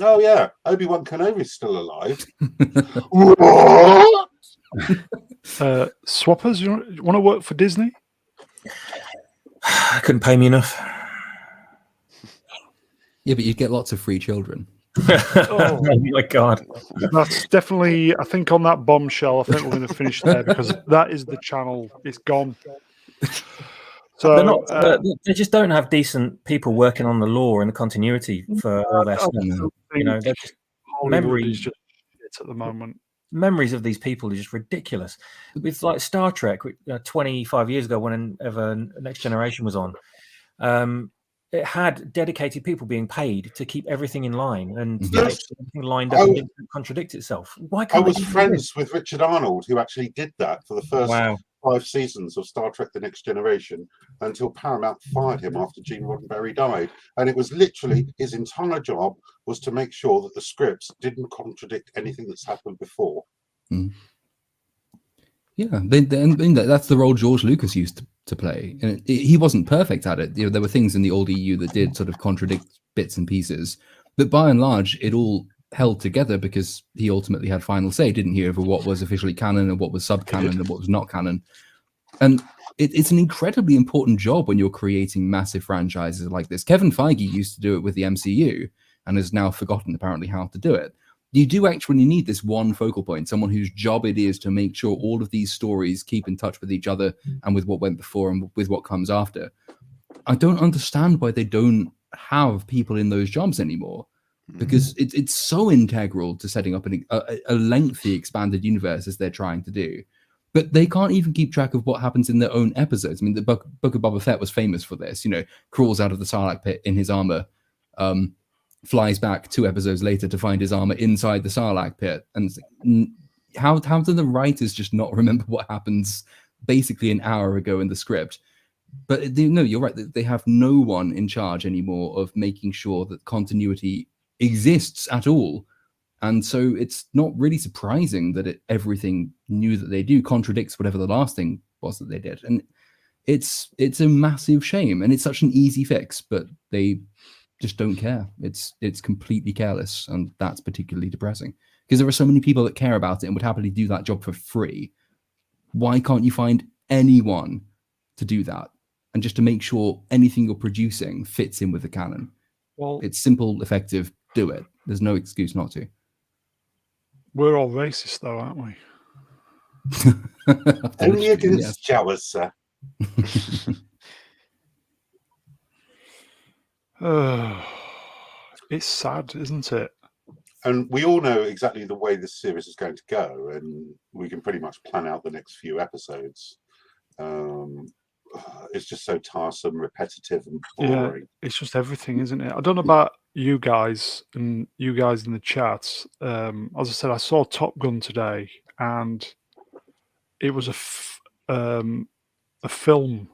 oh yeah, Obi-Wan Kenobi's still alive. What? Swappers, you want to work for Disney? I couldn't pay me enough. Yeah, but you'd get lots of free children. Oh my God. That's definitely, I think on that bombshell, I think we're going to finish there because that is the channel. It's gone. So They're not, they just don't have decent people working on the law and the continuity for all their stuff. You know, they're just Hollywood is just shit at the moment. Memories of these people are just ridiculous. It's like Star Trek 25 years ago, whenever Next Generation was on. It had dedicated people being paid to keep everything in line and to make everything lined up and didn't contradict itself. Why can't I was friends with Richard Arnold, who actually did that for the first 5 seasons of Star Trek The Next Generation until Paramount fired him after Gene Roddenberry died. And it was literally his entire job was to make sure that the scripts didn't contradict anything that's happened before. Yeah, that's the role George Lucas used to play. And he wasn't perfect at it. You know, there were things in the old EU that did sort of contradict bits and pieces. But by and large, it all held together because he ultimately had final say, didn't he, over what was officially canon and what was sub-canon and what was not canon. And it's an incredibly important job when you're creating massive franchises like this. Kevin Feige used to do it with the MCU and has now forgotten apparently how to do it. You do actually need this one focal point, someone whose job it is to make sure all of these stories keep in touch with each other and with what went before and with what comes after. I don't understand why they don't have people in those jobs anymore, because it's so integral to setting up a lengthy expanded universe as they're trying to do. But they can't even keep track of what happens in their own episodes. I mean, the Book of Boba Fett was famous for this, you know, crawls out of the Sarlacc pit in his armor, flies back 2 episodes later to find his armor inside the Sarlacc pit. And how do the writers just not remember what happens basically an hour ago in the script? But no, you're right. They have no one in charge anymore of making sure that continuity exists at all. And so it's not really surprising that everything new that they do contradicts whatever the last thing was that they did. And it's a massive shame. And it's such an easy fix, but they just don't care. It's completely careless. And that's particularly depressing because there are so many people that care about it and would happily do that job for free. Why can't you find anyone to do that? And just to make sure anything you're producing fits in with the canon. Well, it's simple, effective, do it. There's no excuse not to. We're all racist, though, aren't we? Only against Jawas, sir. It's sad, isn't it? And we all know exactly the way this series is going to go, and we can pretty much plan out the next few episodes. It's just so tiresome, repetitive, and boring. Yeah, it's just everything, isn't it? I don't know about you guys and you guys in the chat. As I said, I saw Top Gun today, and it was a film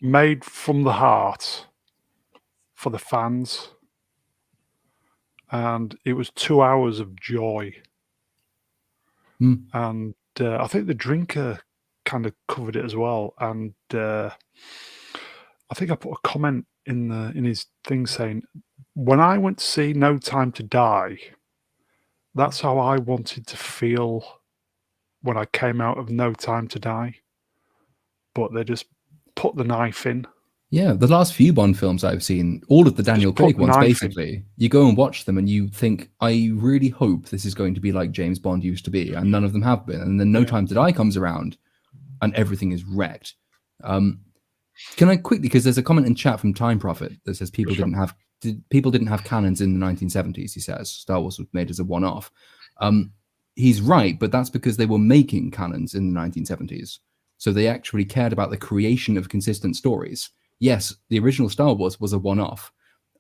made from the heart for the fans, and it was 2 hours of joy. And I think the drinker kind of covered it as well, and I think I put a comment in his thing saying, when I went to see No Time to Die, that's how I wanted to feel when I came out of No Time to Die, but they just put the knife in. Yeah, the last few Bond films I've seen, all of the Daniel Craig ones, basically, you go and watch them and you think, I really hope this is going to be like James Bond used to be, and none of them have been. And then No Time to Die comes around and everything is wrecked. Can I quickly, because there's a comment in chat from Time Prophet that says people didn't have canons in the 1970s. He says Star Wars was made as a one-off. He's right, but that's because they were making canons in the 1970s. So they actually cared about the creation of consistent stories. Yes, the original Star Wars was a one-off.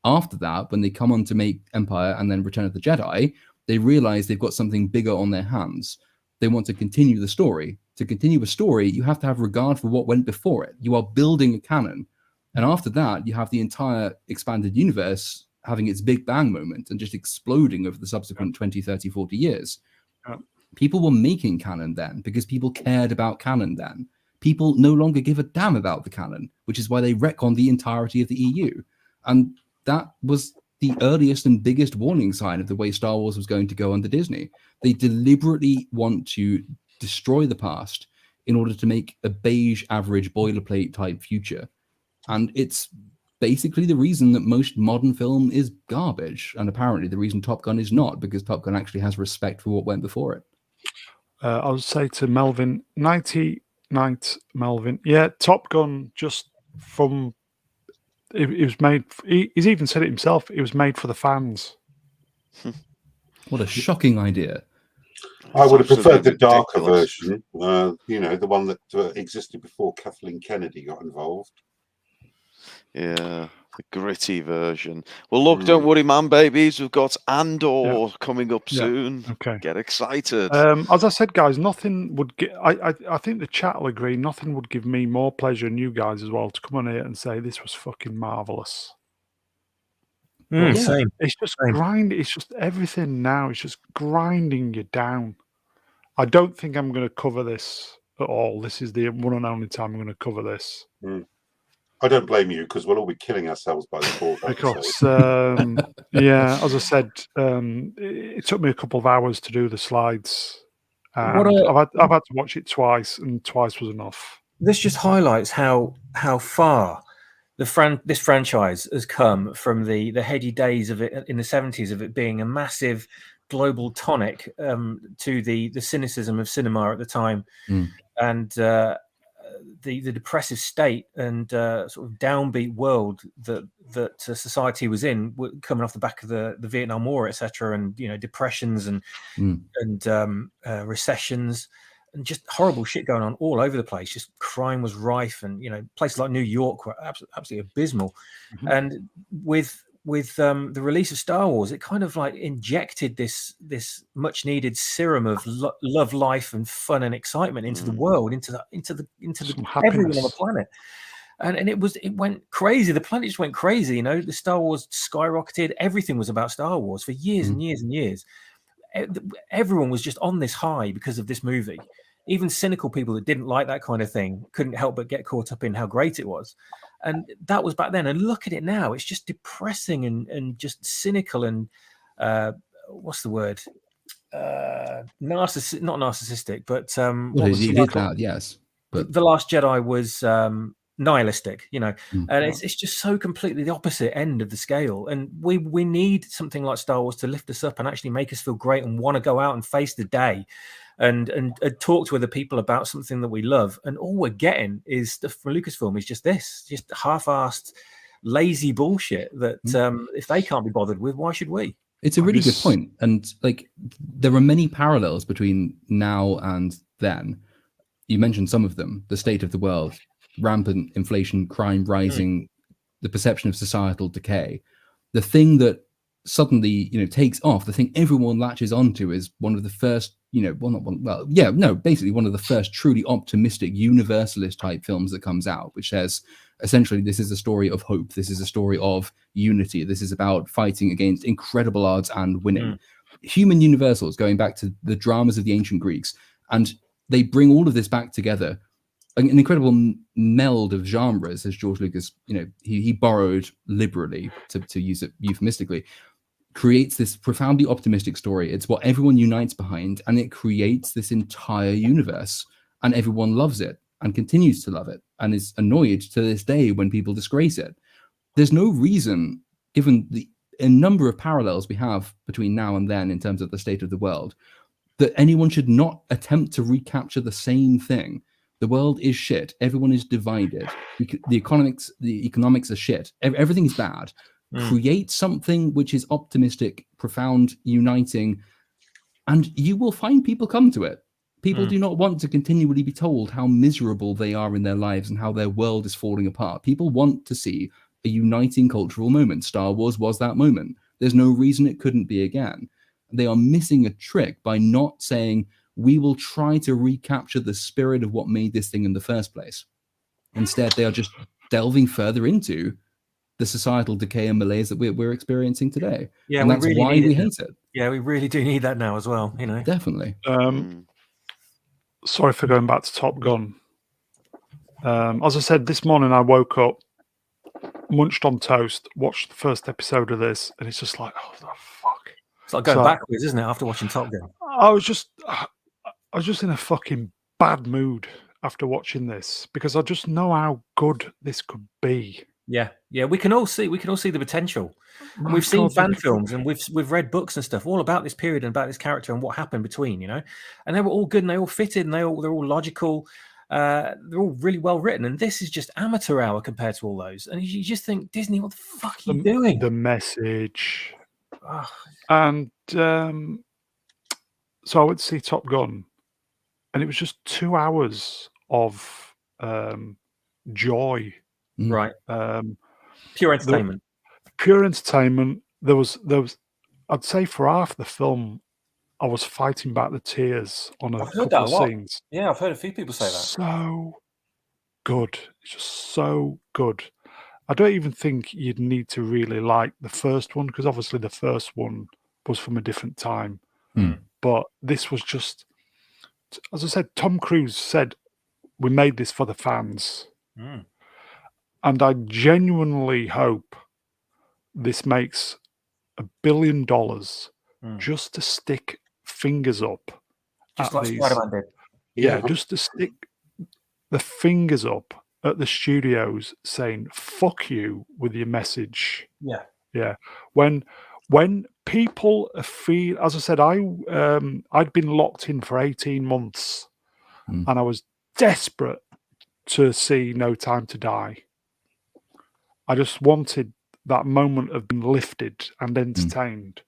After that, when they come on to make Empire and then Return of the Jedi, they realize they've got something bigger on their hands. They want to continue the story. To continue a story, you have to have regard for what went before it. You are building a canon. And after that, you have the entire expanded universe having its Big Bang moment and just exploding over the subsequent 20, 30, 40 years. People were making canon then because people cared about canon then. People no longer give a damn about the canon, which is why they retcon the entirety of the EU. And that was the earliest and biggest warning sign of the way Star Wars was going to go under Disney. They deliberately want to destroy the past in order to make a beige, average, boilerplate type future. And it's basically the reason that most modern film is garbage. And apparently the reason Top Gun is not, because Top Gun actually has respect for what went before it. I'll say to Melvin, 90 night Melvin. Yeah, Top Gun, just from it was made. He's even said it himself. It was made for the fans. What a shocking idea! I would have preferred the Ridiculous. darker version. The one that existed before Kathleen Kennedy got involved. Yeah, the gritty version. Well, look, don't worry, man, babies. We've got Andor coming up soon. Okay. Get excited. As I said, guys, nothing would get. I think the chat will agree. Nothing would give me more pleasure, and you guys as well, to come on here and say this was fucking marvelous. Same. It's just It's just everything now. It's just grinding you down. I don't think I'm going to cover this at all. This is the one and only time I'm going to cover this. I don't blame you because we'll all be killing ourselves by the fourth Because, episode. as I said, it took me a couple of hours to do the slides. And I've had to watch it twice, and twice was enough. This just highlights how far this franchise has come from the heady days of it in the 70s, of it being a massive global tonic to the cynicism of cinema at the time, and the depressive state and sort of downbeat world that society was in, coming off the back of the Vietnam War, etc., and depressions and recessions. And just horrible shit going on all over the place. Just crime was rife, and places like New York were absolutely abysmal. And with the release of Star Wars, it kind of like injected this much needed serum of love, life, and fun and excitement into the world, into everyone on the planet. And it went crazy. The planet just went crazy. The Star Wars skyrocketed. Everything was about Star Wars for years and years and years. Everyone was just on this high because of this movie. Even cynical people that didn't like that kind of thing couldn't help but get caught up in how great it was. And that was back then. And look at it now. It's just depressing and just cynical and what's the word? Not narcissistic, but yes. But The Last Jedi was nihilistic, and it's just so completely the opposite end of the scale. And we need something like Star Wars to lift us up and actually make us feel great and want to go out and face the day and talk to other people about something that we love. And all we're getting is stuff from Lucasfilm is just half-assed, lazy bullshit that if they can't be bothered with, why should we? It's a really good point. And like, there are many parallels between now and then. You mentioned some of them: the state of the world, rampant inflation, crime rising, the perception of societal decay. The thing that suddenly takes off, the thing everyone latches onto, is one of the first basically one of the first truly optimistic universalist type films that comes out, which says essentially this is a story of hope, this is a story of unity, this is about fighting against incredible odds and winning. Human universals, going back to the dramas of the ancient Greeks, and they bring all of this back together. An incredible meld of genres, as George Lucas, he borrowed liberally, to use it euphemistically, creates this profoundly optimistic story. It's what everyone unites behind, and it creates this entire universe, and everyone loves it and continues to love it and is annoyed to this day when people disgrace it. There's no reason, given a number of parallels we have between now and then in terms of the state of the world, that anyone should not attempt to recapture the same thing. The world is shit. Everyone is divided. The economics are shit. Everything's bad. Create something which is optimistic, profound, uniting, and you will find people come to it. People do not want to continually be told how miserable they are in their lives and how their world is falling apart. People want to see a uniting cultural moment. Star Wars was that moment. There's no reason it couldn't be again. They are missing a trick by not saying, we will try to recapture the spirit of what made this thing in the first place. Instead, they are just delving further into the societal decay and malaise that we're experiencing today. Yeah, and that's why we hate it. Yeah, we really do need that now as well, you know. Definitely. Sorry for going back to Top Gun. As I said, this morning I woke up, munched on toast, watched the first episode of this, and it's just like, oh, the fuck. It's like going backwards, isn't it, after watching Top Gun? I was just in a fucking bad mood after watching this because I just know how good this could be. Yeah, we can all see the potential. And we've seen fan films and we've read books and stuff all about this period and about this character and what happened between, you know. And they were all good and they all fitted and they're all logical. They're all really well written. And this is just amateur hour compared to all those. And you just think, Disney, what the fuck are you doing? The message. And so I went to see Top Gun, and it was just 2 hours of joy. Right. Pure entertainment. Pure entertainment. There was I'd say for half the film I was fighting back the tears on a couple of scenes. Yeah, I've heard a few people say that. So good. It's just so good. I don't even think you'd need to really like the first one because obviously the first one was from a different time. But this was just, as I said, Tom Cruise said, we made this for the fans. And I genuinely hope this makes $1 billion just to stick fingers up. Just like Spider-Man did. Yeah, just to stick the fingers up at the studios saying, fuck you with your message. Yeah. When people feel, as I said, I'd been locked in for 18 months and I was desperate to see No Time to Die. I just wanted that moment of being lifted and entertained.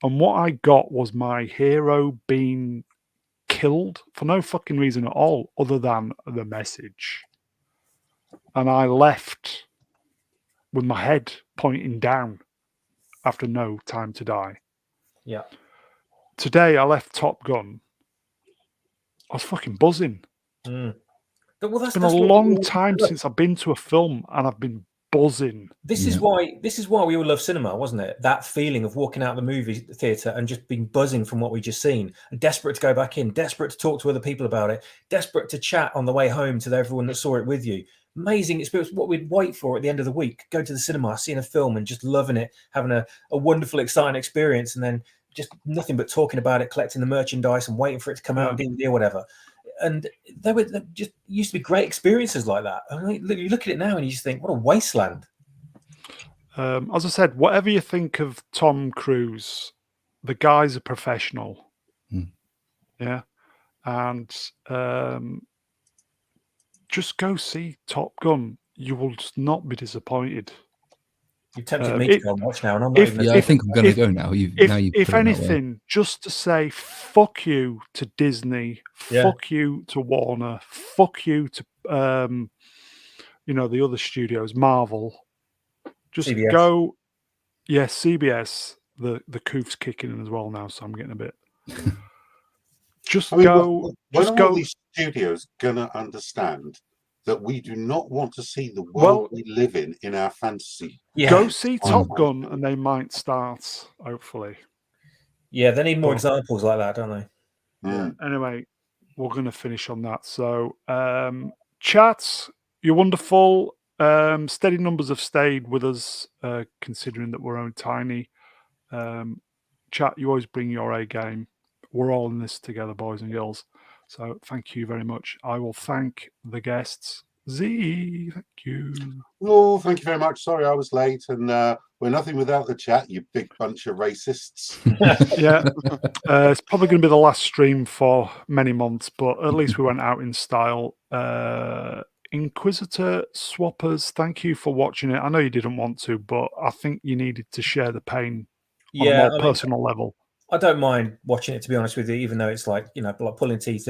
And what I got was my hero being killed for no fucking reason at all other than the message. And I left with my head pointing down after No Time to Die. Yeah. Today I left Top Gun. I was fucking buzzing. Well, it's been a long time since I've been to a film and I've been buzzing. This is why we all love cinema, wasn't it? That feeling of walking out the movie theatre and just being buzzing from what we just seen, and desperate to go back in, desperate to talk to other people about it, desperate to chat on the way home to everyone that saw it with you. Amazing experience. What we'd wait for at the end of the week, go to the cinema, seeing a film and just loving it, having a wonderful, exciting experience, and then just nothing but talking about it, collecting the merchandise and waiting for it to come out on DVD or whatever. And they just used to be great experiences like that. I mean, you look at it now and you just think, what a wasteland. As I said, whatever you think of Tom Cruise, the guy's a professional. Yeah. And just go see Top Gun. You will just not be disappointed. You tempted me to go and watch now, and I'm not even. I think I'm going to go now. If anything, just to say fuck you to Disney, fuck you to Warner, fuck you to the other studios, Marvel. Just CBS. go, CBS. The coof's kicking in as well now, so I'm getting a bit. When are all these studios gonna understand that we do not want to see the world we live in our fantasy? Go see Top Gun and they might start, hopefully. Yeah, they need more examples like that, don't they? Yeah. Anyway, we're going to finish on that. So, chat, you're wonderful. Steady numbers have stayed with us, considering that we're only tiny. Chat, you always bring your A game. We're all in this together, boys and girls. So thank you very much. I will thank the guests. Z, thank you. Oh, thank you very much. Sorry I was late, and We're nothing without the chat, you big bunch of racists. Yeah, it's probably going to be the last stream for many months, but at least we went out in style. Inquisitor Swappers, thank you for watching it. I know you didn't want to, but I think you needed to share the pain on a more personal level. I don't mind watching it, to be honest with you, even though it's like, like pulling teeth.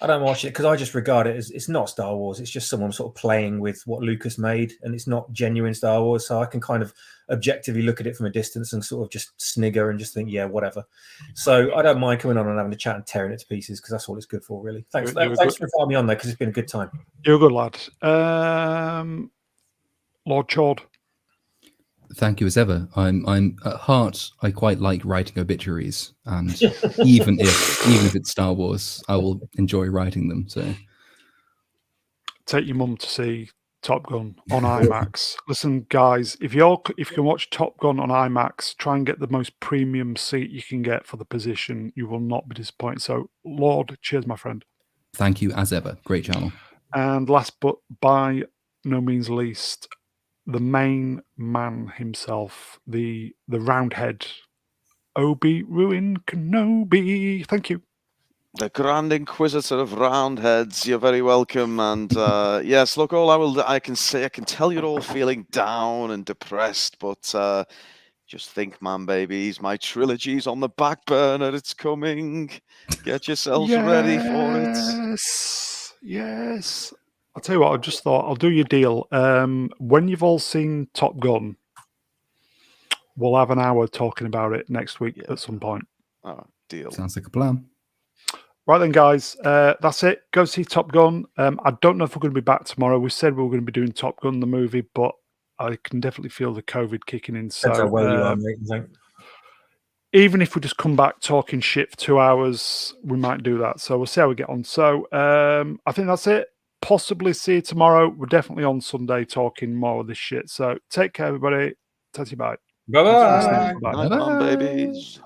I don't watch it because I just regard it as it's not Star Wars. It's just someone sort of playing with what Lucas made, and it's not genuine Star Wars. So I can kind of objectively look at it from a distance and sort of just snigger and just think, yeah, whatever. So I don't mind coming on and having a chat and tearing it to pieces because that's all it's good for, really. Thanks for inviting me on there because it's been a good time. You're a good lad. Lord Chord. Thank you as ever. I'm at heart, I quite like writing obituaries, and even if it's Star Wars, I will enjoy writing them. So take your mum to see Top Gun on IMAX. Listen, guys, if you can watch Top Gun on IMAX, try and get the most premium seat you can get for the position. You will not be disappointed. So, Lord, cheers, my friend. Thank you as ever. Great channel. And last but by no means least, the main man himself, the roundhead, Obi-Wan Kenobi. Thank you. The Grand Inquisitor of Roundheads. You're very welcome. And yes, look, all I can say, I can tell you're all feeling down and depressed, but just think, man, babies, my trilogy's on the back burner. It's coming. Get yourselves ready for it. Yes. I'll tell you what, I just thought I'll do your deal. When you've all seen Top Gun, we'll have an hour talking about it next week at some point. Oh, deal. Sounds like a plan. Right then, guys, that's it. Go see Top Gun. I don't know if we're going to be back tomorrow. We said we were going to be doing Top Gun, the movie, but I can definitely feel the COVID kicking in. So, that's how well you are, mate. Even if we just come back talking shit for 2 hours, we might do that. So we'll see how we get on. So I think that's it. Possibly see you tomorrow. We're definitely on Sunday talking more of this shit. So take care, everybody. Tatty bye. Bye-bye. Night, babies.